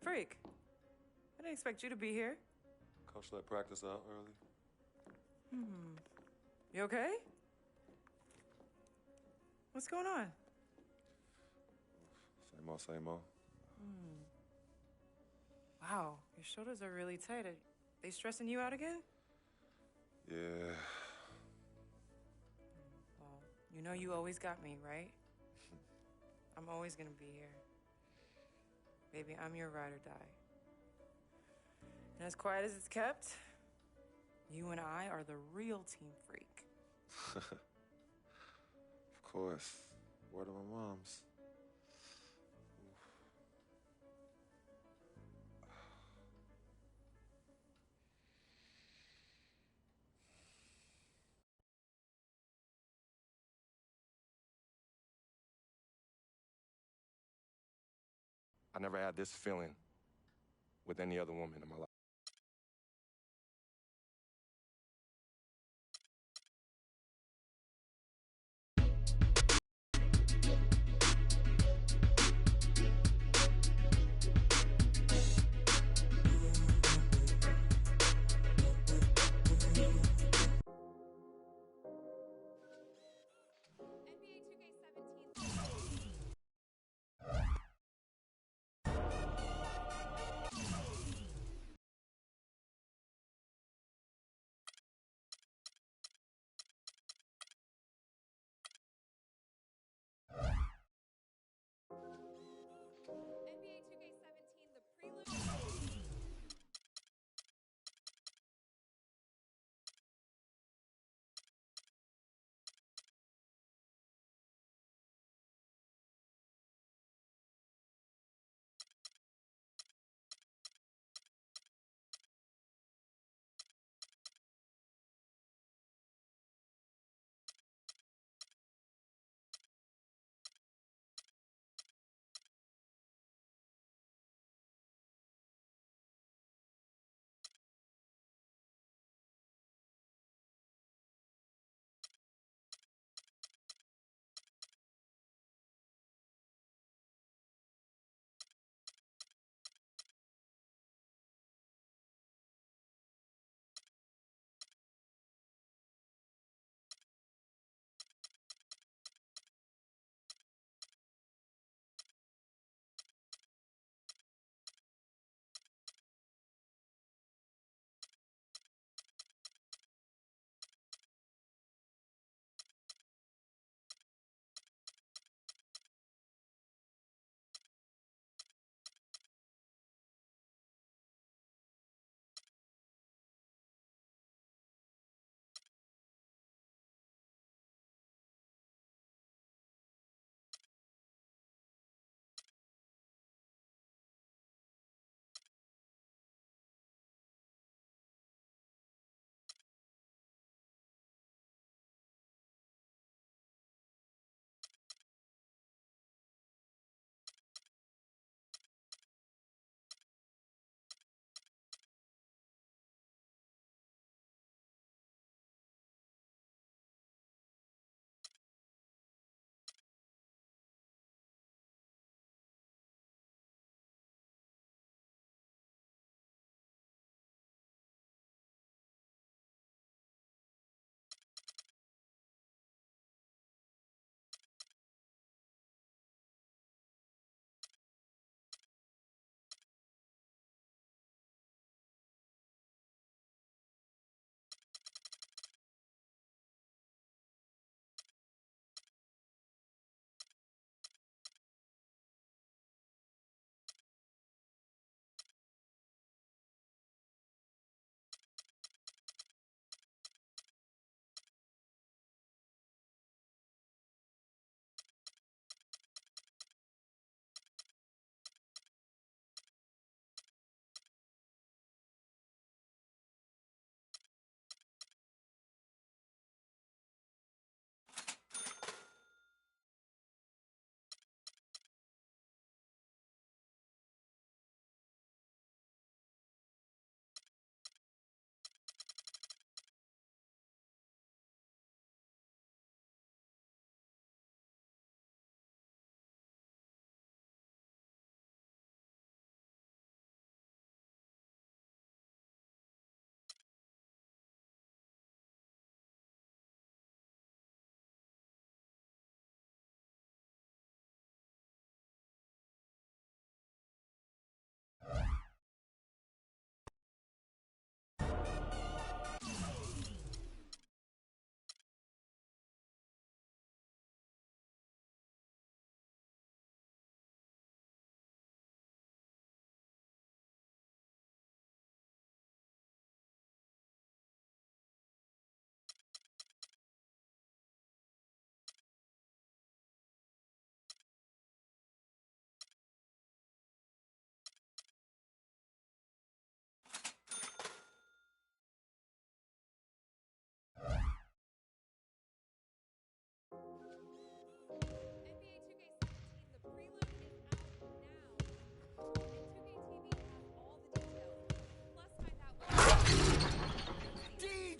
Freak, I didn't expect you to be here. Coach let practice out early. You okay? What's going on? Same old. Wow, your shoulders are really tight. Are they stressing you out again? Yeah. Well, you know you always got me, right? I'm always gonna be here. Baby, I'm your ride or die. And as quiet as it's kept, you and I are the real Team Freak. Of course. Word of my mom's. I never had this feeling with any other woman in my life.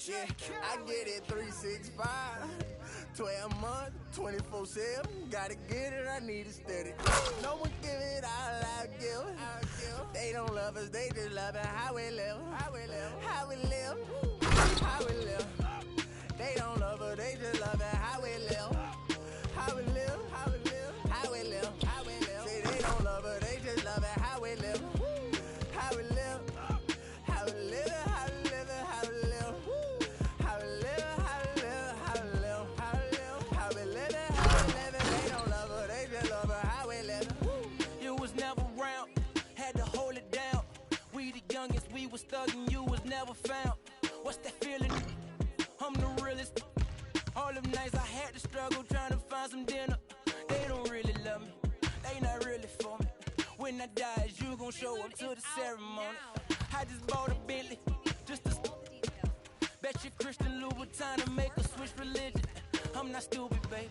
Yeah, I get it 365. 12 months, 24/7. Gotta get it, I need it steady. No one give it all I give. They don't love us, they just love it. How we live, how we live, how we live, how we live. They don't love us, they just love it. How we live, how we live, how we live, how we live, how we live. Say they don't love us, they just love it. How we live, how we live, how we live, how we live, how we live, how we live, how we live, how we live, how we live, how we live, how we live. They don't love us, they just love it. How we live. You was never around, had to hold it down. We the youngest, we was thugging, you was never found. What's that feeling? I'm the realest. All them nights I had to struggle trying to find some dinner. They don't really love me, they not really for me. When I die, is you gon' show up to the ceremony? I just bought a Bentley, just to bet you Christian Louboutin to make a switch religion. I'm not stupid, baby,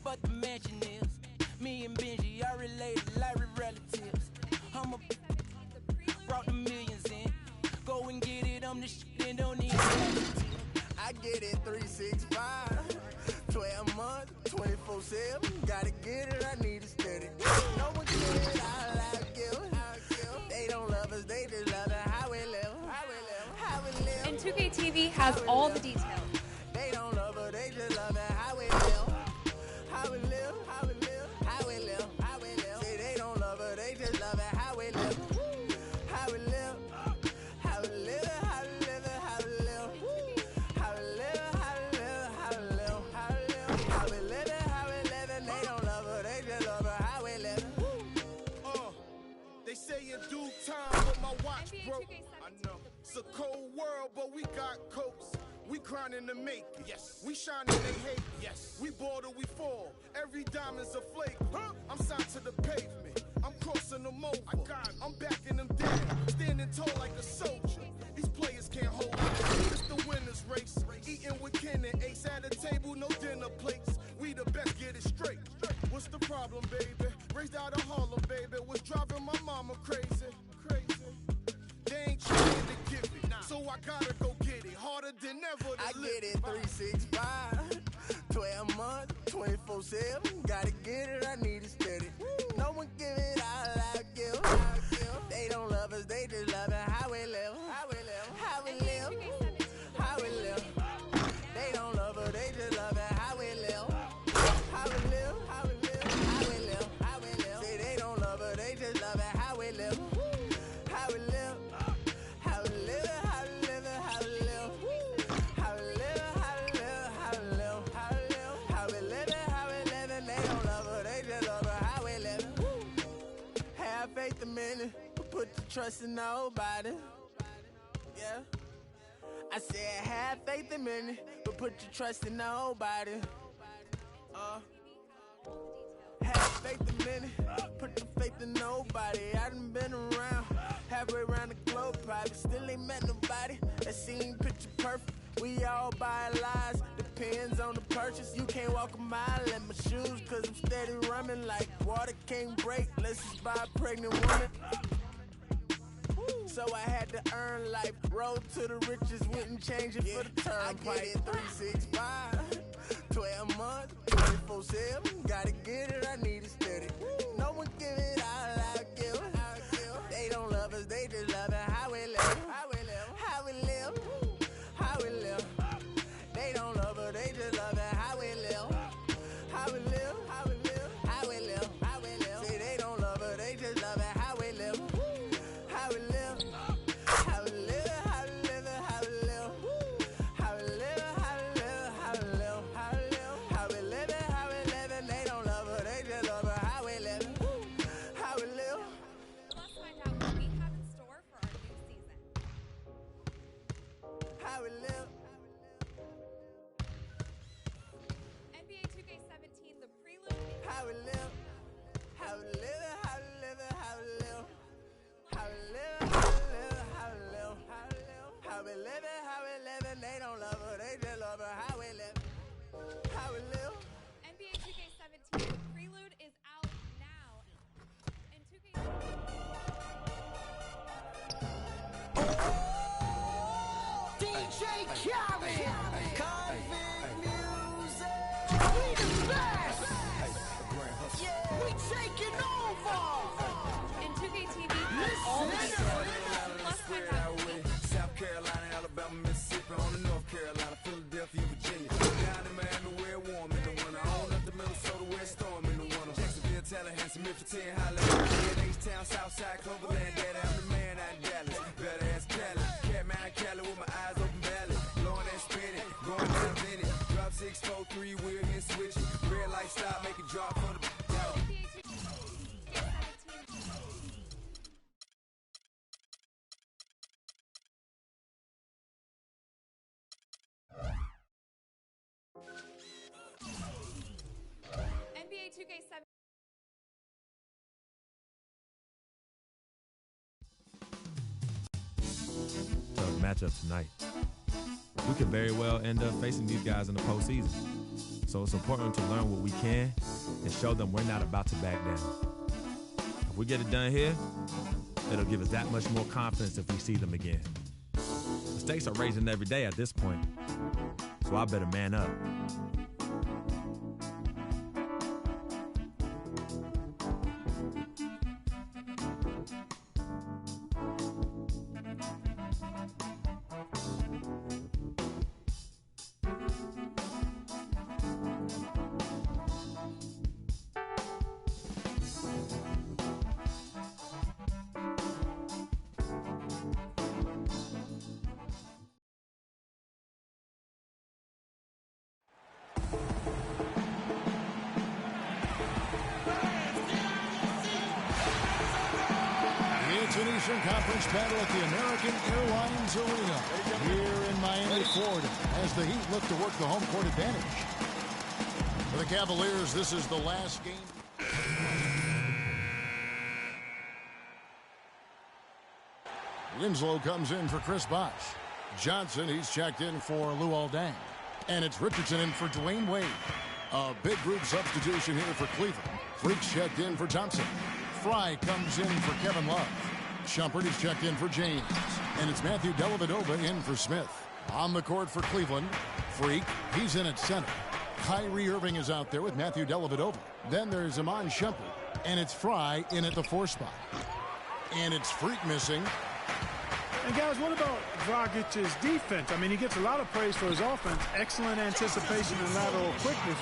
but the mansion is. Me and Benji are related like we relatives. I'm a brought the millions in. Go and get it, I'm the shit that don't need it. I get it 365. 12 months, 24/7. Gotta get it, I need it steady. No one give it all I give. They don't love us, they just love it. How we live, how we live, how we live. And 2K TV has all the details. They don't love us, they just love it. How we live, how we live, how we live, how we live, how we live. Say they don't love us, they just love it. How we live, how we live, how we live, how we live, how we live, how we live, how we live, how we live, how we live, how we live, how we live. They don't love us, they just love it. How we live. They say in due time, but my watch broke. I know. It's a cold world, but we got coats. We grinding to make it. Yes. We shining, they hate. Yes. We ball till we fall. Every diamond's a flake. Huh? I'm signed to the pavement. I'm crossing them over. I'm backing them down. Standing tall like a soldier. These players can't hold it. It's the winner's race. Eating with Ken and Ace at a table, no dinner plates. We the best, get it straight. What's the problem, baby? Raised out of Harlem, baby. What's driving my mama crazy? Crazy. They ain't trying to give it. So I gotta go get it. Harder than ever to I live. get it 365. 12 months, 24/7. Gotta get it, I need it steady. No one give it all I give. They don't love us, they just love it. How we live, how we live, how we live, how we live. They don't love us, they just love it. How we live, how we live, how we live, how we live, how we live. Say they don't love us, they just love it. How we live, how we live, how we live, how we live, how we live, how we live, how we live, how we live, how we live, how we live, how we live. And they don't love us, they just love us. How we live. Have faith a minute, but put your trust in nobody. Yeah. I said have faith a minute, but put your trust in nobody. Have faith a minute, put your faith in nobody. I done been around, halfway around the globe, probably still ain't met nobody that seen picture perfect. We all buy lies, depends on the purchase. You can't walk a mile in my shoes, cause I'm steady running like water can't break. Let's just buy a pregnant woman. So I had to earn life, road to the riches, wouldn't change it for the turnpike. I get it 365, 12 months, 24/7. Gotta get it, I need it steady. No one give it all I give. They don't love us, they just love it. How we live, how we live, how we live, how we live. They don't love us, they just love it. How we live, how we live, how we live, how we live, how we live. Say they don't love us, they just love it. How we live, how we live, how we live, how we live, how we live, how we live, how we live, how we live, how we live, how we live, how we live. And they don't love us, they just love us. How we live, 2K7. Tough matchup tonight. We could very well end up facing these guys in the postseason. So it's important to learn what we can and show them we're not about to back down. If we get it done here, it'll give us that much more confidence if we see them again. The stakes are raising every day at this point, so I better man up. It's an Eastern Conference battle at the American Airlines Arena here in Miami, Florida, as the Heat look to work the home court advantage. For the Cavaliers, this is the last game. Winslow comes in for Chris Bosh. Johnson, he's checked in for Luol Deng. And it's Richardson in for Dwayne Wade. A big group substitution here for Cleveland. Freaks checked in for Thompson. Fry comes in for Kevin Love. Shumpert is checked in for James. And it's Matthew Dellavedova in for Smith. On the court for Cleveland, Freak, he's in at center. Kyrie Irving is out there with Matthew Dellavedova. Then there's Iman Shumpert. And it's Fry in at the 4 spot. And it's Freak missing. And guys, what about Dragic's defense? I mean, he gets a lot of praise for his offense. Excellent anticipation and lateral quickness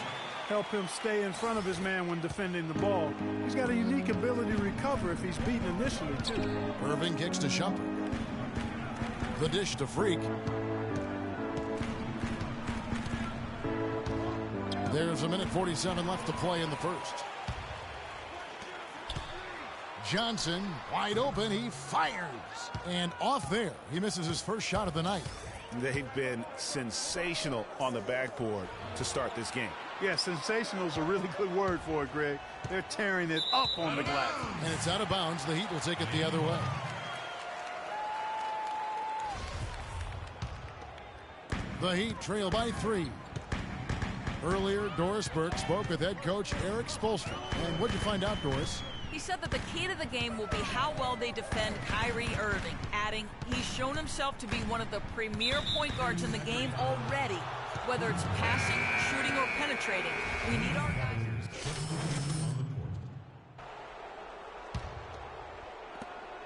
help him stay in front of his man when defending the ball. He's got a unique ability to recover if he's beaten initially, too. Irving kicks to Shumpert. The dish to Freak. There's a minute 47 left to play in the first. Johnson, wide open, he fires. And off there, he misses his first shot of the night. They've been sensational on the backboard to start this game. Yeah, sensational is a really good word for it, Greg. They're tearing it up on the glass. And it's out of bounds. The Heat will take it the other way. The Heat trail by 3. Earlier, Doris Burke spoke with head coach Eric Spoelstra. And what'd you find out, Doris? He said that the key to the game will be how well they defend Kyrie Irving, adding, he's shown himself to be one of the premier point guards in the game already. Whether it's passing, shooting, or penetrating, we need our guys.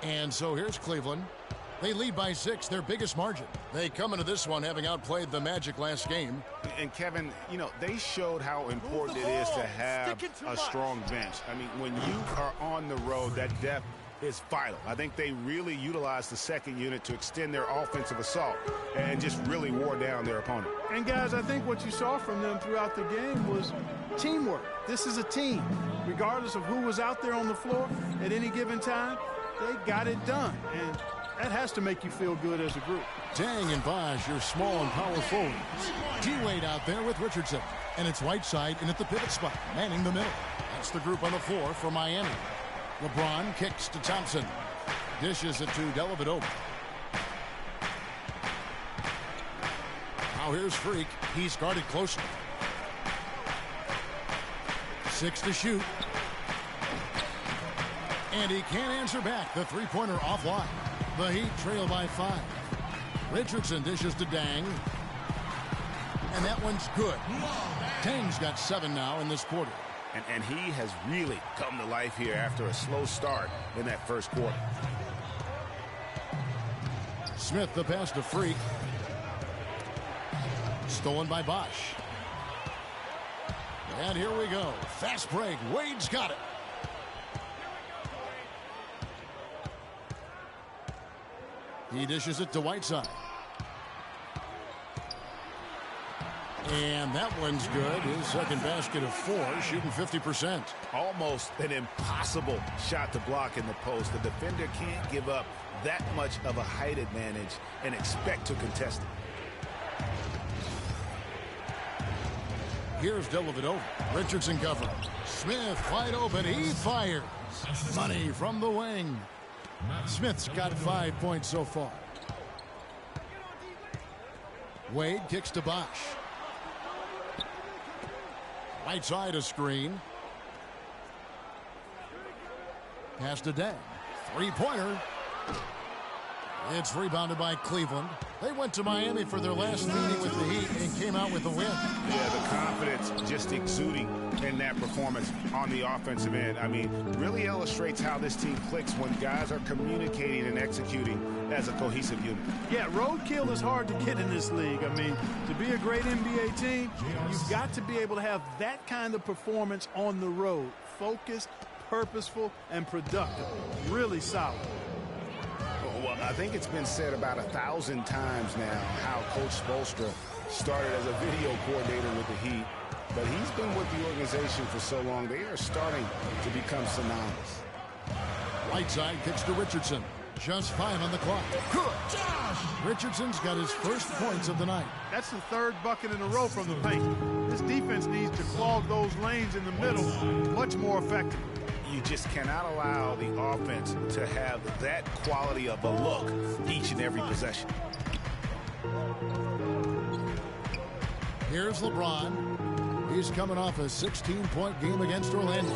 And so here's Cleveland. They lead by 6, their biggest margin. They come into this one having outplayed the Magic last game. And Kevin, you know, they showed how important it is to have a strong bench. I mean, when you are on the road, that depth is vital. I think they really utilized the second unit to extend their offensive assault and just really wore down their opponent. And guys, I think what you saw from them throughout the game was teamwork. This is a team. Regardless of who was out there on the floor at any given time, they got it done. And that has to make you feel good as a group. Deng and Bosh, your small and power forwards. D-Wade out there with Richardson. And it's Whiteside in at the pivot spot, manning the middle. That's the group on the floor for Miami. LeBron kicks to Thompson. Dishes it to Dellavedova. Now here's Freak. He's guarded closely. 6 to shoot. And he can't answer back. The three-pointer offline. The Heat trail by 5. Richardson dishes to Deng. And that one's good. Deng's got 7 now in this quarter. And he has really come to life here after a slow start in that first quarter. Smith the pass to Freak. Stolen by Bosh. And here we go. Fast break. Wade's got it. He dishes it to Whiteside. And that one's good. His second basket of 4, shooting 50%. Almost an impossible shot to block in the post. The defender can't give up that much of a height advantage and expect to contest it. Here's Dellavedova. Richardson covering. Smith wide open. He fires. Money from the wing. Smith's got 5 points so far. Wade kicks to Bosch. Right side a screen. Pass to Deng. Three-pointer. It's rebounded by Cleveland. They went to Miami for their last meeting with the Heat and came out with a win. Yeah, the confidence just exuding in that performance on the offensive end. I mean, really illustrates how this team clicks when guys are communicating and executing as a cohesive unit. Yeah, roadkill is hard to get in this league. I mean, to be a great NBA team, you've got to be able to have that kind of performance on the road. Focused, purposeful, and productive. Really solid. Well, I think it's been said about 1,000 times now how Coach Spoelstra started as a video coordinator with the Heat, but he's been with the organization for so long, they are starting to become synonymous. Right side kicks to Richardson. Just 5 on the clock. Good. Richardson's got his first points of the night. That's the third bucket in a row from the paint. This defense needs to clog those lanes in the middle much more effectively. You just cannot allow the offense to have that quality of a look each and every possession. Here's LeBron. He's coming off a 16-point game against Orlando.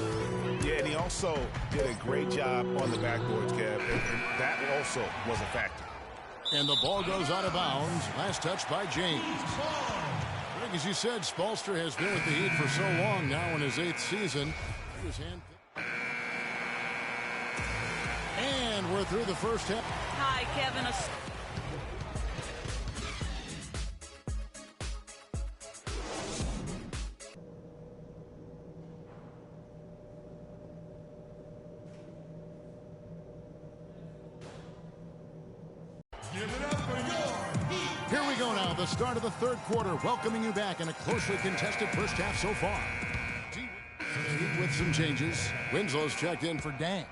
Yeah, and he also did a great job on the backboards, Kev. And that also was a factor. And the ball goes out of bounds. Last touch by James. Greg, as you said, Spoelstra has been with the Heat for so long now in his 8th season. He was handpicked. And we're through the first half. Hi, Kevin. Here we go now, the start of the third quarter, welcoming you back in a closely contested first half so far. With some changes, Winslow's checked in for Deng.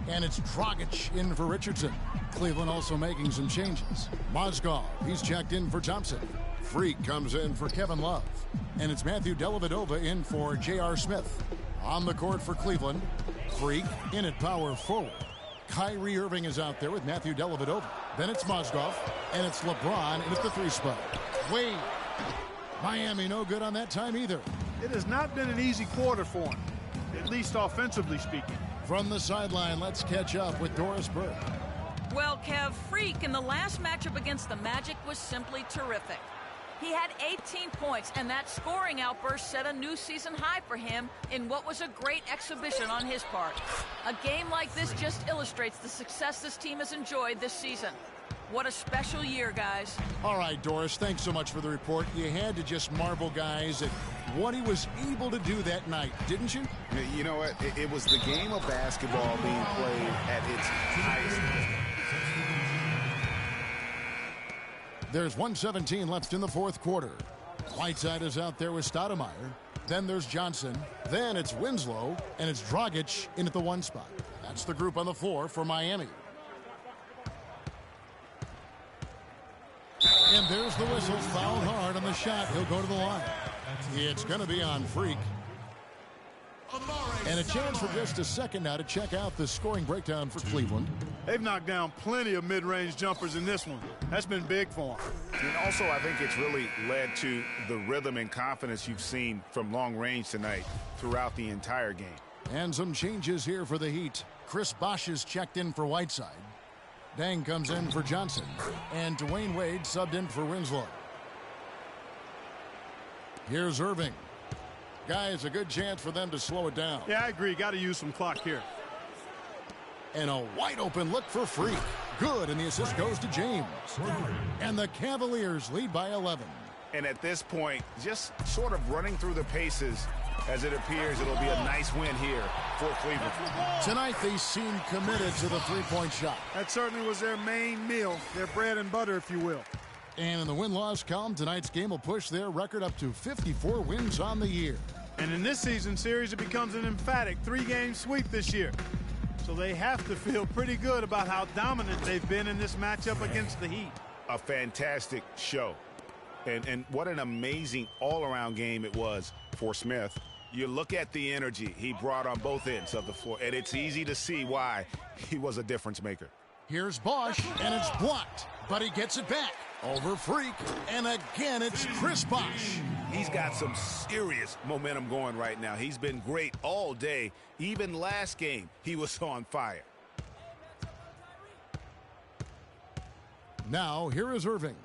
And it's Dragic in for Richardson. Cleveland also making some changes. Mozgov, he's checked in for Thompson. Freak comes in for Kevin Love. And it's Matthew Dellavedova in for J.R. Smith. On the court for Cleveland, Freak in at power forward. Kyrie Irving is out there with Matthew Dellavedova. Then it's Mozgov, and it's LeBron in at the 3 spot. Wade. Miami no good on that time either. It has not been an easy quarter for him, at least offensively speaking. From the sideline, let's catch up with Doris Burke. Well, Kev, Freak in the last matchup against the Magic was simply terrific. He had 18 points, and that scoring outburst set a new season high for him in what was a great exhibition on his part. A game like this just illustrates the success this team has enjoyed this season. What a special year, guys. All right, Doris, thanks so much for the report. You had to just marvel, guys, at what he was able to do that night, didn't you? You know what? It was the game of basketball being played at its highest. There's 1:17 left in the fourth quarter. Whiteside is out there with Stoudemire. Then there's Johnson. Then it's Winslow, and it's Dragic in at the 1 spot. That's the group on the floor for Miami. And there's the whistle. Fouled hard on the shot. He'll go to the line. It's going to be on Freak. And a chance for just a second now to check out the scoring breakdown for Cleveland. They've knocked down plenty of mid-range jumpers in this one. That's been big for them. And also, I think it's really led to the rhythm and confidence you've seen from long range tonight throughout the entire game. And some changes here for the Heat. Chris Bosh is checked in for Whiteside. Deng comes in for Johnson. And Dwayne Wade subbed in for Winslow. Here's Irving. Guys, a good chance for them to slow it down. Yeah, I agree. Got to use some clock here. And a wide open look for Freak. Good, and the assist goes to James. And the Cavaliers lead by 11. And at this point, just sort of running through the paces, as it appears it'll be a nice win here for Cleveland. Tonight they seem committed to the three-point shot. That certainly was their main meal, their bread and butter, if you will. And in the win-loss column, tonight's game will push their record up to 54 wins on the year. And in this season series, it becomes an emphatic 3-game sweep this year. So they have to feel pretty good about how dominant they've been in this matchup against the Heat. A fantastic show. And what an amazing all-around game it was for Smith. You look at the energy he brought on both ends of the floor, and it's easy to see why he was a difference maker. Here's Bosch, and it's blocked, but he gets it back. Over Freak, and again it's Chris Bosch. He's got some serious momentum going right now. He's been great all day. Even last game, he was on fire. Now, here is Irving.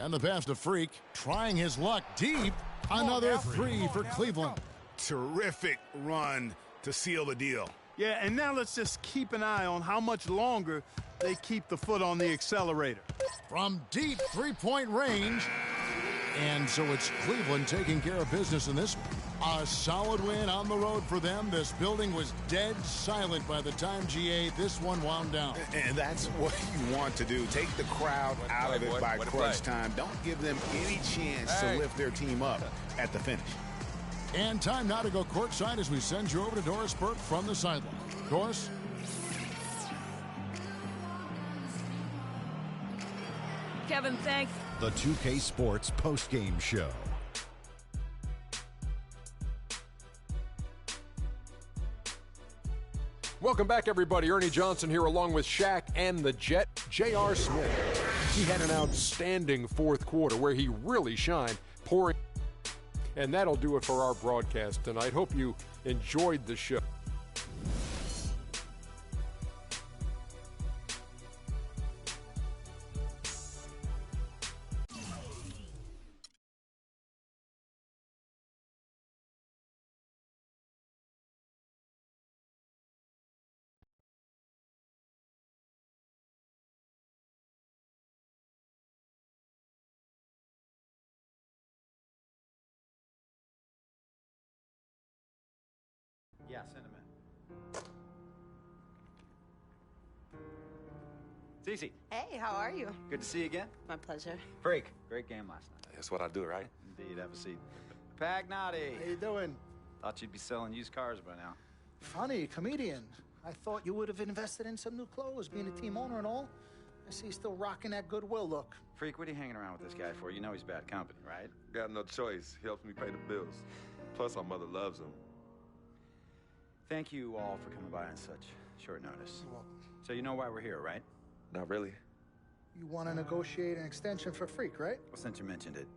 And the pass to Freak, trying his luck deep. Another three for Cleveland. Terrific run to seal the deal. Yeah, and now let's just keep an eye on how much longer they keep the foot on the accelerator. From deep three-point range. And so it's Cleveland taking care of business in this one. A solid win on the road for them. This building was dead silent by the time, GA, this one wound down. And that's what you want to do. Take the crowd out of it by crunch time. Don't give them any chance to lift their team up at the finish. And time now to go courtside as we send you over to Doris Burke from the sideline. Doris? Kevin, thanks. The 2K Sports postgame show. Welcome back, everybody. Ernie Johnson here along with Shaq and the Jet, J.R. Smith. He had an outstanding fourth quarter where he really shined, pouring. And that'll do it for our broadcast tonight. Hope you enjoyed the show. Yeah, send him in. Cece. Hey, how are you? Good to see you again. My pleasure. Freak. Great game last night. That's what I do, right? Indeed. Have a seat. Pagnotti. How you doing? Thought you'd be selling used cars by now. Funny, comedian. I thought you would have invested in some new clothes, being a team owner and all. I see you still rocking that Goodwill look. Freak, what are you hanging around with this guy for? You know he's bad company, right? Got no choice. He helps me pay the bills. Plus, our mother loves him. Thank you all for coming by on such short notice. So you know why we're here, right? Not really. You want to negotiate an extension for Freak, right? Well, since you mentioned it,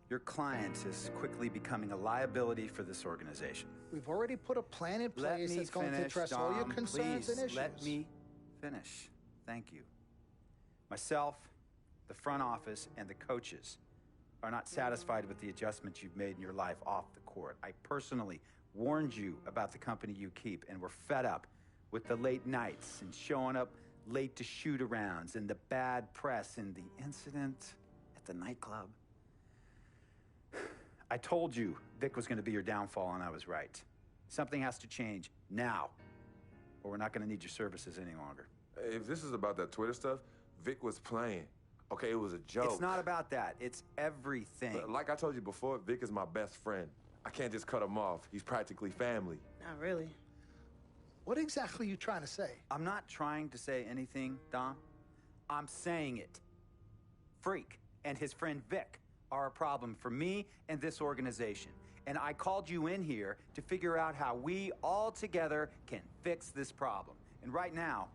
your client is quickly becoming a liability for this organization. We've already put a plan in place that's going to address all your concerns and issues. Let me finish. Thank you. Myself, the front office, and the coaches are not satisfied with the adjustments you've made in your life off the court. I personally warned you about the company you keep, and we're fed up with the late nights and showing up late to shoot-arounds and the bad press and the incident at the nightclub. I told you Vic was going to be your downfall, and I was right. Something has to change now, or we're not going to need your services any longer. If this is about that Twitter stuff, Vic was playing. Okay, it was a joke. It's not about that. It's everything. But like I told you before, Vic is my best friend. I can't just cut him off. He's practically family. Not really. What exactly are you trying to say? I'm not trying to say anything, Dom. I'm saying it. Freak and his friend Vic are a problem for me and this organization. And I called you in here to figure out how we all together can fix this problem. And right now,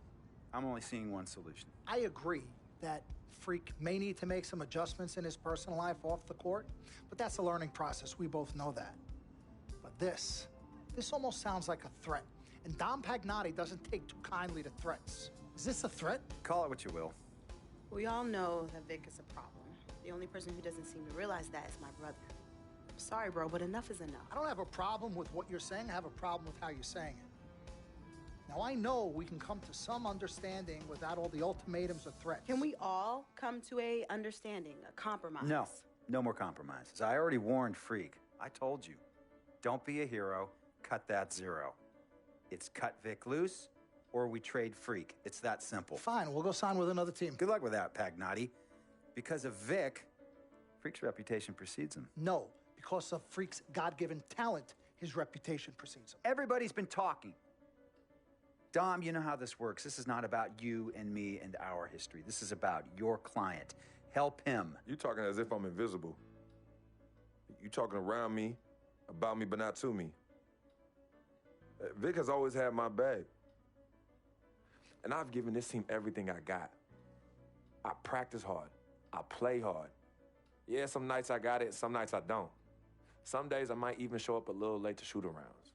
I'm only seeing one solution. I agree that Freak may need to make some adjustments in his personal life off the court, but that's a learning process. We both know that. But this almost sounds like a threat. And Dom Pagnotti doesn't take too kindly to threats. Is this a threat? Call it what you will. We all know that Vic is a problem. The only person who doesn't seem to realize that is my brother. I'm sorry, bro, but enough is enough. I don't have a problem with what you're saying. I have a problem with how you're saying it. Now, I know we can come to some understanding without all the ultimatums or threats. Can we all come to a understanding, a compromise? No, no more compromises. I already warned Freak. I told you. Don't be a hero. Cut that zero. It's cut Vic loose, or we trade Freak. It's that simple. Fine, we'll go sign with another team. Good luck with that, Pagnotti. Because of Vic, Freak's reputation precedes him. No, because of Freak's God-given talent, his reputation precedes him. Everybody's been talking. Dom, you know how this works. This is not about you and me and our history. This is about your client. Help him. You talking as if I'm invisible. You talking around me, about me, but not to me. Vic has always had my back. And I've given this team everything I got. I practice hard. I play hard. Yeah, some nights I got it, some nights I don't. Some days I might even show up a little late to shoot-arounds.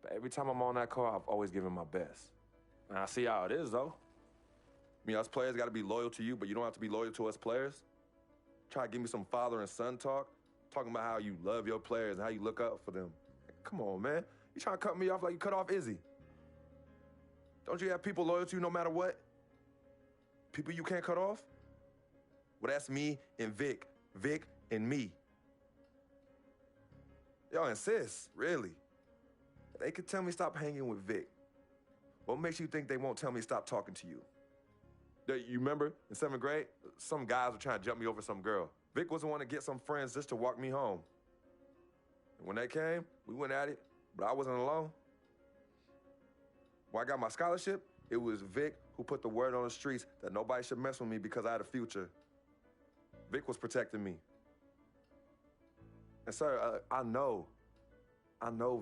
But every time I'm on that court, I've always given my best. And I see how it is, though. I mean, us players got to be loyal to you, but you don't have to be loyal to us players. Try to give me some father and son talk, talking about how you love your players and how you look up for them. Come on, man. You trying to cut me off like you cut off Izzy. Don't you have people loyal to you no matter what? People you can't cut off? Well, that's me and Vic. Vic and me. Y'all insist, really. They could tell me stop hanging with Vic. What makes you think they won't tell me stop talking to you? You remember in 7th grade, some guys were trying to jump me over some girl. Vic was the one to get some friends just to walk me home. And when they came, we went at it, but I wasn't alone. When I got my scholarship, it was Vic who put the word on the streets that nobody should mess with me because I had a future. Vic was protecting me. And sir, I know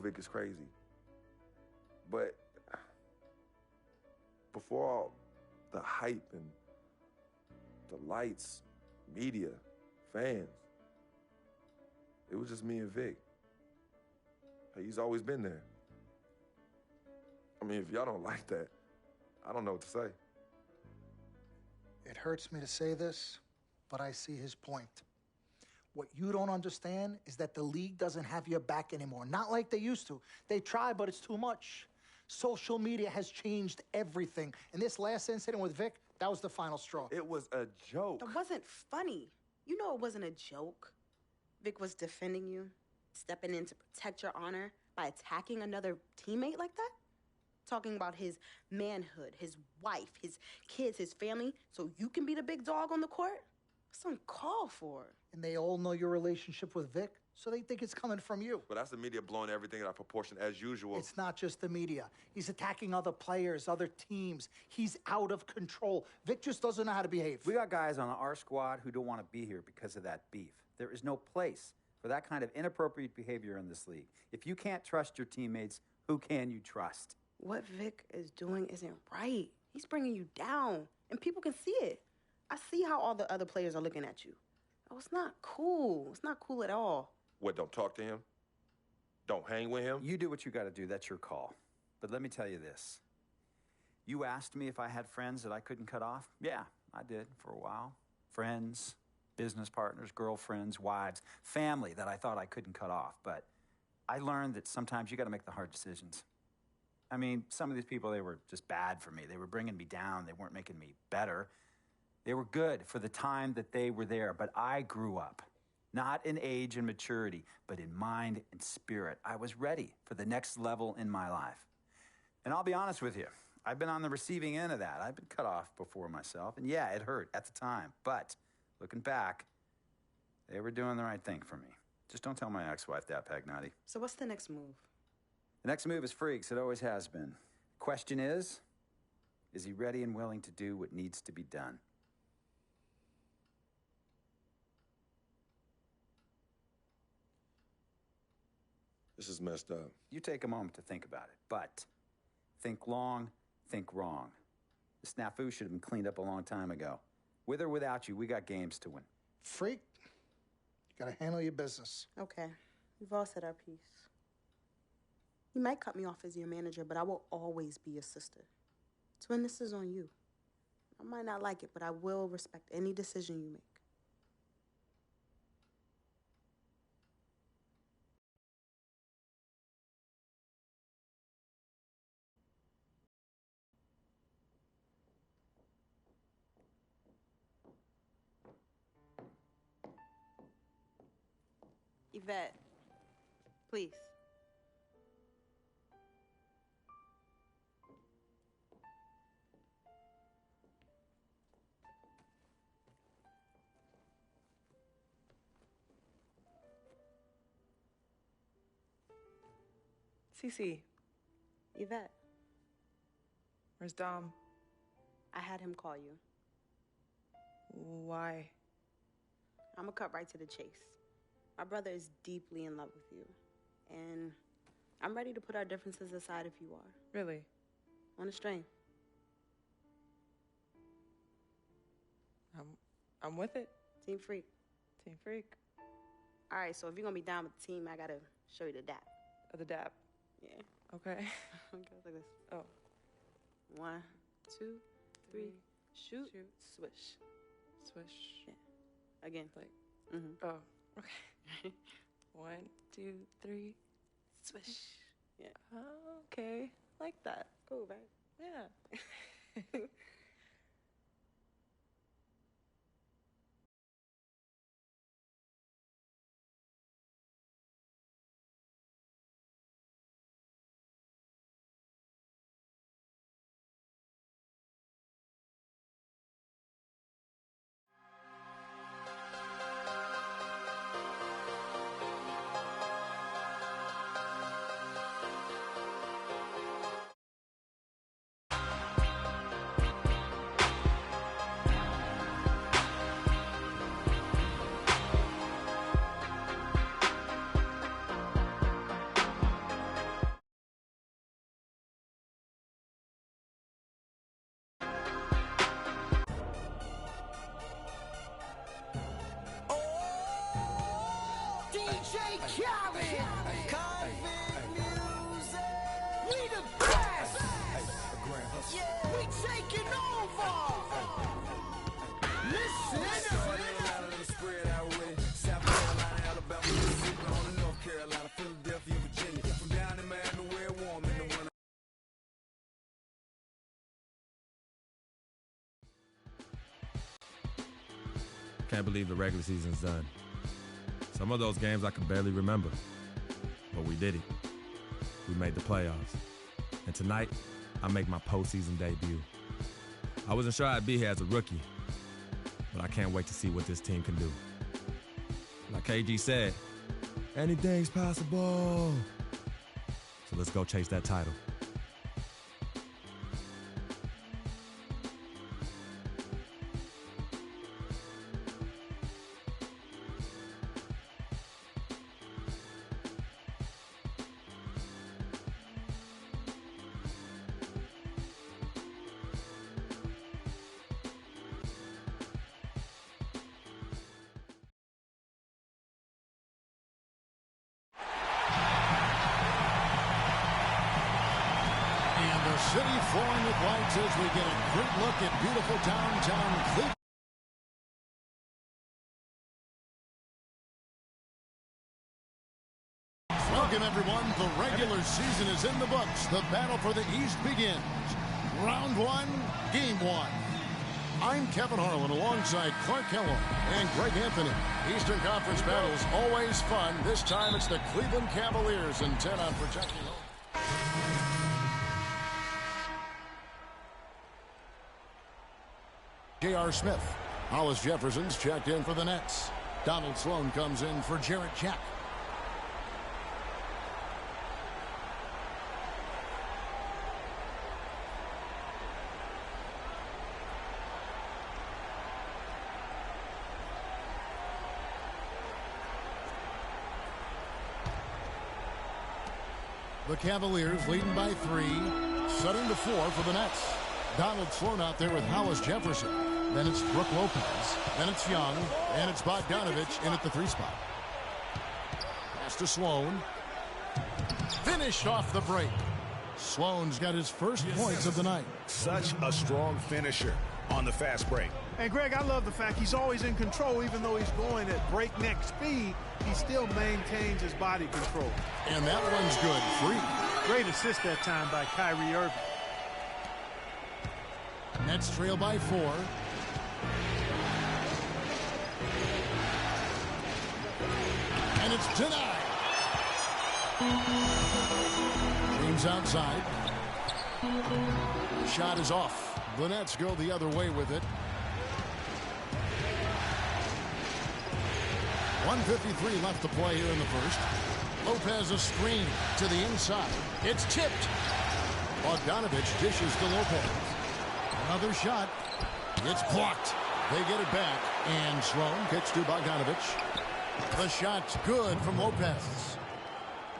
Vic is crazy. But before all the hype and the lights, media, fans, it was just me and Vic. He's always been there. I mean, if y'all don't like that, I don't know what to say. It hurts me to say this, but I see his point. What you don't understand is that the league doesn't have your back anymore. Not like they used to. They try, but it's too much. Social media has changed everything. And this last incident with Vic, that was the final straw. It was a joke. It wasn't funny. You know it wasn't a joke. Vic was defending you, stepping in to protect your honor by attacking another teammate like that? Talking about his manhood, his wife, his kids, his family, so you can be the big dog on the court? That's uncalled for. And they all know your relationship with Vic, so they think it's coming from you. But that's the media blowing everything out of proportion as usual. It's not just the media. He's attacking other players, other teams. He's out of control. Vic just doesn't know how to behave. We got guys on our squad who don't want to be here because of that beef. There is no place for that kind of inappropriate behavior in this league. If you can't trust your teammates, who can you trust? What Vic is doing isn't right. He's bringing you down, and people can see it. I see how all the other players are looking at you. Oh, it's not cool. It's not cool at all. What, don't talk to him? Don't hang with him? You do what you got to do. That's your call. But let me tell you this. You asked me if I had friends that I couldn't cut off? Yeah, I did for a while. Friends, business partners, girlfriends, wives, family that I thought I couldn't cut off. But I learned that sometimes you got to make the hard decisions. I mean, some of these people, they were just bad for me. They were bringing me down. They weren't making me better. They were good for the time that they were there, but I grew up. Not in age and maturity, but in mind and spirit. I was ready for the next level in my life. And I'll be honest with you, I've been on the receiving end of that. I've been cut off before myself, and yeah, it hurt at the time. But looking back, they were doing the right thing for me. Just don't tell my ex-wife that, Pagnotti. So what's the next move? The next move is Freaks. It always has been. Question is he ready and willing to do what needs to be done? This is messed up. You take a moment to think about it, but think long, think wrong. The snafu should have been cleaned up a long time ago. With or without you, we got games to win. Freak, you gotta handle your business. Okay, we've all said our piece. You might cut me off as your manager, but I will always be your sister. Twin, this is on you. I might not like it, but I will respect any decision you make. Yvette, please. Cece. Yvette. Where's Dom? I had him call you. Why? I'm gonna cut right to the chase. My brother is deeply in love with you, and I'm ready to put our differences aside if you are. Really? On a string. I'm with it. Team Freak. Team Freak. All right, so if you're gonna be down with the team, I gotta show you the dap. The dap. Yeah. Okay. Okay, like this. Oh. 1, 2, 3, shoot, swish. Swish. Yeah. Again. Like. Mm-hmm. Oh. Okay. 1, 2, 3, swish. Yeah. Oh, okay. Like that. Cool, right? Yeah. DJ Khaled, Convict Music. We the best. Yeah, we taking over. Listen. Spread out with it. South Carolina, Alabama, Mississippi, on to North Carolina, Philadelphia, Virginia. From down in Miami, where it warm in the winter. Can't believe the regular season's done. Some of those games I can barely remember, but we did it. We made the playoffs. And tonight, I make my postseason debut. I wasn't sure I'd be here as a rookie, but I can't wait to see what this team can do. Like KG said, anything's possible. So let's go chase that title. City flowing with lights as we get a great look at beautiful downtown Cleveland. Welcome, everyone. The regular season is in the books. The battle for the East begins. Round 1, Game 1. I'm Kevin Harlan alongside Clark Kellogg and Greg Anthony. Eastern Conference battles always fun. This time it's the Cleveland Cavaliers intent on protecting home. J.R. Smith. Hollis Jefferson's checked in for the Nets. Donald Sloan comes in for Jarrett Jack. The Cavaliers leading by 3, setting the floor for the Nets. Donald Sloan out there with Hollis Jefferson. Then it's Brook Lopez. Then it's Young. And it's Bogdanovich in at the 3 spot. Pass to Sloan. Finished off the break. Sloan's got his first points of the night. Such a strong finisher on the fast break. And Greg, I love the fact he's always in control. Even though he's going at breakneck speed, he still maintains his body control. And that one's good. Free. Great assist that time by Kyrie Irving. Nets trail by 4. And it's denied. James outside. Shot is off. The Nets go the other way with it. 1:53 left to play here in the first. Lopez a screen to the inside. It's tipped. Bogdanovich dishes to Lopez. Another shot. It's blocked. They get it back, and Sloan kicks to Bogdanovich. The shot's good from Lopez.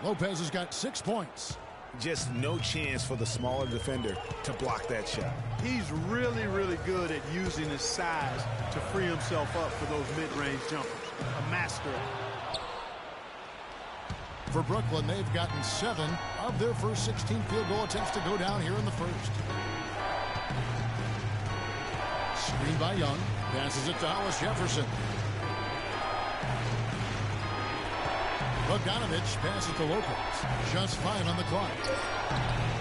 Lopez has got 6 points. Just no chance for the smaller defender to block that shot. He's really, really good at using his size to free himself up for those mid-range jumpers. A master. For Brooklyn, they've gotten 7 of their first 16 field goal attempts to go down here in the first. Screen by Young. Passes it to Hollis Jefferson. Bogdanovich passes to Lopez. Just 5 on the clock.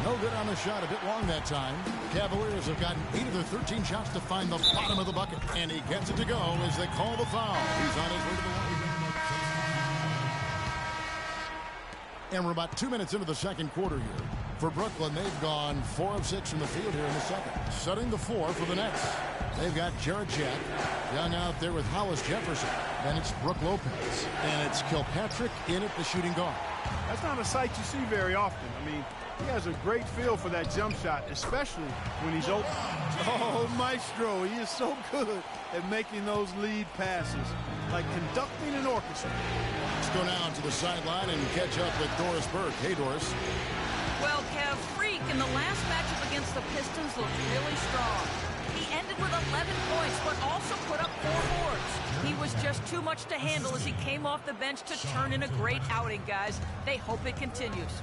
No good on the shot. A bit long that time. Cavaliers have gotten 8 of their 13 shots to find the bottom of the bucket. And he gets it to go as they call the foul. He's on his way to the line. And we're about 2 minutes into the second quarter here. For Brooklyn, they've gone 4 of 6 from the field here in the second. Setting the floor for the Nets. They've got Jarrett Jack. Young out there with Hollis Jefferson. Then it's Brook Lopez. And it's Kilpatrick in at the shooting guard. That's not a sight you see very often. I mean, he has a great feel for that jump shot, especially when he's open. Oh, Maestro, he is so good at making those lead passes, like conducting an orchestra. Let's go now to the sideline and catch up with Doris Burke. Hey, Doris. Well, Kev, Freak in the last matchup against the Pistons looked really strong. He ended with 11 points, but also put up 4 boards. He was just too much to handle as he came off the bench to turn in a great outing, guys. They hope it continues.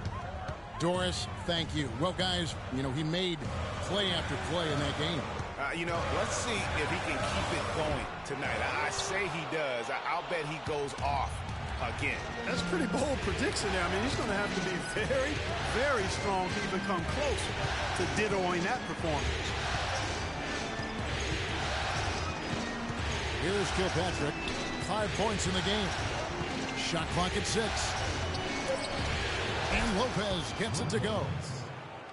Doris, thank you. Well, guys, you know, he made play after play in that game. You know, let's see if he can keep it going tonight. I say he does. I'll bet he goes off again. That's a pretty bold prediction there. I mean, he's going to have to be very, very strong to even come close to dittoing that performance. Here's Kilpatrick. 5 points in the game. Shot clock at 6. And Lopez gets it to go.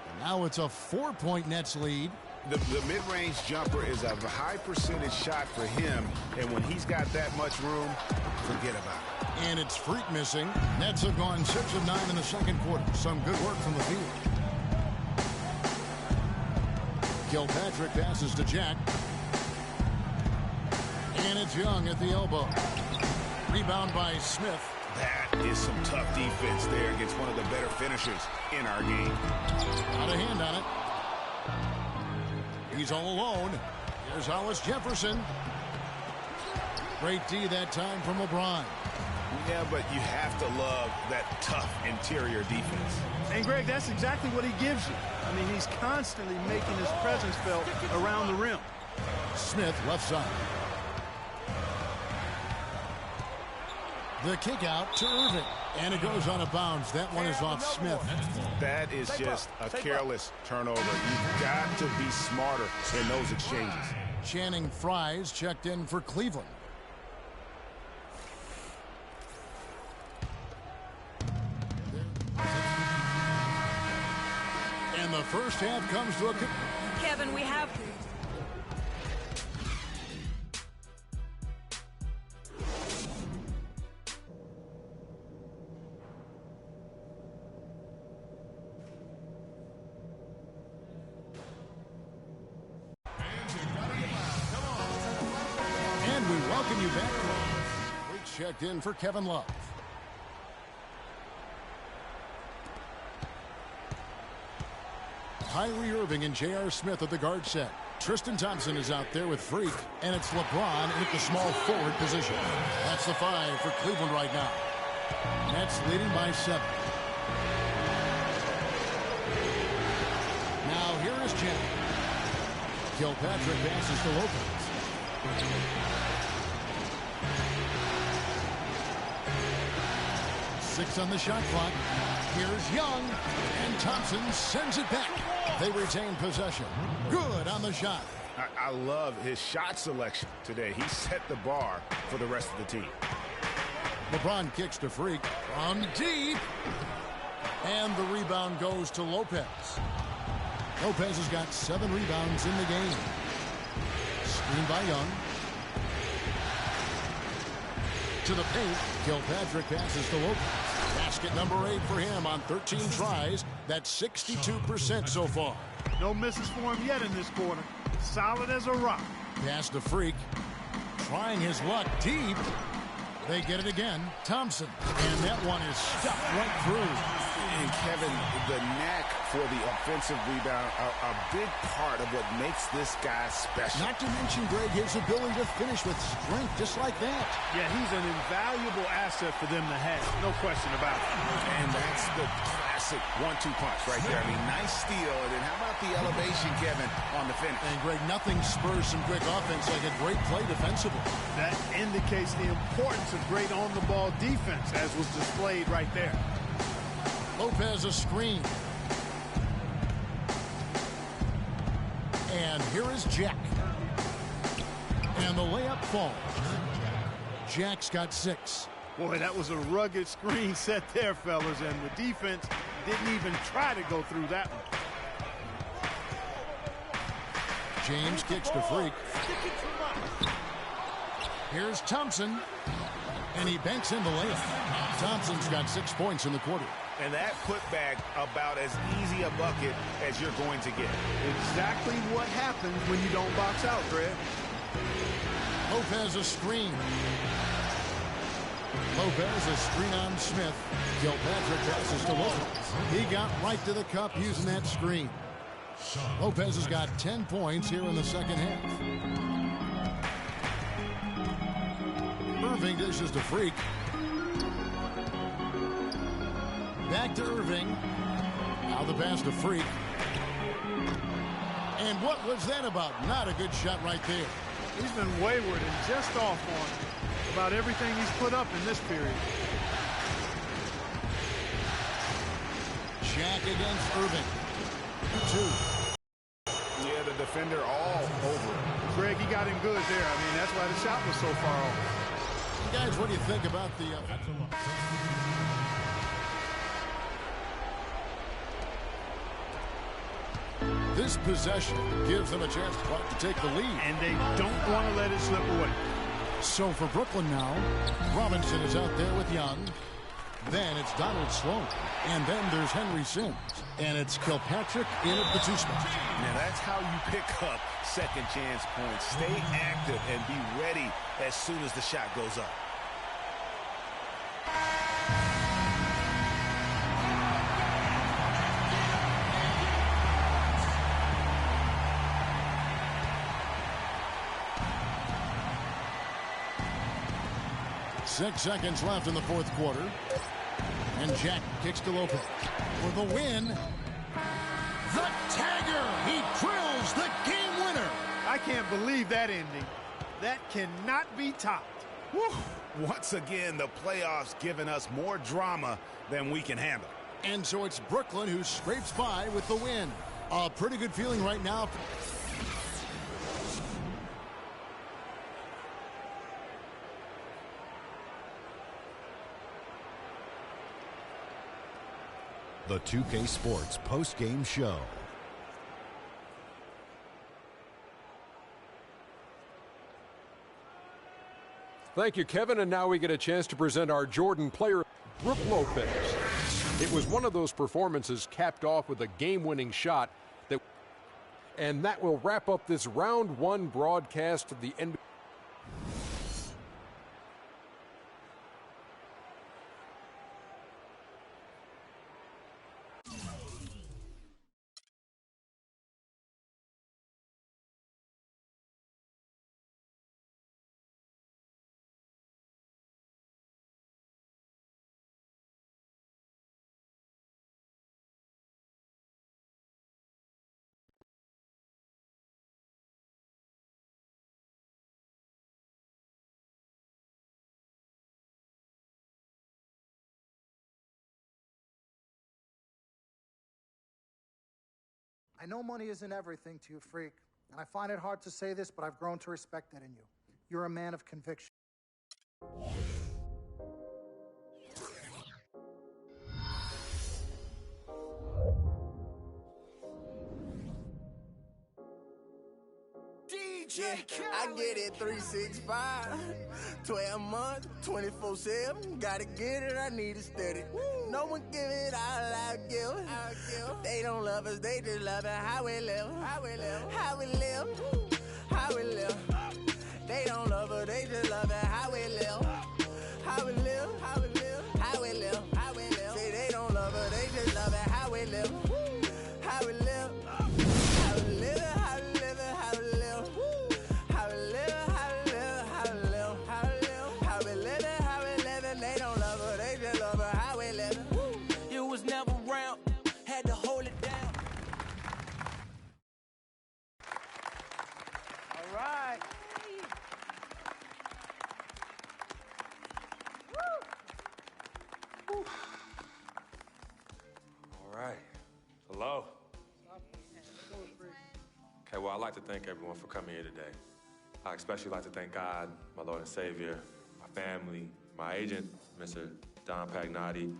And now it's a 4-point Nets lead. The mid-range jumper is a high percentage shot for him, and when he's got that much room, forget about it. And it's Freak missing. Nets have gone 6 of 9 in the second quarter. Some good work from the field. Kilpatrick passes to Jack. And it's Young at the elbow. Rebound by Smith. That is some tough defense there against one of the better finishers in our game. Got a hand on it. He's all alone. Here's Hollis Jefferson. Great D that time from LeBron. Yeah, but you have to love that tough interior defense. And, Greg, that's exactly what he gives you. I mean, he's constantly making his presence felt around the rim. Smith left side. The kick out to Irving. And it goes on a bounce. That one is off Smith. That is just a careless turnover. You've got to be smarter in those exchanges. Channing Frye's checked in for Cleveland. And the first half comes to a... Kevin, we have... And we welcome you back. We checked in for Kevin Love. Kyrie Irving and J.R. Smith at the guard set. Tristan Thompson is out there with Freak, and it's LeBron in at the small forward position. That's the 5 for Cleveland right now. Nets leading by 7. Now here is Jack. Kilpatrick passes to Lopez. Six on the shot clock. Here's Young, and Thompson sends it back. They retain possession. Good on the shot. I love his shot selection today. He set the bar for the rest of the team. LeBron kicks to Freak from deep. And the rebound goes to Lopez. Lopez has got 7 rebounds in the game. Screen by Young. To the paint. Kilpatrick passes to Lopez. Basket number 8 for him on 13 tries. That's 62% so far. No misses for him yet in this quarter. Solid as a rock. Pass to Freak. Trying his luck deep. They get it again. Thompson. And that one is stuffed right through. And Kevin, the knack for the offensive rebound, a big part of what makes this guy special. Not to mention, Greg, his ability to finish with strength just like that. Yeah, he's an invaluable asset for them to have. No question about it. And that's the classic 1-2 punch right there. I mean, nice steal. And then how about the elevation, Kevin, on the finish? And, Greg, nothing spurs some quick offense like a great play defensively. That indicates the importance of great on-the-ball defense, as was displayed right there. Lopez a screen. And here is Jack. And the layup falls. Jack's got 6. Boy, that was a rugged screen set there, fellas, and the defense didn't even try to go through that one. James kicks to Freak. Here's Thompson. And he banks in the layup. Thompson's got 6 points in the quarter. And that putback about as easy a bucket as you're going to get. Exactly what happens when you don't box out, Greg. Lopez a screen. Lopez a screen on Smith. Kilpatrick passes to Lopez. He got right to the cup using that screen. Lopez has got 10 points here in the second half. Irving dishes to Freak. Back to Irving. Now the pass to Freak. And what was that about? Not a good shot right there. He's been wayward and just off on about everything he's put up in this period. Jack against Irving. 2. Yeah, the defender all over him. Greg, he got him good there. I mean, that's why the shot was so far off. Guys, what do you think about the... This possession gives them a chance to take the lead. And they don't want to let it slip away. So for Brooklyn now, Robinson is out there with Young. Then it's Donald Sloan. And then there's Henry Sims. And it's Kilpatrick in at the 2 spot. Now that's how you pick up second chance points. Stay active and be ready as soon as the shot goes up. Six seconds left in the fourth quarter. And Jack kicks to Lopez. For the win, the tagger! He drills the game winner! I can't believe that ending. That cannot be topped. Whew. Once again, the playoffs giving us more drama than we can handle. And so it's Brooklyn who scrapes by with the win. A pretty good feeling right now. The 2K Sports post-game show. Thank you, Kevin. And now we get a chance to present our Jordan player, Brook Lopez. It was one of those performances capped off with a game-winning shot. And that will wrap up this round 1 broadcast of the NBA. I know money isn't everything to you, Freak, and I find it hard to say this, but I've grown to respect that in you. You're a man of conviction. Yeah, I get it 365, 12 months, 24/7. Gotta get it, I need it steady. No one give it all I give. They don't love us, they just love it how we live. How we live. how we live. They don't love her, they just love it, how we live. How we live, how we live, how we live, how we live. Say they don't love her, they just love it, how we live. How we live, how we live, how we live, how we live. How we live, how we live, how we live, how we live. How we live, how we live, they don't love her, they just love her, how we live. You was never around, had to hold it down. All right. All right. Hello. Okay, well, I'd like to thank everyone for coming here today. I especially like to thank God, my Lord and Savior, my family, my agent, Mr. Don Pagnotti,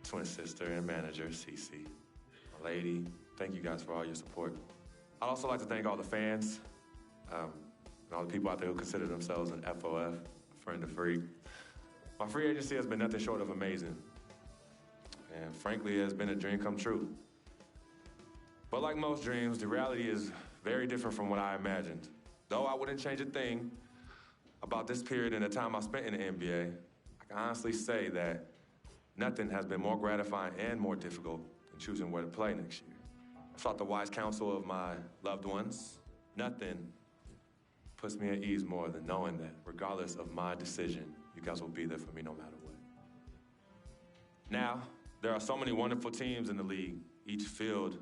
twin sister and manager, Cece, my lady. Thank you guys for all your support. I'd also like to thank all the fans, and all the people out there who consider themselves an FOF, a friend of Freak. My free agency has been nothing short of amazing. And frankly, it has been a dream come true. But like most dreams, the reality is very different from what I imagined. Though I wouldn't change a thing about this period and the time I spent in the NBA, I can honestly say that nothing has been more gratifying and more difficult than choosing where to play next year. I sought the wise counsel of my loved ones. Nothing puts me at ease more than knowing that regardless of my decision, you guys will be there for me no matter what. Now, there are so many wonderful teams in the league, each filled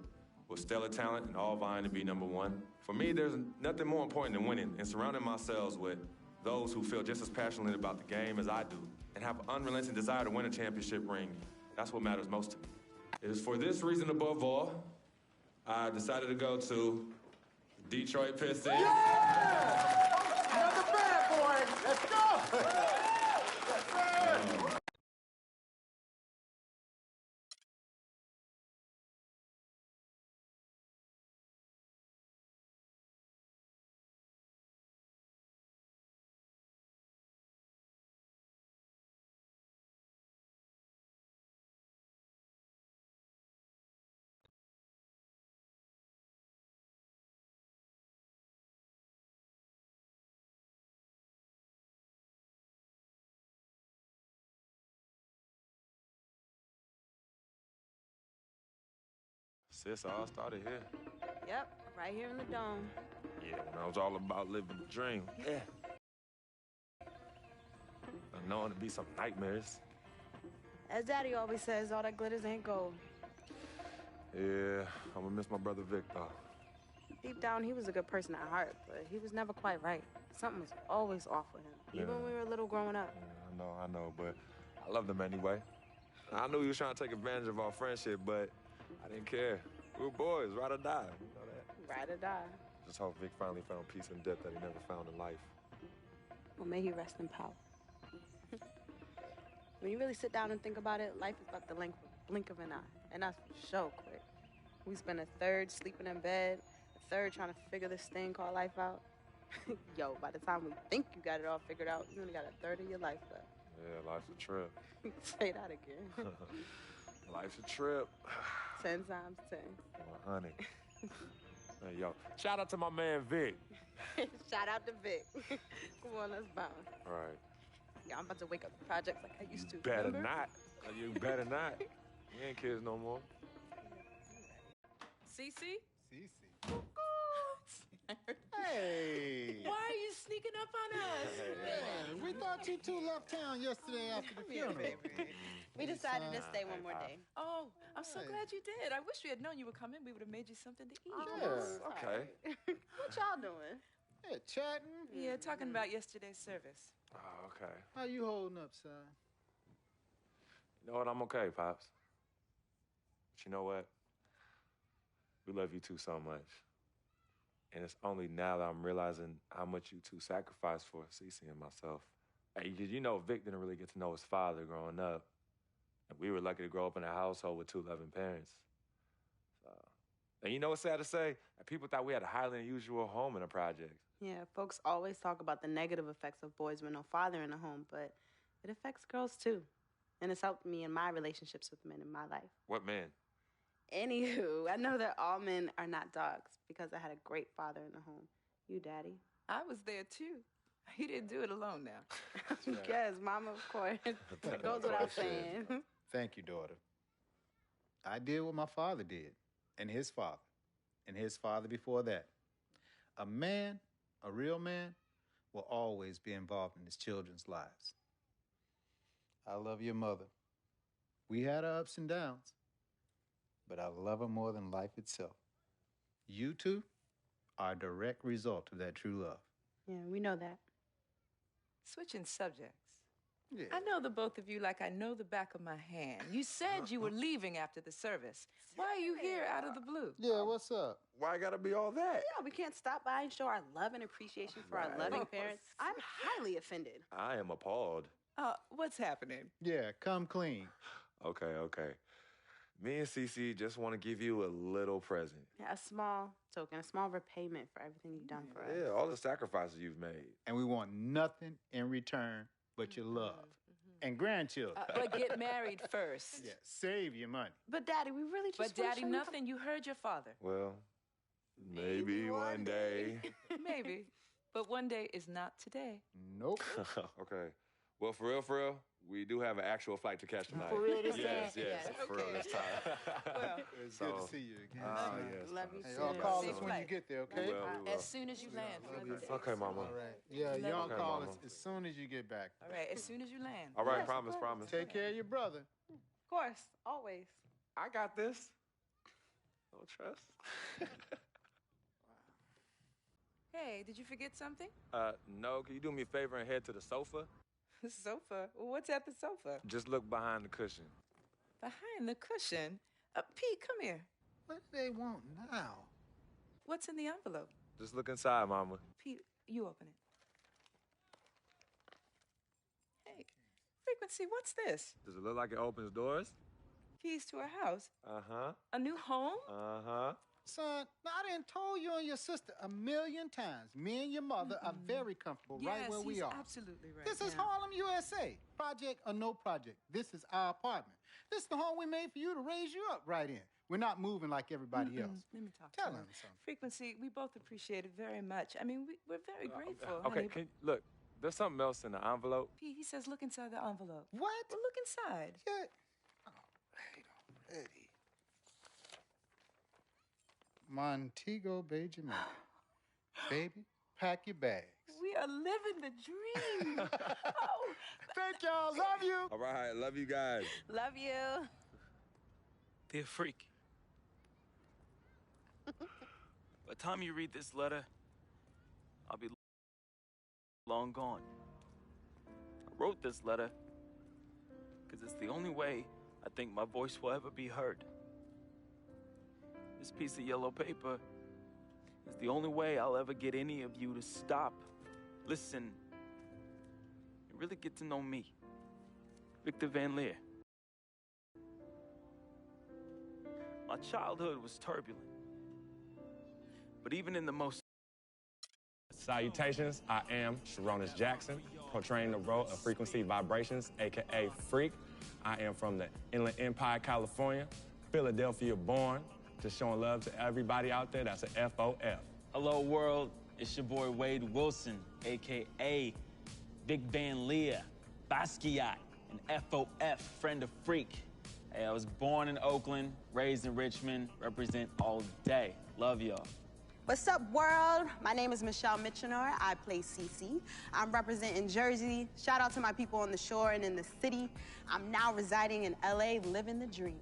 with stellar talent and all vying to be number one. For me, there's nothing more important than winning and surrounding myself with those who feel just as passionately about the game as I do and have an unrelenting desire to win a championship ring. That's what matters most to me. It is for this reason above all, I decided to go to Detroit Pistons. Yeah! Another bad boy. Let's go. Sis, all started here. Yep, right here in the dome. Yeah, when I was all about living the dream. Yeah. I know it'd be some nightmares. As Daddy always says, all that glitters ain't gold. Yeah, I'm gonna miss my brother Vic, though. Deep down, he was a good person at heart, but he was never quite right. Something was always off with him, even when we were little growing up. Yeah, I know, but I loved him anyway. I knew he was trying to take advantage of our friendship, but I didn't care. We were boys, ride or die. You know that? Ride or die. Just hope Vic finally found peace and depth that he never found in life. Well, may he rest in power. When you really sit down and think about it, life is about the blink of an eye. And that's for sure quick. We spend a third sleeping in bed, a third trying to figure this thing called life out. Yo, by the time we think you got it all figured out, you only got a third of your life left. Yeah, life's a trip. Say that again. Life's a trip. 10 times 10. Well, honey. Hey, yo, shout out to my man Vic. Shout out to Vic. Come on, let's bounce. All right. Yeah, I'm about to wake up the projects like I used to. Better remember? not. You better not. You ain't kids no more. Cece? Cece. Hey. Why are you sneaking up on us? Man, we thought you two left town yesterday after the funeral. We decided to stay one more day. Oh, I'm so glad you did. I wish we had known you would come in. We would have made you something to eat. Yeah. Okay. What y'all doing? Yeah, chatting. Yeah, talking about yesterday's service. Oh, okay. How you holding up, son? You know what? I'm okay, Pops. But you know what? We love you two so much. And it's only now that I'm realizing how much you two sacrificed for Cece and myself. Hey, you know, Vic didn't really get to know his father growing up. And we were lucky to grow up in a household with two loving parents. And you know what's sad to say? People thought we had a highly unusual home in the projects. Yeah, folks always talk about the negative effects of boys with no father in the home, but it affects girls too. And it's helped me in my relationships with men in my life. What man? Anywho, I know that all men are not dogs because I had a great father in the home. You, Daddy. I was there too. He didn't do it alone now. Yes, Mama, of course. It goes without saying. Thank you, daughter. I did what my father did, and his father before that. A man, a real man, will always be involved in his children's lives. I love your mother. We had our ups and downs, but I love her more than life itself. You two are a direct result of that true love. Yeah, we know that. Switching subjects. Yeah. I know the both of you like I know the back of my hand. You said you were leaving after the service. Why are you here out of the blue? Yeah, what's up? Why gotta be all that? Yeah, we can't stop by and show our love and appreciation for our loving parents. I'm highly offended. I am appalled. What's happening? Yeah, come clean. Okay. Me and Cece just want to give you a little present. Yeah, a small token, a small repayment for everything you've done for us. Yeah, all the sacrifices you've made. And we want nothing in return but your love and grandchildren. But get married first. Yeah, save your money. But, Daddy, we really just But, Daddy, nothing. You heard your father. Well, maybe one day. Maybe. But one day is not today. Nope. Okay. Well, for real, we do have an actual flight to catch tonight. For real this Yes, time? yes. For real this time. Well, it's good to see you again. Yes. Love you Hey, too. y'all call Safe us when flight. you get there, okay? We will. As soon as you land. Okay, Mama. All right. Yeah, y'all Okay, call Mama. us as soon as you get back. All right, as soon as you land. All right, Yes, promise. Take care of your brother. Of course, always. I got this. No trust. Hey, did you forget something? No. Can you do me a favor and head to the sofa? The sofa? What's at the sofa? Just look behind the cushion. Behind the cushion? Pete, come here. What do they want now? What's in the envelope? Just look inside, Mama. Pete, you open it. Hey, Frequency, what's this? Does it look like it opens doors? Keys to a house? Uh-huh. A new home? Uh-huh. Son, I done told you and your sister 1,000,000 times. Me and your mother are very comfortable right where we are. Yes, he's absolutely right. This is yeah. Harlem, USA. Project or no project. This is our apartment. This is the home we made for you to raise you up right in. We're not moving like everybody else. Let me talk Tell to him something. Frequency, we both appreciate it very much. I mean, we're very grateful. Okay, honey, look, there's something else in the envelope. Pete, he says look inside the envelope. What? Well, look inside. Yeah. Already. Montego Bay, Jamaica. Baby, pack your bags. We are living the dream. Oh. Thank y'all. Love you. All right, love you guys. Love you. Dear Freak, by the time you read this letter, I'll be long gone. I wrote this letter because it's the only way I think my voice will ever be heard. This piece of yellow paper is the only way I'll ever get any of you to stop, listen, and really get to know me, Victor Van Leer. My childhood was turbulent, but even in the most... Salutations, I am Sharonis Jackson, portraying the role of Frequency Vibrations, aka Freak. I am from the Inland Empire, California, Philadelphia born, just showing love to everybody out there. That's a FOF. Hello, world. It's your boy Wade Wilson, a.k.a. Big Van Leer, Basquiat, and FOF, friend of Freak. Hey, I was born in Oakland, raised in Richmond, represent all day. Love y'all. What's up, world? My name is Michelle Mitchenor. I play Cece. I'm representing Jersey. Shout out to my people on the shore and in the city. I'm now residing in LA, living the dream.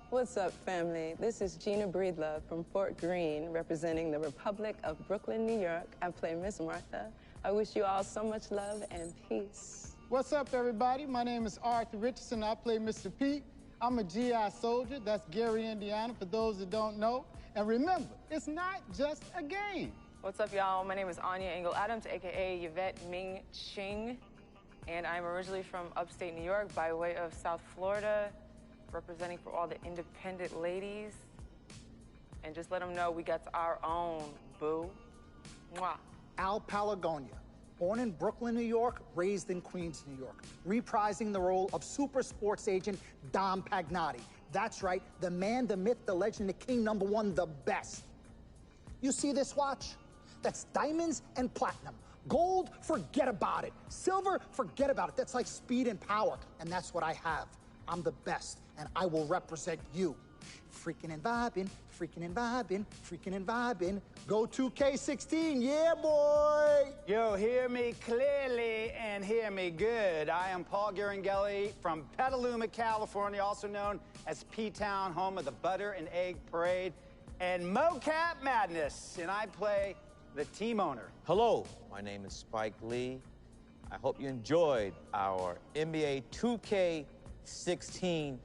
What's up, family? This is Gina Breedlove from Fort Greene, representing the Republic of Brooklyn, New York. I play Miss Martha. I wish you all so much love and peace. What's up, everybody? My name is Arthur Richardson. I play Mr. Pete. I'm a GI soldier. That's Gary, Indiana, for those that don't know. And remember, it's not just a game. What's up, y'all? My name is Anya Engel Adams, aka Yvette Ming Ching, and I'm originally from upstate New York by way of South Florida, representing for all the independent ladies. And just let them know we got our own, boo. Mwah. Al Palagonia, born in Brooklyn, New York, raised in Queens, New York, reprising the role of super sports agent Dom Pagnotti. That's right, the man, the myth, the legend, the king, #1, the best. You see this watch? That's diamonds and platinum. Gold, forget about it. Silver, forget about it. That's like speed and power, and that's what I have. I'm the best, and I will represent you. Freaking and vibing, freaking and vibing, freaking and vibing. Go 2K16, yeah, boy! Yo, hear me clearly and hear me good. I am Paul Garanghelli from Petaluma, California, also known as P-Town, home of the Butter and Egg Parade and MoCap Madness, and I play the team owner. Hello, my name is Spike Lee. I hope you enjoyed our NBA 2K16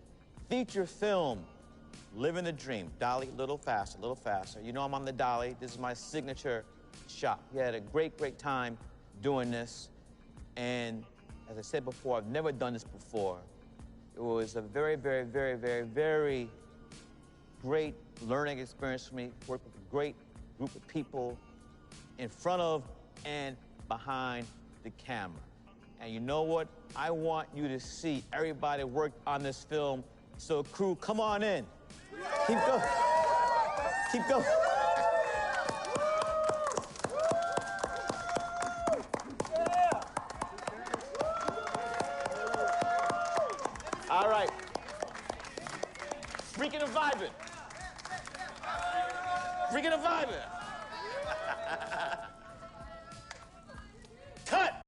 feature film, Living the Dream. Dolly, a little faster, a little faster. You know I'm on the dolly. This is my signature shot. We had a great, great time doing this. And as I said before, I've never done this before. It was a very, very, very, very, very great learning experience for me. Worked with a great group of people in front of and behind the camera. And you know what? I want you to see everybody worked on this film. So crew, come on in. Keep going. Keep going. All right. Freaking and vibing. Freaking and vibing. Cut!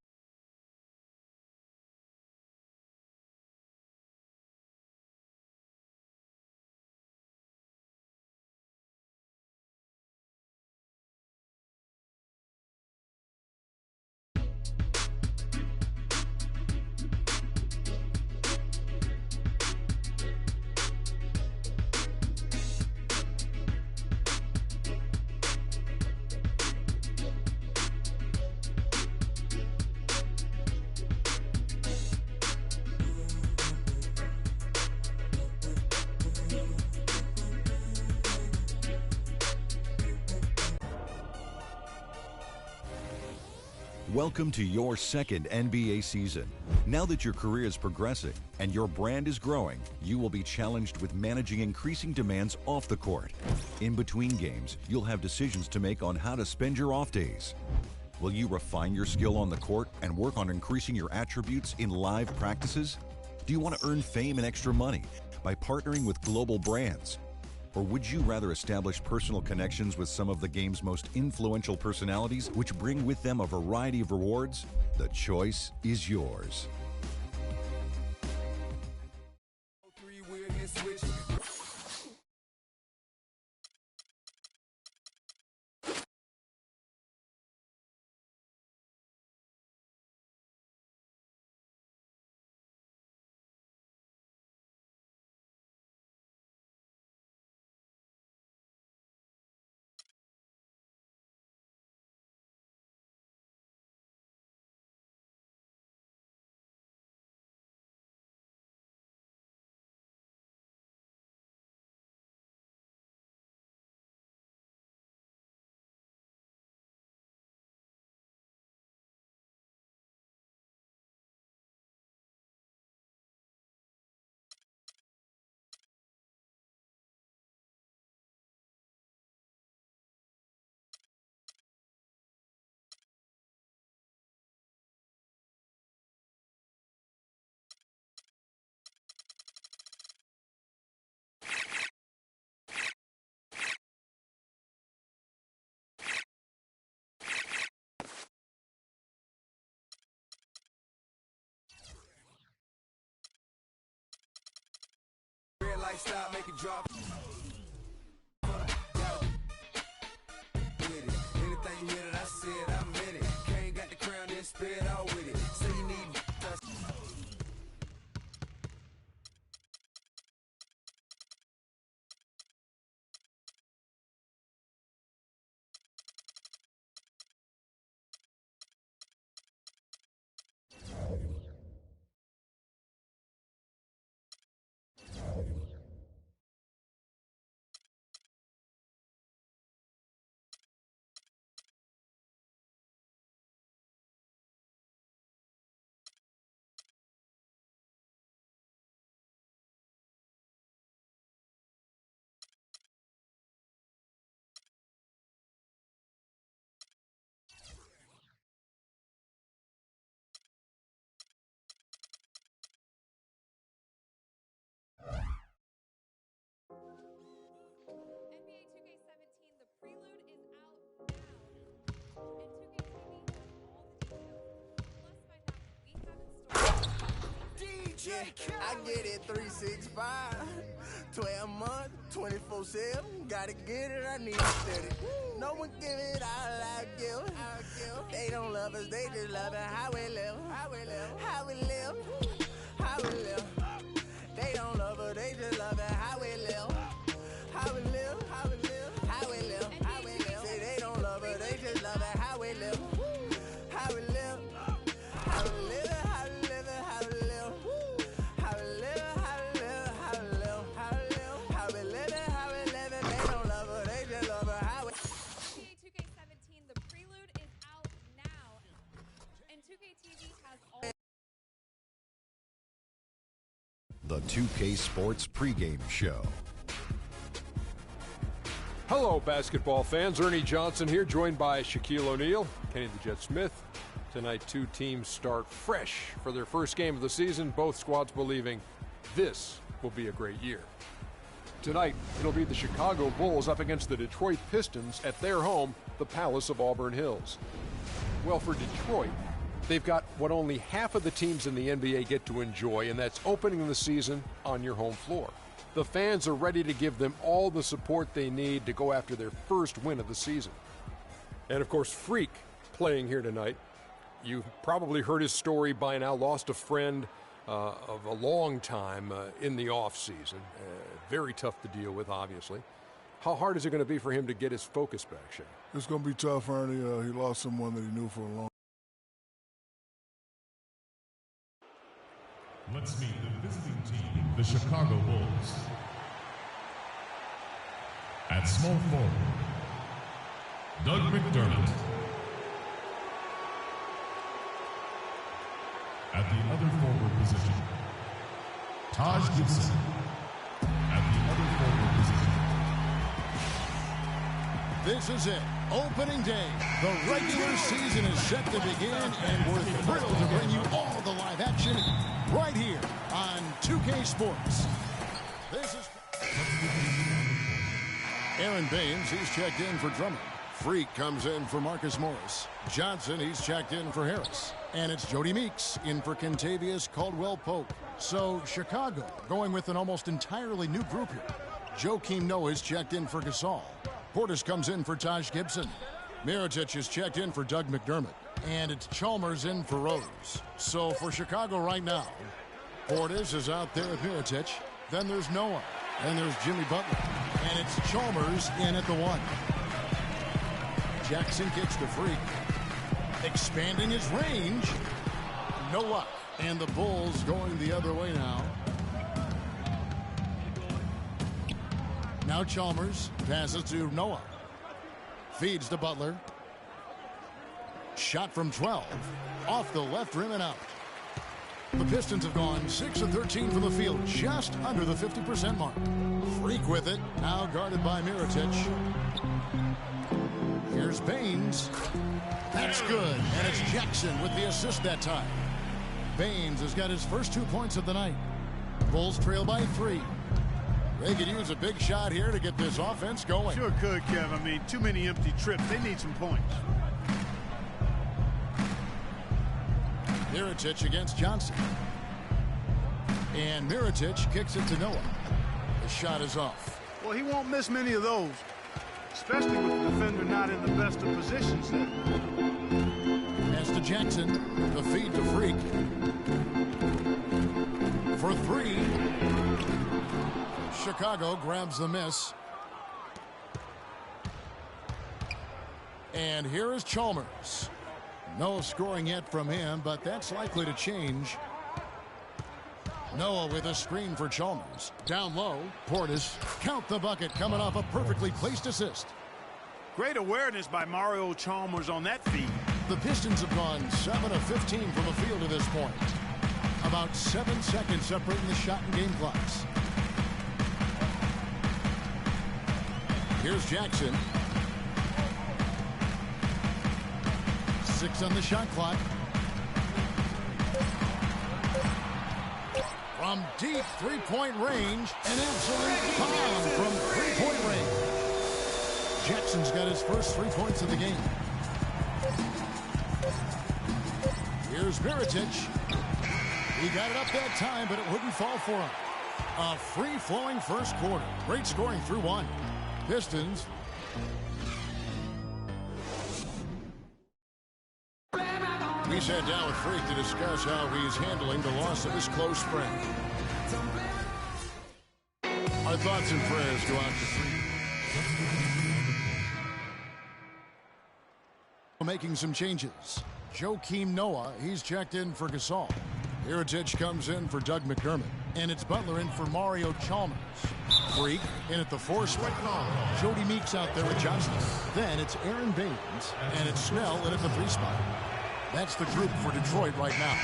Welcome to your second NBA season. Now that your career is progressing and your brand is growing, you will be challenged with managing increasing demands off the court. In between games, you'll have decisions to make on how to spend your off days. Will you refine your skill on the court and work on increasing your attributes in live practices? Do you want to earn fame and extra money by partnering with global brands? Or would you rather establish personal connections with some of the game's most influential personalities, which bring with them a variety of rewards? The choice is yours. Red light stop, make it drop. Anything here that I said, I meant it. Can't got the crown, then spit out with it. Say you need Yeah, I get it 365. 12 months, 24/7. Gotta get it, I need it steady. No one give it all I give. They don't love us, they just love it. How we live, how we live, how we live, how we live. They don't love us, they just love it. How we live, how we live, how we live, how we live, how we live. Say they don't love us, they just love it. How we live, how we live, how we live, how we live, how we live, how we live, how we live, how we live, how we live, how we live, how we live. They don't love us, they just love it. How we. NBA 2K17, the prelude is out now, and 2K TV has all. The 2K Sports pregame show. Hello, basketball fans. Ernie Johnson here, joined by Shaquille O'Neal, Kenny the Jet Smith. Tonight, two teams start fresh for their first game of the season, both squads believing this will be a great year. Tonight, it'll be the Chicago Bulls up against the Detroit Pistons at their home, the Palace of Auburn Hills. Well, for Detroit, they've got what only half of the teams in the NBA get to enjoy, and that's opening the season on your home floor. The fans are ready to give them all the support they need to go after their first win of the season. And of course, Freak playing here tonight. You've probably heard his story by now. Lost a friend of a long time in the off season. Very tough to deal with, obviously. How hard is it going to be for him to get his focus back, Shane? It's going to be tough, Ernie. He lost someone that he knew for a long time. Let's meet the visiting team, the Chicago Bulls. At small forward, Doug McDermott. At the other forward position, Taj Gibson. At the other forward position. This is it. Opening day. The regular season is set to begin, and we're thrilled to bring you all the live action right here on 2K Sports. This is Aaron Baines. He's checked in for Drummond. Freak comes in for Marcus Morris. Johnson, he's checked in for Harris. And it's Jody Meeks in for Kentavious Caldwell-Pope. So Chicago going with an almost entirely new group here. Joakim Noah is checked in for Gasol. Portis comes in for Taj Gibson. Mirotic is checked in for Doug McDermott. And it's Chalmers in for Rose. So for Chicago right now, Portis is out there with Mirotic. Then there's Noah. Then there's Jimmy Butler. And it's Chalmers in at the 1. Jackson kicks to Freak. Expanding his range. No luck. And the Bulls going the other way now. Now Chalmers passes to Noah. Feeds to Butler. Shot from 12. Off the left rim and out. The Pistons have gone 6 of 13 from the field, just under the 50% mark. Freak with it. Now guarded by Mirotic. Here's Baines. That's good. And it's Jackson with the assist that time. Baines has got his first 2 points of the night. Bulls trail by 3. They could use a big shot here to get this offense going. Sure could, Kev. I mean, too many empty trips. They need some points. Mirotic against Johnson. And Mirotic kicks it to Noah. The shot is off. Well, he won't miss many of those, especially with the defender not in the best of positions there. Pass to Jackson. The feed to Freak. For 3. Chicago grabs the miss. And here is Chalmers. No scoring yet from him, but that's likely to change. Noah with a screen for Chalmers. Down low, Portis. Count the bucket, coming off a perfectly placed assist. Great awareness by Mario Chalmers on that feed. The Pistons have gone 7 of 15 from the field at this point. About 7 seconds separating the shot and game clocks. Here's Jackson. 6 on the shot clock. From deep three-point range, an absolute bomb from three-point range. Jackson's got his first 3 points of the game. Here's Mirotic. He got it up that time, but it wouldn't fall for him. A free-flowing first quarter. Great scoring through one. Pistons. We sat down with Freak to discuss how he's handling the loss of his close friend. Our thoughts and prayers go out to Freak. Making some changes. Joakim Noah, he's checked in for Gasol. Heritage comes in for Doug McDermott. And it's Butler in for Mario Chalmers. Freak in at the 4 spot. Jody Meeks out there with Johnson. Then it's Aaron Baines. And it's Snell in at the 3 spot. That's the group for Detroit right now.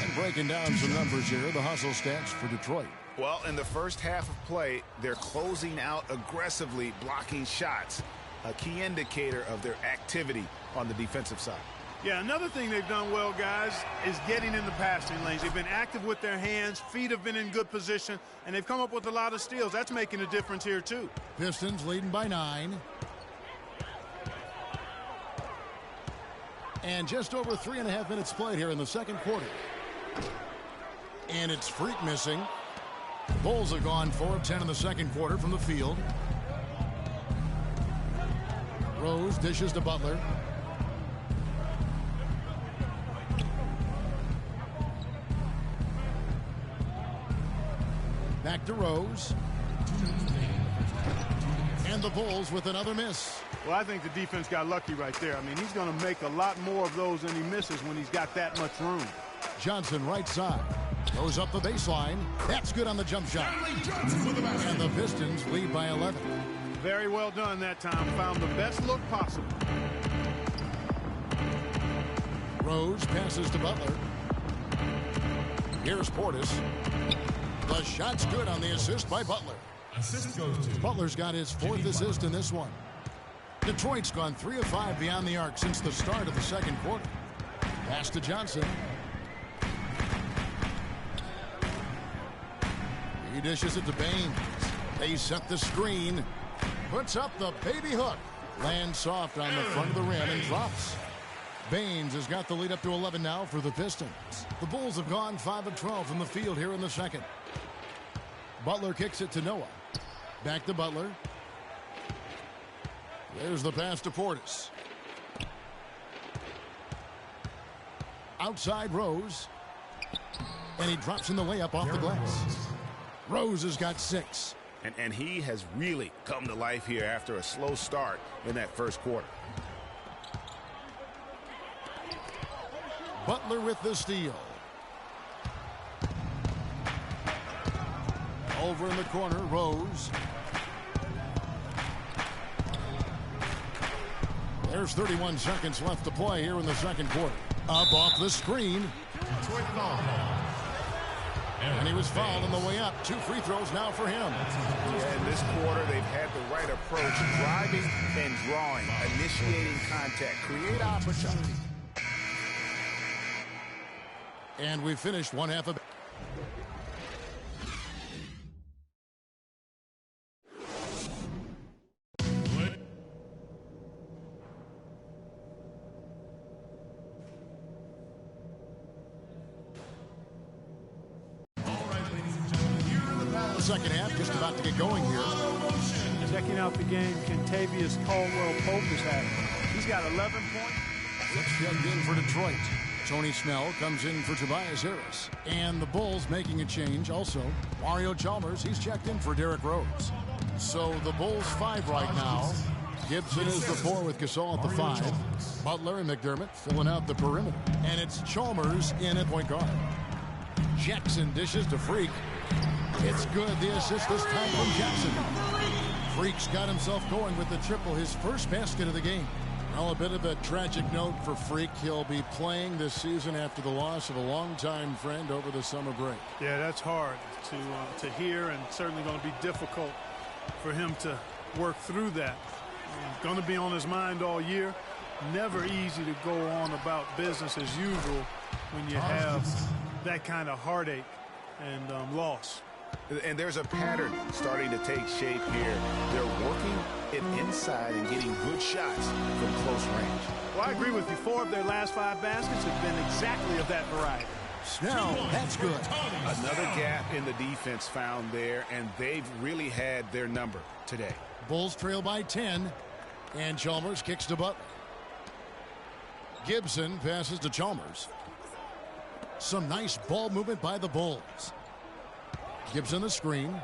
And breaking down some numbers here, the hustle stats for Detroit. Well, in the first half of play, they're closing out aggressively, blocking shots. A key indicator of their activity on the defensive side. Yeah, another thing they've done well, guys, is getting in the passing lanes. They've been active with their hands. Feet have been in good position, and they've come up with a lot of steals. That's making a difference here, too. Pistons leading by 9. And just over 3.5 minutes played here in the second quarter. And it's Freak missing. Bulls have gone 4 of 10 in the second quarter from the field. Rose dishes to Butler. Back to Rose. And the Bulls with another miss. Well, I think the defense got lucky right there. I mean, he's going to make a lot more of those than he misses when he's got that much room. Johnson right side. Goes up the baseline. That's good on the jump shot. And the Pistons lead by 11. Very well done that time. Found the best look possible. Rose passes to Butler. Here's Portis. The shot's good on the assist by Butler. Assist goes to Butler's got his 4th assist in this one. Detroit's gone 3 of 5 beyond the arc since the start of the second quarter. Pass to Johnson. He dishes it to Baines. They set the screen. Puts up the baby hook. Lands soft on the front of the rim and drops. Baines has got the lead up to 11 now for the Pistons. The Bulls have gone 5 of 12 from the field here in the second. Butler kicks it to Noah. Back to Butler. There's the pass to Portis. Outside Rose. And he drops in the layup off the glass. Rose has got 6. And he has really come to life here after a slow start in that first quarter. Butler with the steal. Over in the corner, Rose. There's 31 seconds left to play here in the second quarter. Up off the screen. And he was fouled on the way up. 2 free throws now for him. Yeah, in this quarter, they've had the right approach. Driving and drawing. Initiating contact. Create opportunity. And we finished one half of it. Second half just about to get going here. Checking out the game, Kentavious Caldwell-Pope is having. He's got 11 points. Checked in for Detroit. Tony Snell comes in for Tobias Harris. And the Bulls making a change also. Mario Chalmers, he's checked in for Derrick Rose. So the Bulls 5 right now. Gibson is the 4 with Gasol at the 5. Butler and McDermott filling out the perimeter. And it's Chalmers in at point guard. Jackson dishes to Freak. It's good. The assist this time from Jackson. Freak's got himself going with the triple, his first basket of the game. Well, a bit of a tragic note for Freak. He'll be playing this season after the loss of a longtime friend over the summer break. Yeah, that's hard to hear, and certainly going to be difficult for him to work through that. Going to be on his mind all year. Never easy to go on about business as usual when you have that kind of heartache and loss. And there's a pattern starting to take shape here. They're working it inside and getting good shots from close range. Well, I agree with you. 4 of their last 5 baskets have been exactly of that variety. Snell, that's good. Another gap in the defense found there, and they've really had their number today. Bulls trail by 10, and Chalmers kicks to Butler. Gibson passes to Chalmers. Some nice ball movement by the Bulls. Gibson the screen.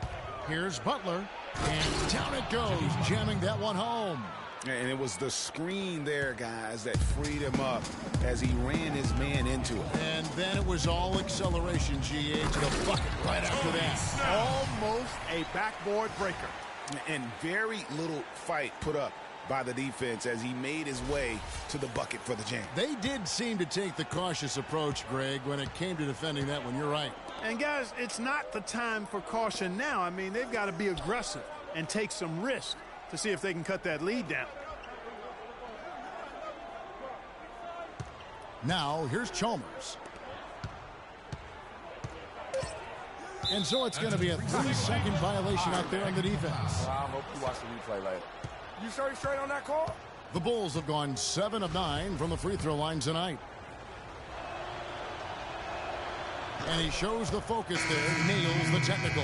Here's Butler, and down it goes, jamming that one home. And it was the screen there, guys, that freed him up as he ran his man into it. And then it was all acceleration, GA, to the bucket right after that. Almost a backboard breaker. And very little fight put up by the defense as he made his way to the bucket for the jam. They did seem to take the cautious approach, Greg, when it came to defending that one. You're right. And, guys, it's not the time for caution now. I mean, they've got to be aggressive and take some risk to see if they can cut that lead down. Now, here's Chalmers. And so it's going to be a 3-second violation out there on the defense. I hope you watch the replay later. You sure he's straight on that call? The Bulls have gone 7 of 9 from the free throw line tonight. And he shows the focus there, nails the technical.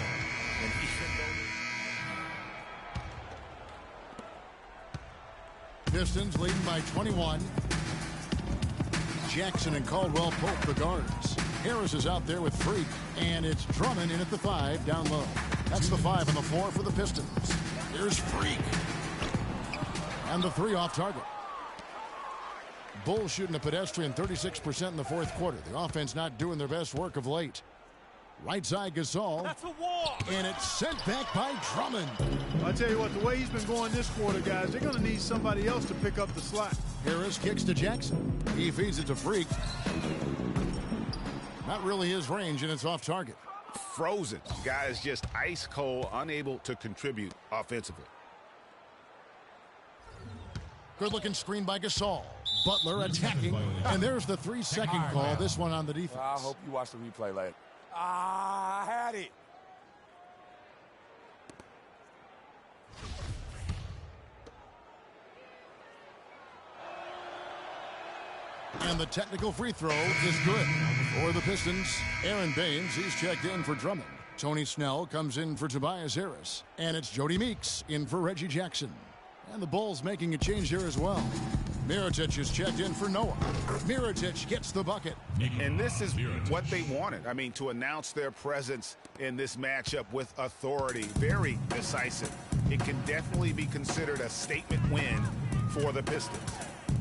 Pistons leading by 21. Jackson and Caldwell Pope the guards. Harris is out there with Freak, and it's Drummond in at the 5 down low. That's the 5 and the 4 for the Pistons. Here's Freak. And the 3 off target. Bulls shooting a pedestrian 36% in the fourth quarter. The offense not doing their best work of late. Right side Gasol. That's a wall. And it's sent back by Drummond. I tell you what, the way he's been going this quarter, guys, they're going to need somebody else to pick up the slack. Harris kicks to Jackson. He feeds it to Freak. Not really his range, and it's off target. Frozen. Guys just ice cold, unable to contribute offensively. Good looking screen by Gasol. Butler attacking. And there's the 3-second call. This one on the defense. I hope you watch the replay later. I had it. And the technical free throw is good for the Pistons. Aaron Baines, he's checked in for Drummond. Tony Snell comes in for Tobias Harris. And it's Jody Meeks in for Reggie Jackson. And the Bulls making a change here as well. Mirotic is checked in for Noah. Mirotic gets the bucket. And this is what they wanted. I mean, to announce their presence in this matchup with authority. Very decisive. It can definitely be considered a statement win for the Pistons.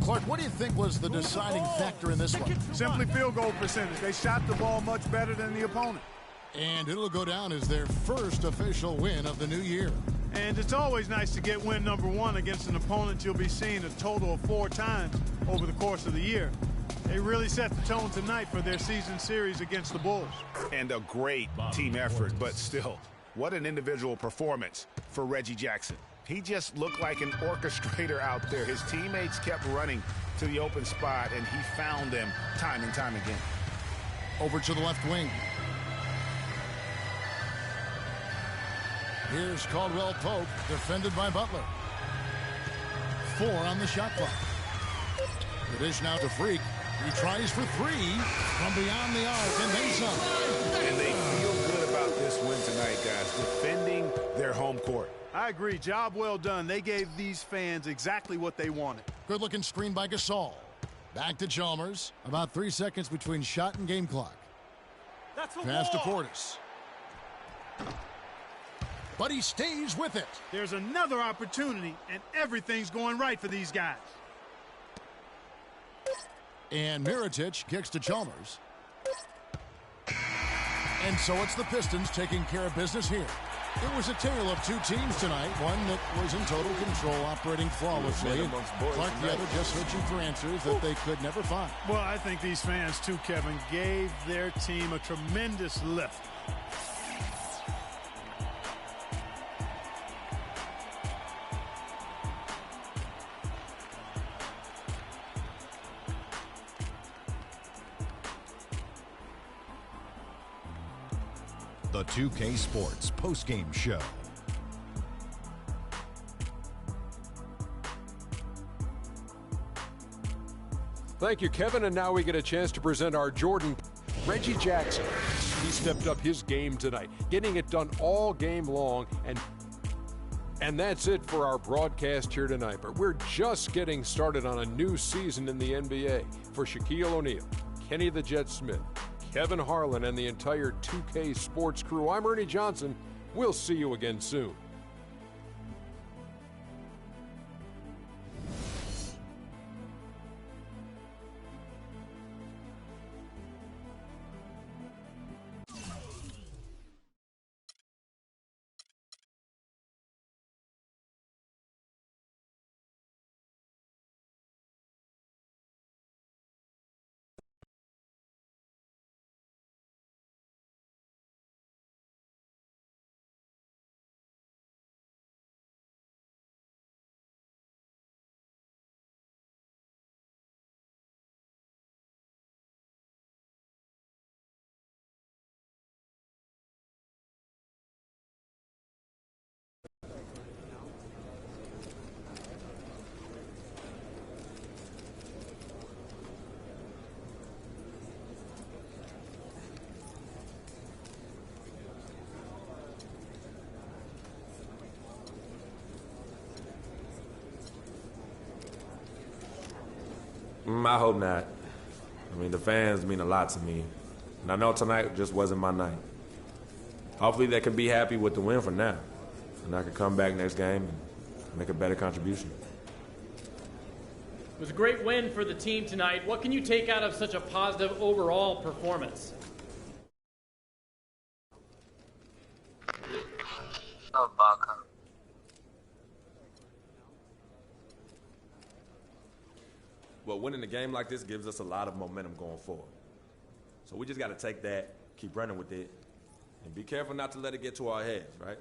Clark, what do you think was the deciding factor in this one? Simply field goal percentage. They shot the ball much better than the opponent. And it'll go down as their first official win of the new year. And it's always nice to get win number 1 against an opponent you'll be seeing a total of 4 times over the course of the year. They really set the tone tonight for their season series against the Bulls. And a great team effort, but still, what an individual performance for Reggie Jackson. He just looked like an orchestrator out there. His teammates kept running to the open spot, and he found them time and time again. Over to the left wing. Here's Caldwell Pope, defended by Butler. 4 on the shot clock. The dish now to Freak. He tries for 3 from beyond the arc, and then some. And they feel good about this win tonight, guys, defending their home court. I agree. Job well done. They gave these fans exactly what they wanted. Good-looking screen by Gasol. Back to Chalmers. About 3 seconds between shot and game clock. That's a pass to wall. Portis. But he stays with it. There's another opportunity, and everything's going right for these guys. And Mirotic kicks to Chalmers. And so it's the Pistons taking care of business here. It was a tale of 2 teams tonight. One that was in total control, operating flawlessly. Clark, the other, just searching for answers that they could never find. Well, I think these fans, too, Kevin, gave their team a tremendous lift. The 2K Sports postgame show. Thank you, Kevin. And now we get a chance to present our Jordan. Reggie Jackson. He stepped up his game tonight, getting it done all game long, and that's it for our broadcast here tonight. But we're just getting started on a new season in the NBA. For Shaquille O'Neal, Kenny the Jet Smith, Kevin Harlan, and the entire 2K Sports crew, I'm Ernie Johnson. We'll see you again soon. I hope not. I mean, the fans mean a lot to me. And I know tonight just wasn't my night. Hopefully they can be happy with the win for now. And I can come back next game and make a better contribution. It was a great win for the team tonight. What can you take out of such a positive overall performance? Well, winning a game like this gives us a lot of momentum going forward. So we just got to take that, keep running with it, and be careful not to let it get to our heads, right?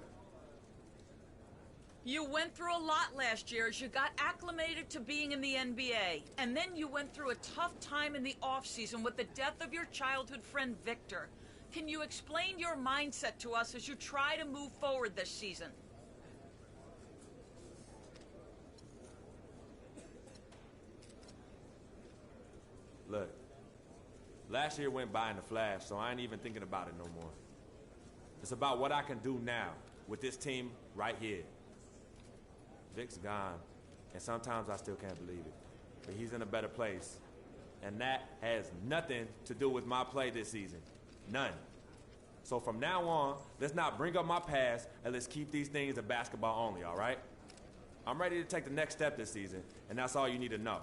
You went through a lot last year as you got acclimated to being in the NBA. And then you went through a tough time in the offseason with the death of your childhood friend, Victor. Can you explain your mindset to us as you try to move forward this season? Look, last year went by in a flash, so I ain't even thinking about it no more. It's about what I can do now with this team right here. Vic's gone, and sometimes I still can't believe it. But he's in a better place, and that has nothing to do with my play this season. None. So from now on, let's not bring up my past, and let's keep these things in basketball only, all right? I'm ready to take the next step this season, and that's all you need to know.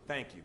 Thank you.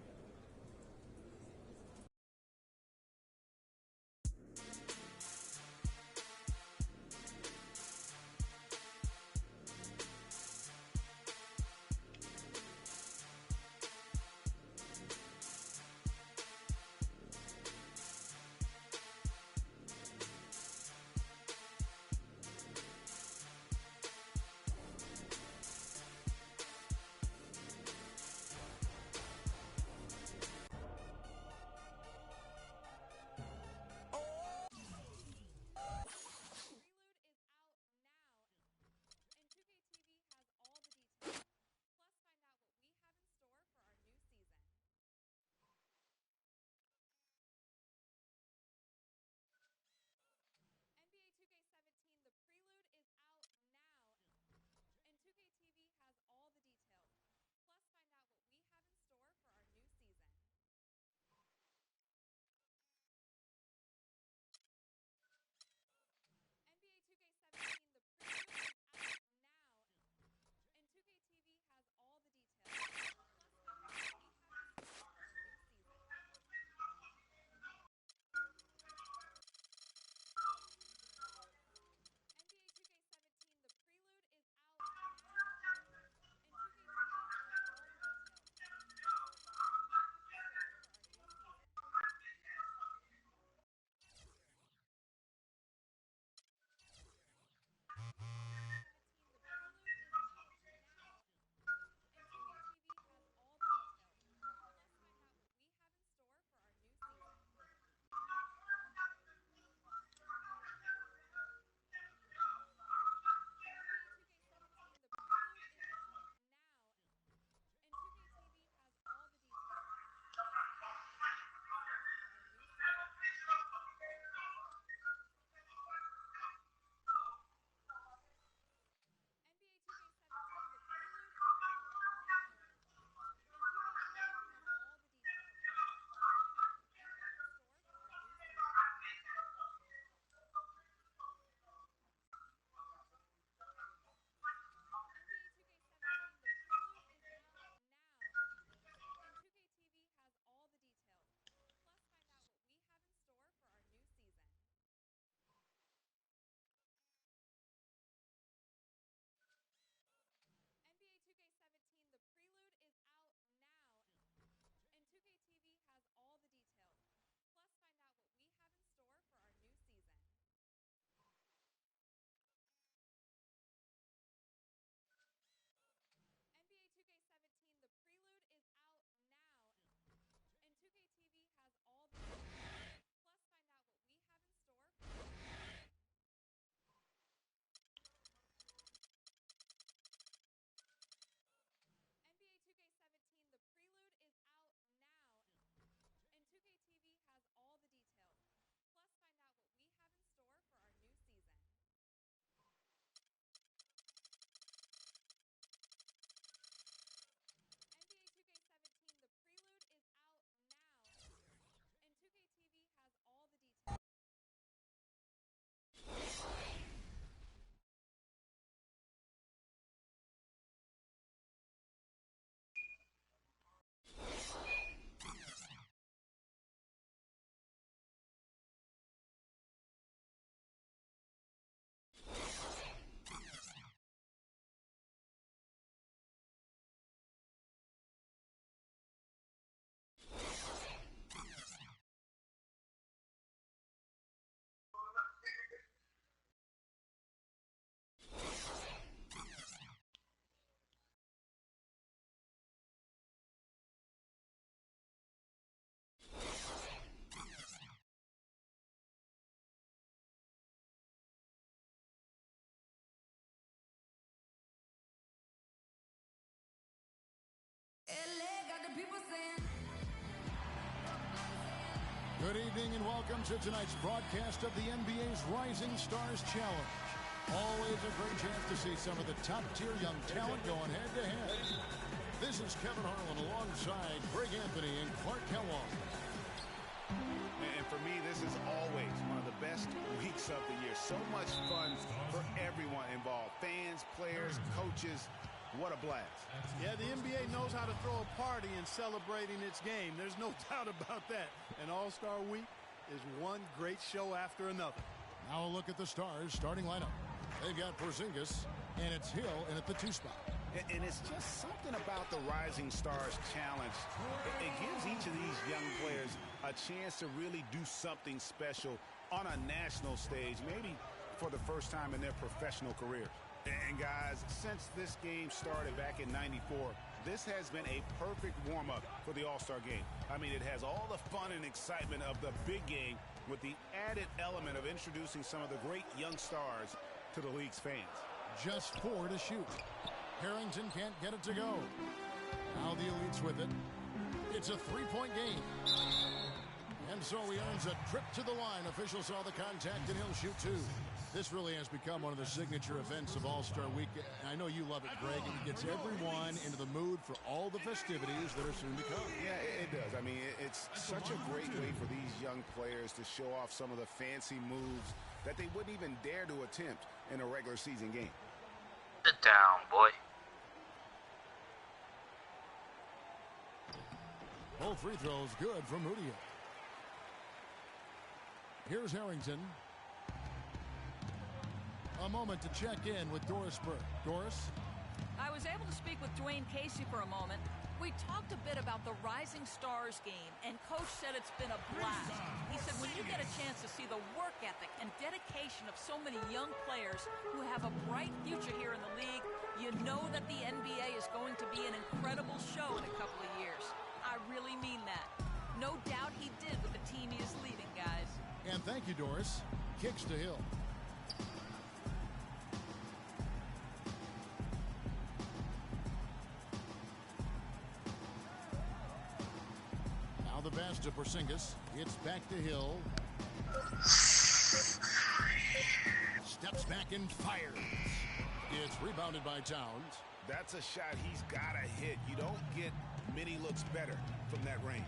Good evening and welcome to tonight's broadcast of the NBA's Rising Stars Challenge. Always a great chance to see some of the top-tier young talent going head-to-head. This is Kevin Harlan alongside Greg Anthony and Clark Kellogg. And for me, this is always one of the best weeks of the year. So much fun for everyone involved. Fans, players, coaches. What a blast. Yeah, the NBA knows how to throw a party in celebrating its game. There's no doubt about that. And All-Star Week is one great show after another. Now a look at the Stars starting lineup. They've got Porzingis, and it's Hill in at the 2 spot. And it's just something about the Rising Stars Challenge. It gives each of these young players a chance to really do something special on a national stage, maybe for the first time in their professional careers. And guys, since this game started back in '94, this has been a perfect warm-up for the All-Star game. I mean, it has all the fun and excitement of the big game with the added element of introducing some of the great young stars to the league's fans. Just 4 to shoot. Harrington can't get it to go. Now the Elites with it. It's a 3-point game. And so he earns a trip to the line. Officials saw the contact, and he'll shoot 2. This really has become one of the signature events of All-Star Week. I know you love it, Greg. It gets everyone into the mood for all the festivities that are soon to come. Yeah, it does. I mean, it's such a great way for these young players to show off some of the fancy moves that they wouldn't even dare to attempt in a regular season game. Sit down, boy. Both free throws good from Moutier. Here's Harrington. A moment to check in with Doris Burke. Doris? I was able to speak with Dwayne Casey for a moment. We talked a bit about the Rising Stars game, and Coach said it's been a blast. He said when you get a chance to see the work ethic and dedication of so many young players who have a bright future here in the league, you know that the NBA is going to be an incredible show in a couple of years. I really mean that. No doubt he did with the team he is leading, guys. And thank you, Doris. Kicks to Hill. Now the pass to Porzingis. It's back to Hill. Steps back and fires. It's rebounded by Towns. That's a shot he's got to hit. You don't get many looks better from that range.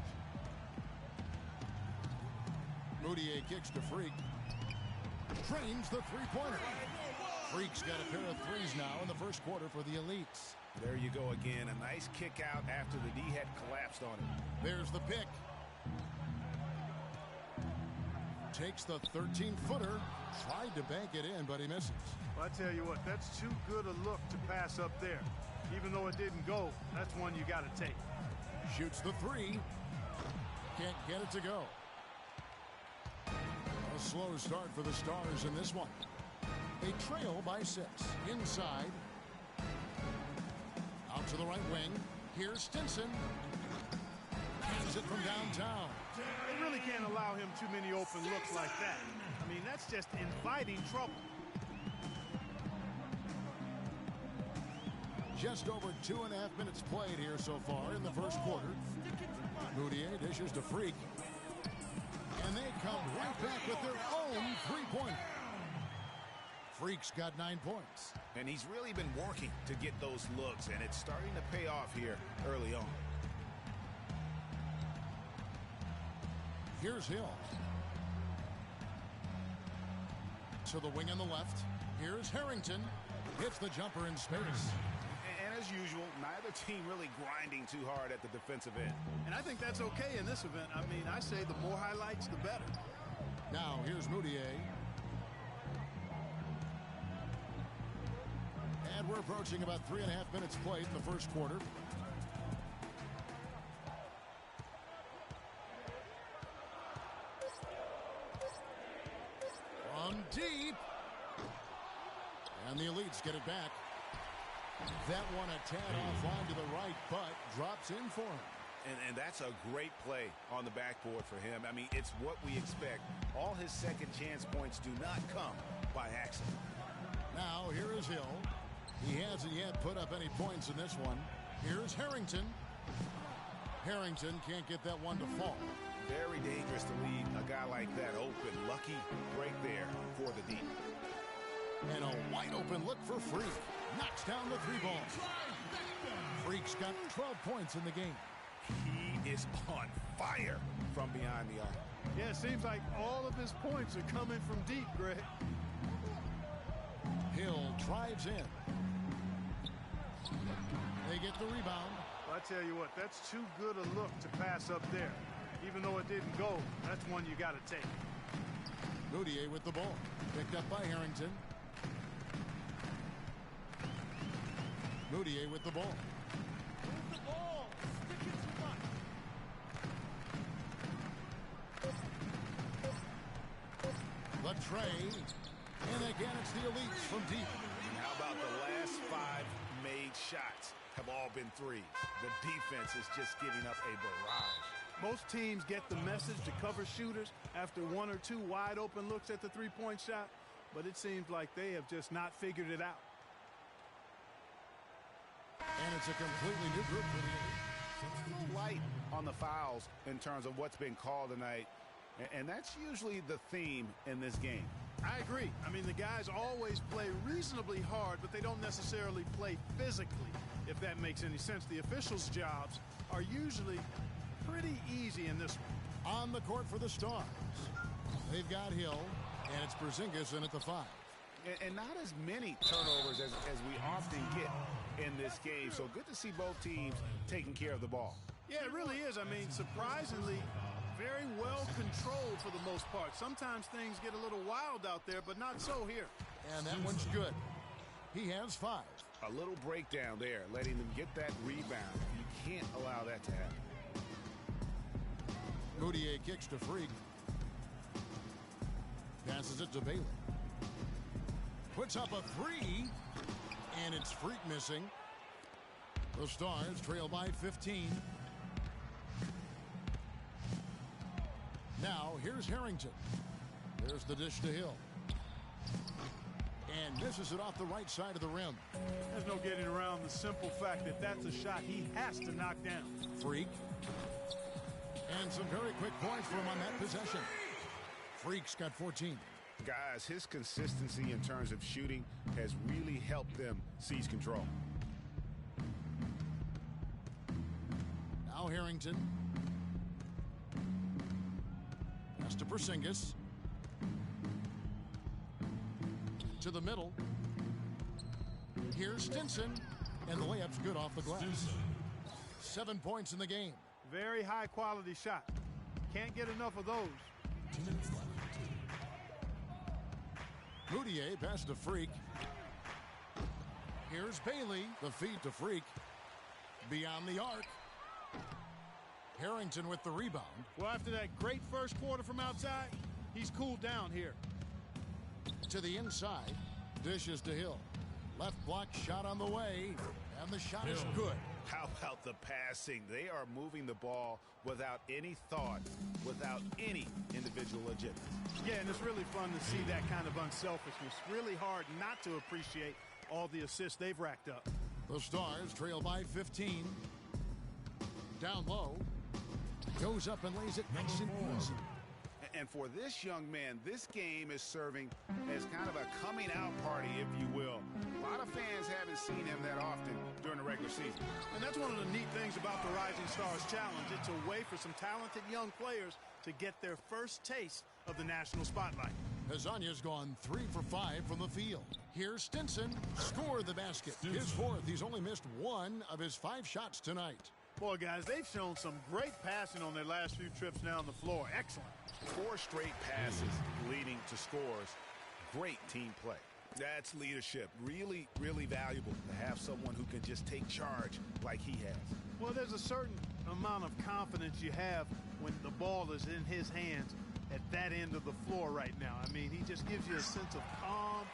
Moutier kicks to Freak. Trains the three-pointer. Freak's got a pair of threes now in the first quarter for the Elites. There you go again. A nice kick out after the D had collapsed on him. There's the pick. Takes the 13-footer. Tried to bank it in, but he misses. Well, I tell you what, that's too good a look to pass up there. Even though it didn't go, that's one you got to take. Shoots the 3. Can't get it to go. A slow start for the Stars in this one. A trail by 6. Inside. Out to the right wing. Here's Stinson. Hands it from downtown. They really can't allow him too many open looks like that. I mean, that's just inviting trouble. Just over 2.5 minutes played here so far in the first quarter. Moutier dishes to Freak. And they come right back with their own three-pointer. Freak's got 9 points. And he's really been working to get those looks, and it's starting to pay off here early on. Here's Hill. To the wing on the left. Here's Harrington. Hits the jumper in space. And as usual, neither team really grinding too hard at the defensive end. And I think that's okay in this event. I mean, I say the more highlights, the better. Now, here's Moutier. And we're approaching about 3.5 minutes played in the first quarter. From deep. And the Elites get it back. That one a tad offline to the right, but drops in for him. And that's a great play on the backboard for him. I mean, it's what we expect. All his second chance points do not come by accident. Now, here is Hill. He hasn't yet put up any points in this one. Here's Harrington. Harrington can't get that one to fall. Very dangerous to leave a guy like that open. Lucky break there for the deep. And a wide open look for Freak. Knocks down the 3 ball. Freak's got 12 points in the game. He is on fire from behind the arc. Yeah, it seems like all of his points are coming from deep, Greg. Hill drives in. They get the rebound. Well, I tell you what, that's too good a look to pass up there. Even though it didn't go, that's one you got to take. Moutier with the ball. Picked up by Harrington. Moutier with the ball. Move the ball. Stick it too much. The tray. And again, it's the elites from deep. How about the last 5 made shots have all been threes? The defense is just giving up a barrage. Most teams get the message to cover shooters after 1 or 2 wide open looks at the three-point shot, but it seems like they have just not figured it out. And it's a completely new group for the elites. A little light on the fouls in terms of what's been called tonight, and that's usually the theme in this game. I agree. I mean, the guys always play reasonably hard, but they don't necessarily play physically, if that makes any sense. The officials' jobs are usually pretty easy in this one. On the court for the Stars. They've got Hill, and it's Porzingis in at the 5. And not as many turnovers as we often get in this game. So good to see both teams taking care of the ball. Yeah, it really is. I mean, surprisingly, very well controlled for the most part. Sometimes things get a little wild out there, but not so here. And that one's good. He has 5. A little breakdown there, letting them get that rebound. You can't allow that to happen. Moutier kicks to Freak. Passes it to Bailey. Puts up a 3. And it's Freak missing. The Stars trail by 15. Now, here's Harrington. There's the dish to Hill. And misses it off the right side of the rim. There's no getting around the simple fact that that's a shot he has to knock down. Freak. And some very quick points for him on that possession. Freak's got 14. Guys, his consistency in terms of shooting has really helped them seize control. Now Harrington. Pass to Porzingis. To the middle. Here's Stinson. And the layup's good off the glass. 7 points in the game. Very high quality shot. Can't get enough of those. 2 minutes left. Moutier pass to Freak. Here's Bailey. The feed to Freak. Beyond the arc. Harrington with the rebound. Well, after that great first quarter from outside, he's cooled down here. To the inside. Dishes to Hill. Left block shot on the way. And the shot is good. How about the passing? They are moving the ball without any thought, without any individual agenda. Yeah, and it's really fun to see that kind of unselfishness. Really hard not to appreciate all the assists they've racked up. The Stars trail by 15. Down low. Goes up and lays it nice and easy. And for this young man, this game is serving as kind of a coming out party, if you will. A lot of fans haven't seen him that often during the regular season. And that's one of the neat things about the Rising Stars Challenge. It's a way for some talented young players to get their first taste of the national spotlight. Hezonja's gone 3 for 5 from the field. Here's Stinson. Score the basket. His 4th. He's only missed 1 of his 5 shots tonight. Boy, guys, they've shown some great passing on their last few trips down the floor. Excellent. 4 straight passes leading to scores. Great team play. That's leadership. Really, really valuable to have someone who can just take charge like he has. Well, there's a certain amount of confidence you have when the ball is in his hands at that end of the floor right now. I mean, he just gives you a sense of calm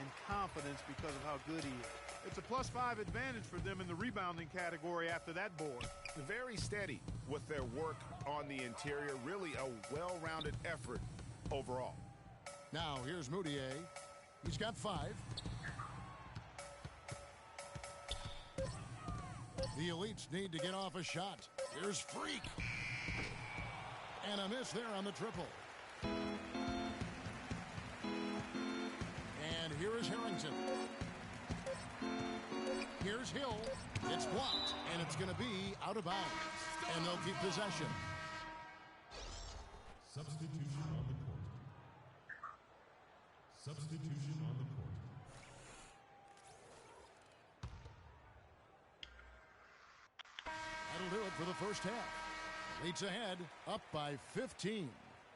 and confidence because of how good he is. It's a +5 advantage for them in the rebounding category after that board. Very steady with their work on the interior. Really a well-rounded effort overall. Now here's Moutier. He's got 5. The elites need to get off a shot. Here's Freak. And a miss there on the triple. And here is Harrington. Here's Hill. It's blocked, and it's going to be out of bounds. And they'll keep possession. Substitution on the court. Substitution on the court. That'll do it for the first half. Leads ahead, up by 15.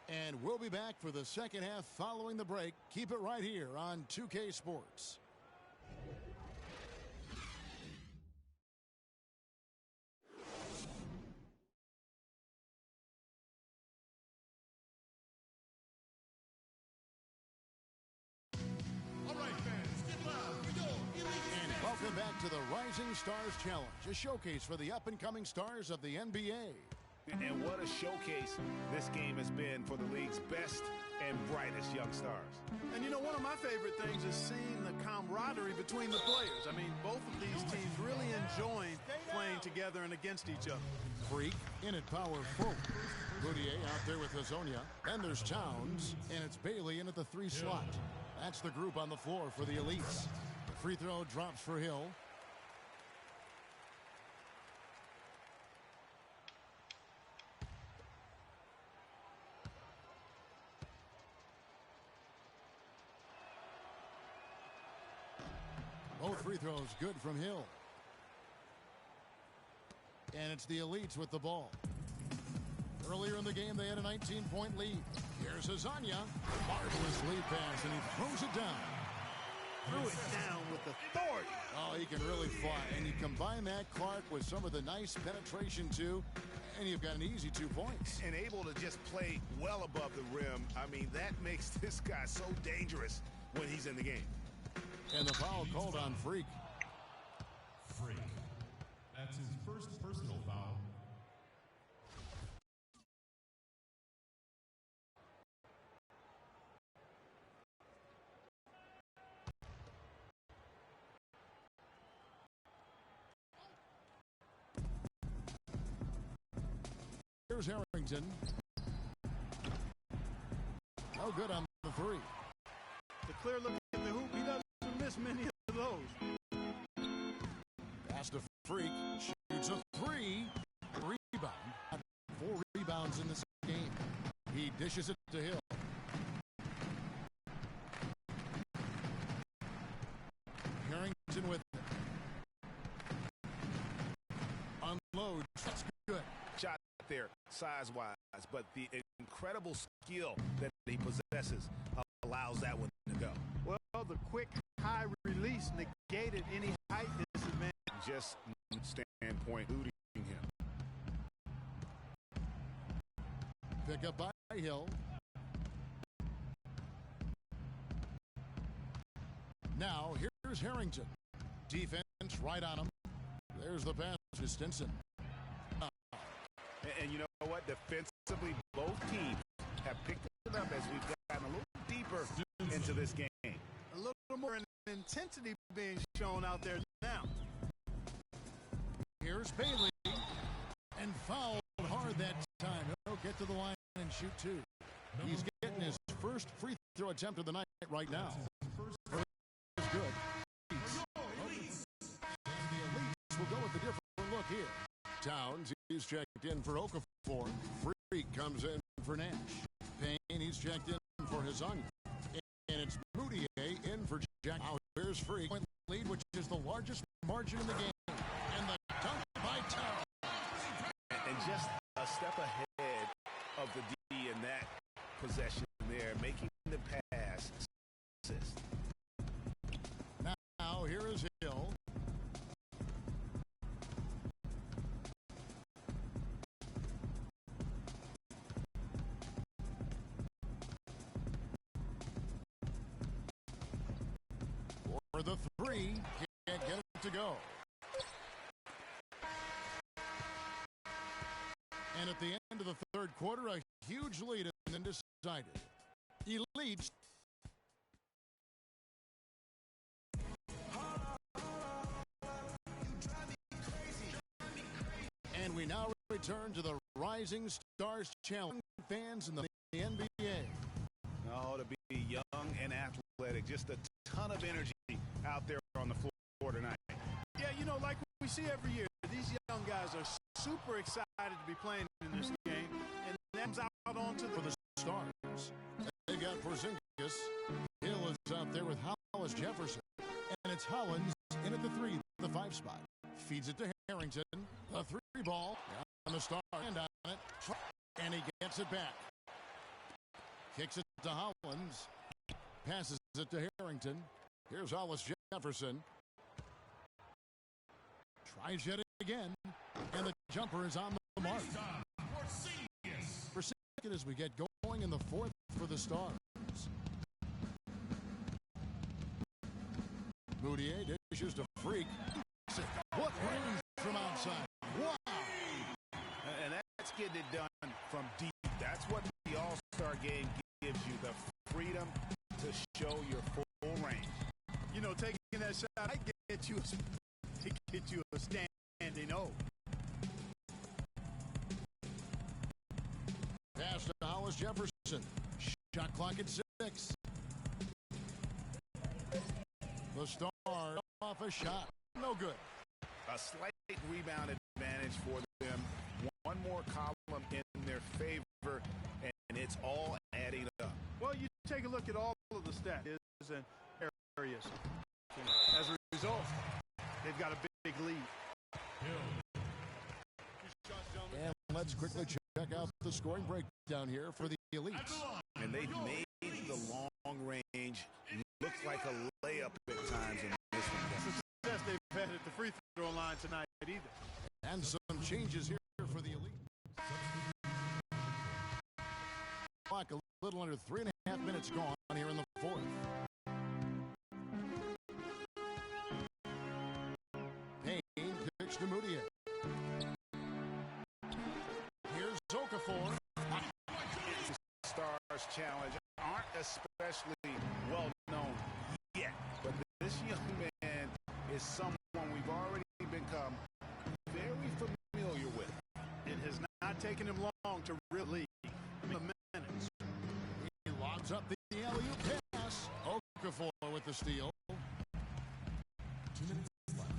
And we'll be back for the second half following the break. Keep it right here on 2K Sports. Welcome back to the Rising Stars Challenge, a showcase for the up-and-coming stars of the NBA. And what a showcase this game has been for the league's best and brightest young stars. And you know, one of my favorite things is seeing the camaraderie between the players. I mean, both of these teams really enjoying playing together and against each other. Freak in at power forward. Moutier out there with Hazonia. Then there's Towns, and it's Bailey in at the 3 slot. That's the group on the floor for the elites. The free throw drops for Hill. Both free throws good from Hill. And it's the elites with the ball. Earlier in the game, they had a 19-point lead. Here's Hazonia. Marvelous lead pass, and he throws it down. Threw it down with authority. Oh, he can really fly. And you combine that, Clark, with some of the nice penetration, too, and you've got an easy 2 points. And able to just play well above the rim. I mean, that makes this guy so dangerous when he's in the game. And the foul called on Freak. Freak. That's his first personal foul. Here's Harrington. No good on the 3. The clear look at the hoop. He doesn't miss many of those. Pass to Freak. Shoots a 3. Rebound. 4 rebounds in this game. He dishes it to Hill. Harrington with it. Unloads. That's good. Shot there, size-wise, but the incredible skill that he possesses allows that one to go. Well, the quick high release negated any height disadvantage. Just standpoint eluding him. Pick up by Hill. Now here's Harrington. Defense right on him. There's the pass to Stinson. And you know what? Defensively, both teams have picked it up as we've gotten a little deeper into this game. A little more intensity being shown out there now. Here's Bailey. And fouled hard that time. He'll get to the line and shoot 2. He's getting his first free throw attempt of the night right now. It's good. The elites will go with a different look here. Towns, he's checked in for Okafor. Freak comes in for Nash. Payne, he's checked in for Hazonia. And it's Moutier in for Jack. Now here's Freak. Lead, which is the largest margin in the game. And the dunk by Towns. And just a step ahead of the D in that possession there, making the pass assist. Now here is Hill. For the 3, can't get it to go. And at the end of the third quarter, a huge lead and then decided. Elites. And we now return return to the Rising Stars Challenge. Fans in the NBA. Oh, to be young and athletic. Just a ton of energy out there on the floor tonight. Yeah, you know, like we see every year, these young guys are super excited to be playing in this game. And that's out onto for the Stars. They got Porzingis. Hill is out there with Hollis Jefferson. And it's Hollins in at the 3, the 5 spot. Feeds it to Harrington. The 3 ball. On the Star. And on it. And he gets it back. Kicks it to Hollins. Passes it to Harrington. Here's Hollis Jefferson. Tries yet again. And the jumper is on the mark. For second as we get going in the 4th for the Stars. Moutier dishes to Freak. What range from outside. Wow. And that's getting it done from deep. That's what the All-Star game gives you, the freedom to show your full range. You know, taking that shot, I get you a standing O. Pass to Hollis Jefferson. Shot clock at 6. The Stars off a shot. No good. A slight rebound advantage for them. One more column in their favor, and it's all adding up. Well, you take a look at all of the stats and areas. As a result, they've got a big lead. And let's quickly check out the scoring breakdown here for the Elites. And they've made the long range look like a layup at times in this one. Success they've had at the free throw line tonight either. And some changes here for the Elite. Clock a little under 3.5 minutes gone here in the 4th. Payne kicks to Moutier. Here's Okafor. Stars challenge aren't especially well known yet, but this young man is someone we've already become very familiar with. It has not taken him long to really minutes. He lobs up the alley-oop pass. Okafor with the steal. 2 minutes left.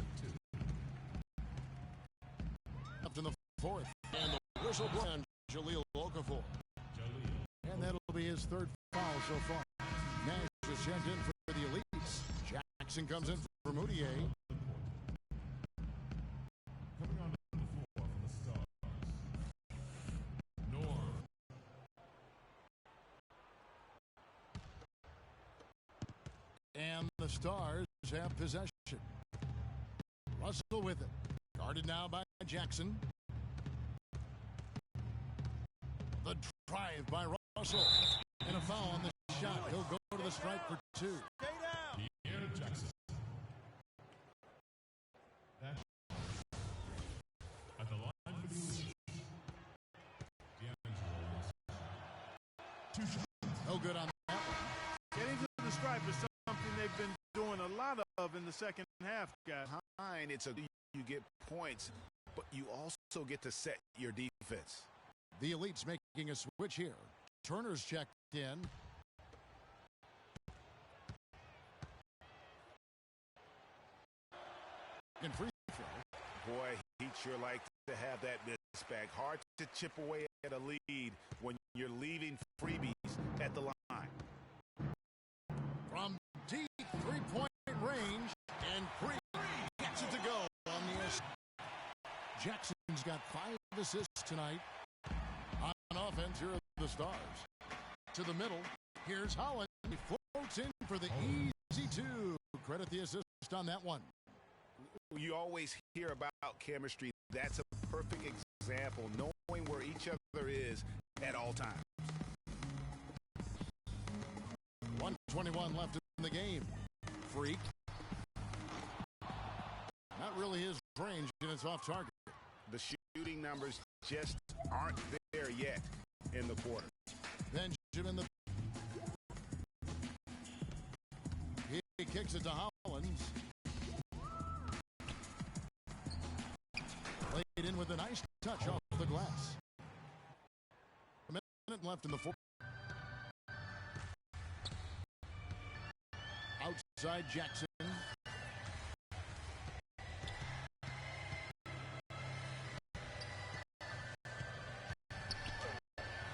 2. Up in the 4th, and the whistle blows on Jahlil Okafor. And that'll be his 3rd foul so far. Nash is checked in for the Elites. Jackson comes in for Moutier. Coming on the floor for the Stars. Norm. And the Stars have possession. Russell with it. Guarded now by Jackson. The drive by Russell. And a foul on the shot. He'll go to the stripe for 2. Stay down. Pierre Jackson. At the line for the Elite. D'Angelo. 2 shots. No good on that one. Getting to the stripe is something they've been doing a lot of in the second half, guys. It's you get points, but you also get to set your defense. The Elites making a switch here. Turner's checked in. And free throw. Boy, he'd sure like to have that miss back. Hard to chip away at a lead when you're leaving freebies at the line. From deep three-point range, and Freak gets it to go on the assist. Jackson's got 5 assists tonight. On offense, here are the Stars. To the middle, here's Holland. He floats in for the easy 2. Credit the assist on that one. You always hear about chemistry. That's a perfect example, knowing where each other is at all times. 1:21 left in the game. Freak. Not really his range, and it's off target. The shooting numbers just aren't there yet in the quarter. Benjamin, he kicks it to Hollins. Played in with a nice touch off the less. A minute left in the fourth. Outside Jackson.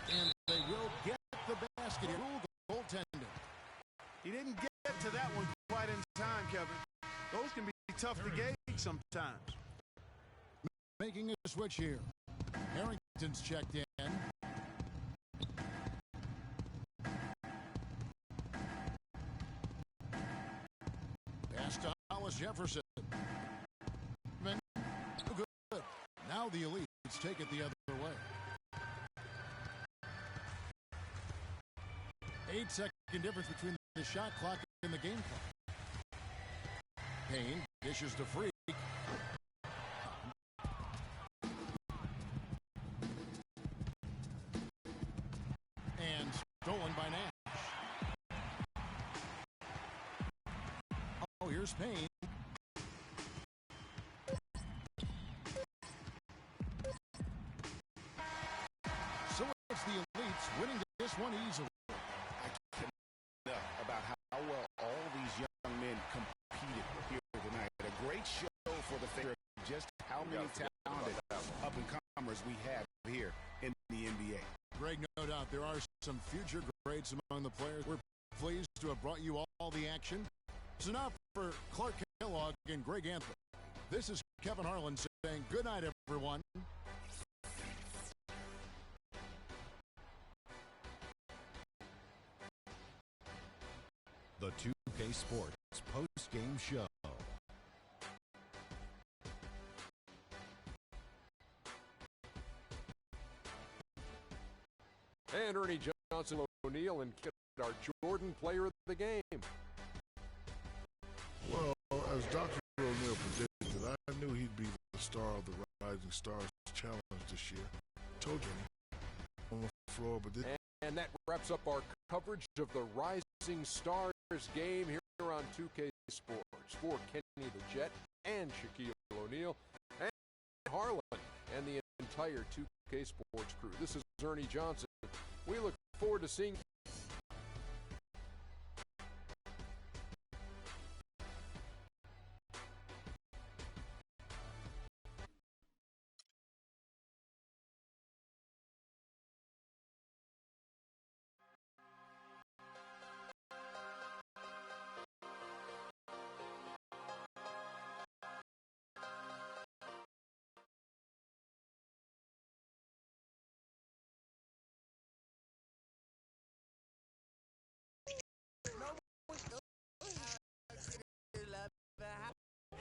And they will get the basket. He ruled the goaltender. He didn't get to that one quite in time, Kevin. Those can be tough to gauge sometimes. Making a switch here. Harrington's checked in. Pass to Hollis Jefferson. Good. Now the Elites take it the other way. 8-second difference between the shot clock and the game clock. Payne dishes to Freak. And stolen by Nash. Oh, here's Payne. So it's the Elites winning this one easily. About how well all these young men competed here tonight. A great show for the fair of just how many talented up-and-comers we have here in the NBA. Greg, no doubt there are some future greats among the players. We're pleased to have brought you all the action. So now for Clark Kellogg and Greg Anthony, this is Kevin Harlan saying good night, everyone. The 2K Sports post-game show. And Ernie Johnson O'Neal and get our Jordan Player of the Game. Well, as Dr. O'Neal predicted, I knew he'd be the star of the Rising Stars Challenge this year. Told you on the floor, but this. And that wraps up our coverage of the Rising Stars game here on 2K Sports. For Kenny the Jet and Shaquille O'Neal and Harlan and the entire 2K Sports crew. This is Ernie Johnson. We look forward to seeing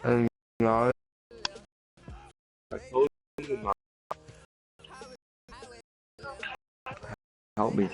And now I told you not. Help me.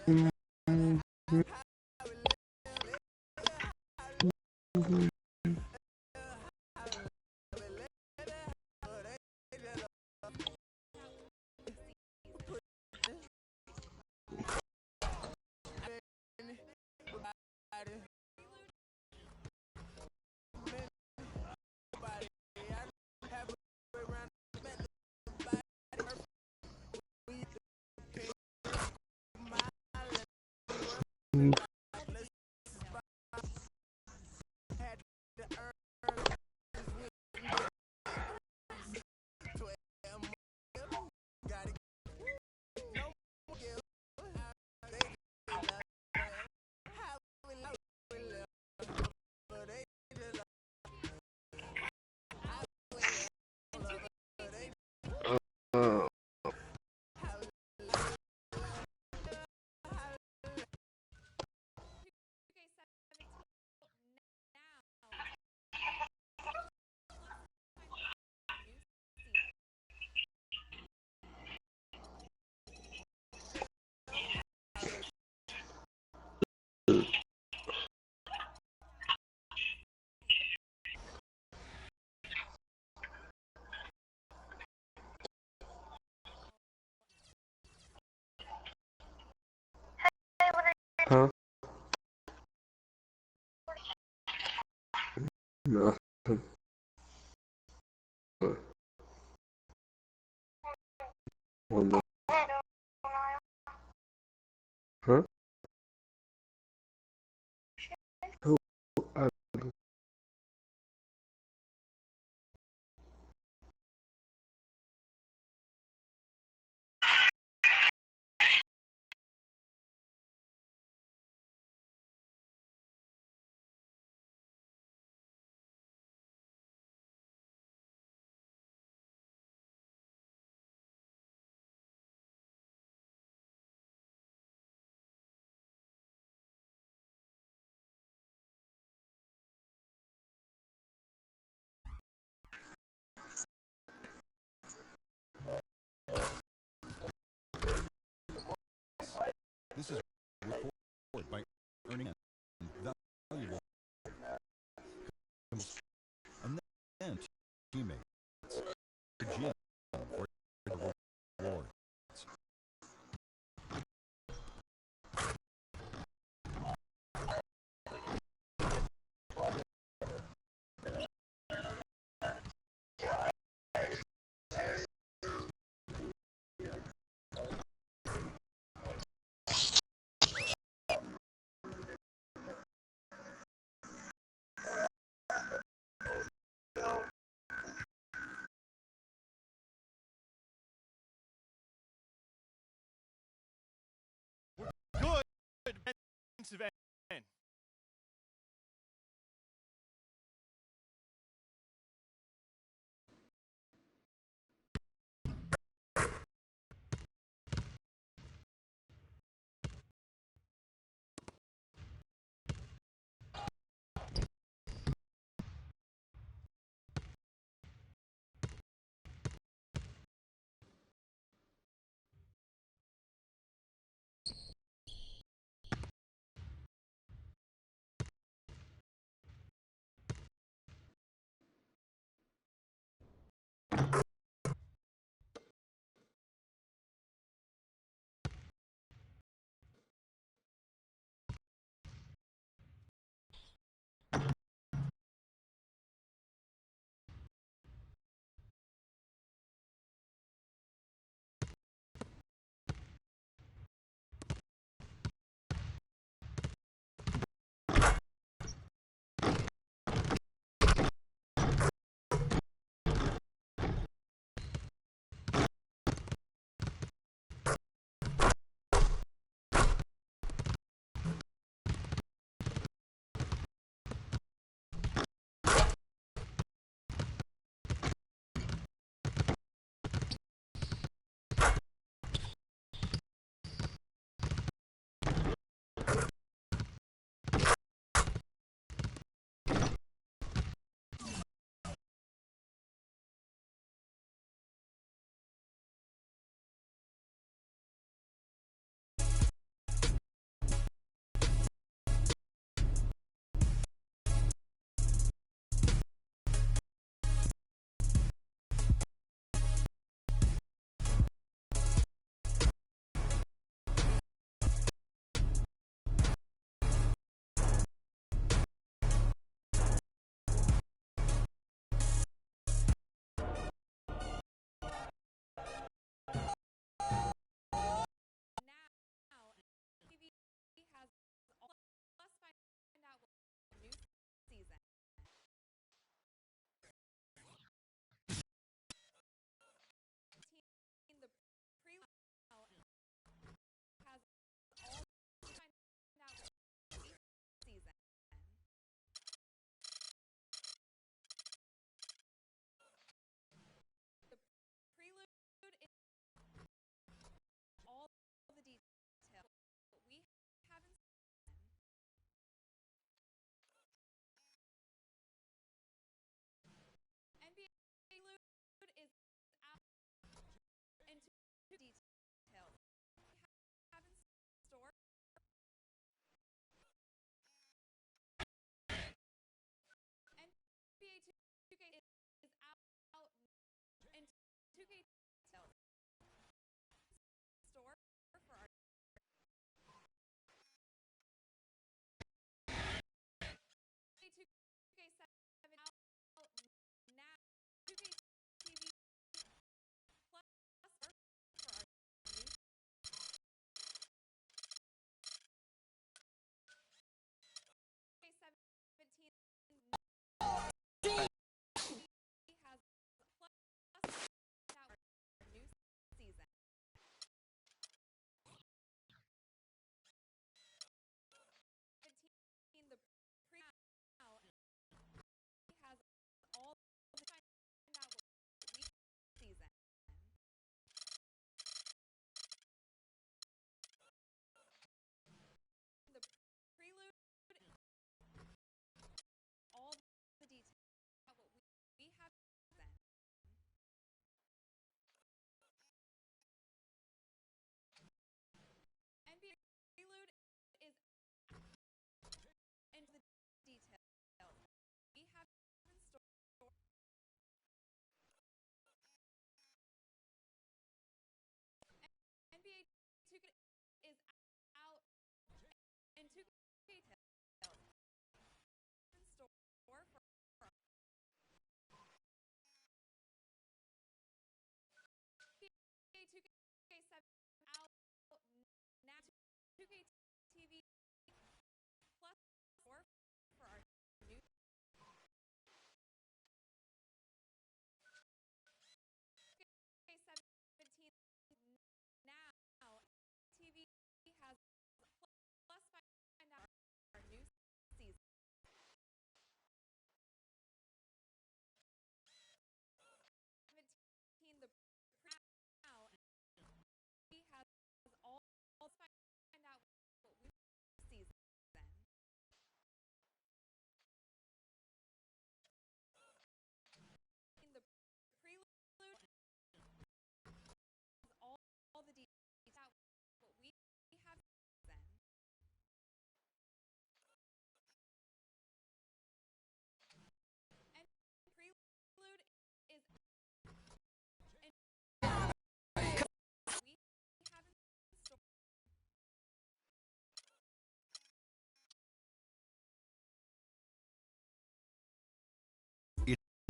Huh? Nothing. One minute. Huh? Who? I don't. This is a report by earning valuable and then teammates, the gym, or the reward. Good defensive end.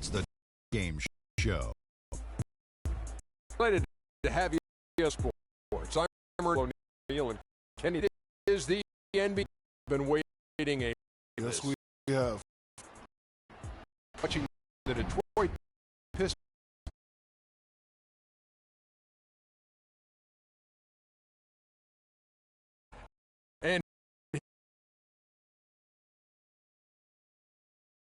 It's the Game Show. Excited to have you on Sports. I'm Ernie O'Neill, and Kenny is the NBA. Been waiting a yes, we have. Watching the Detroit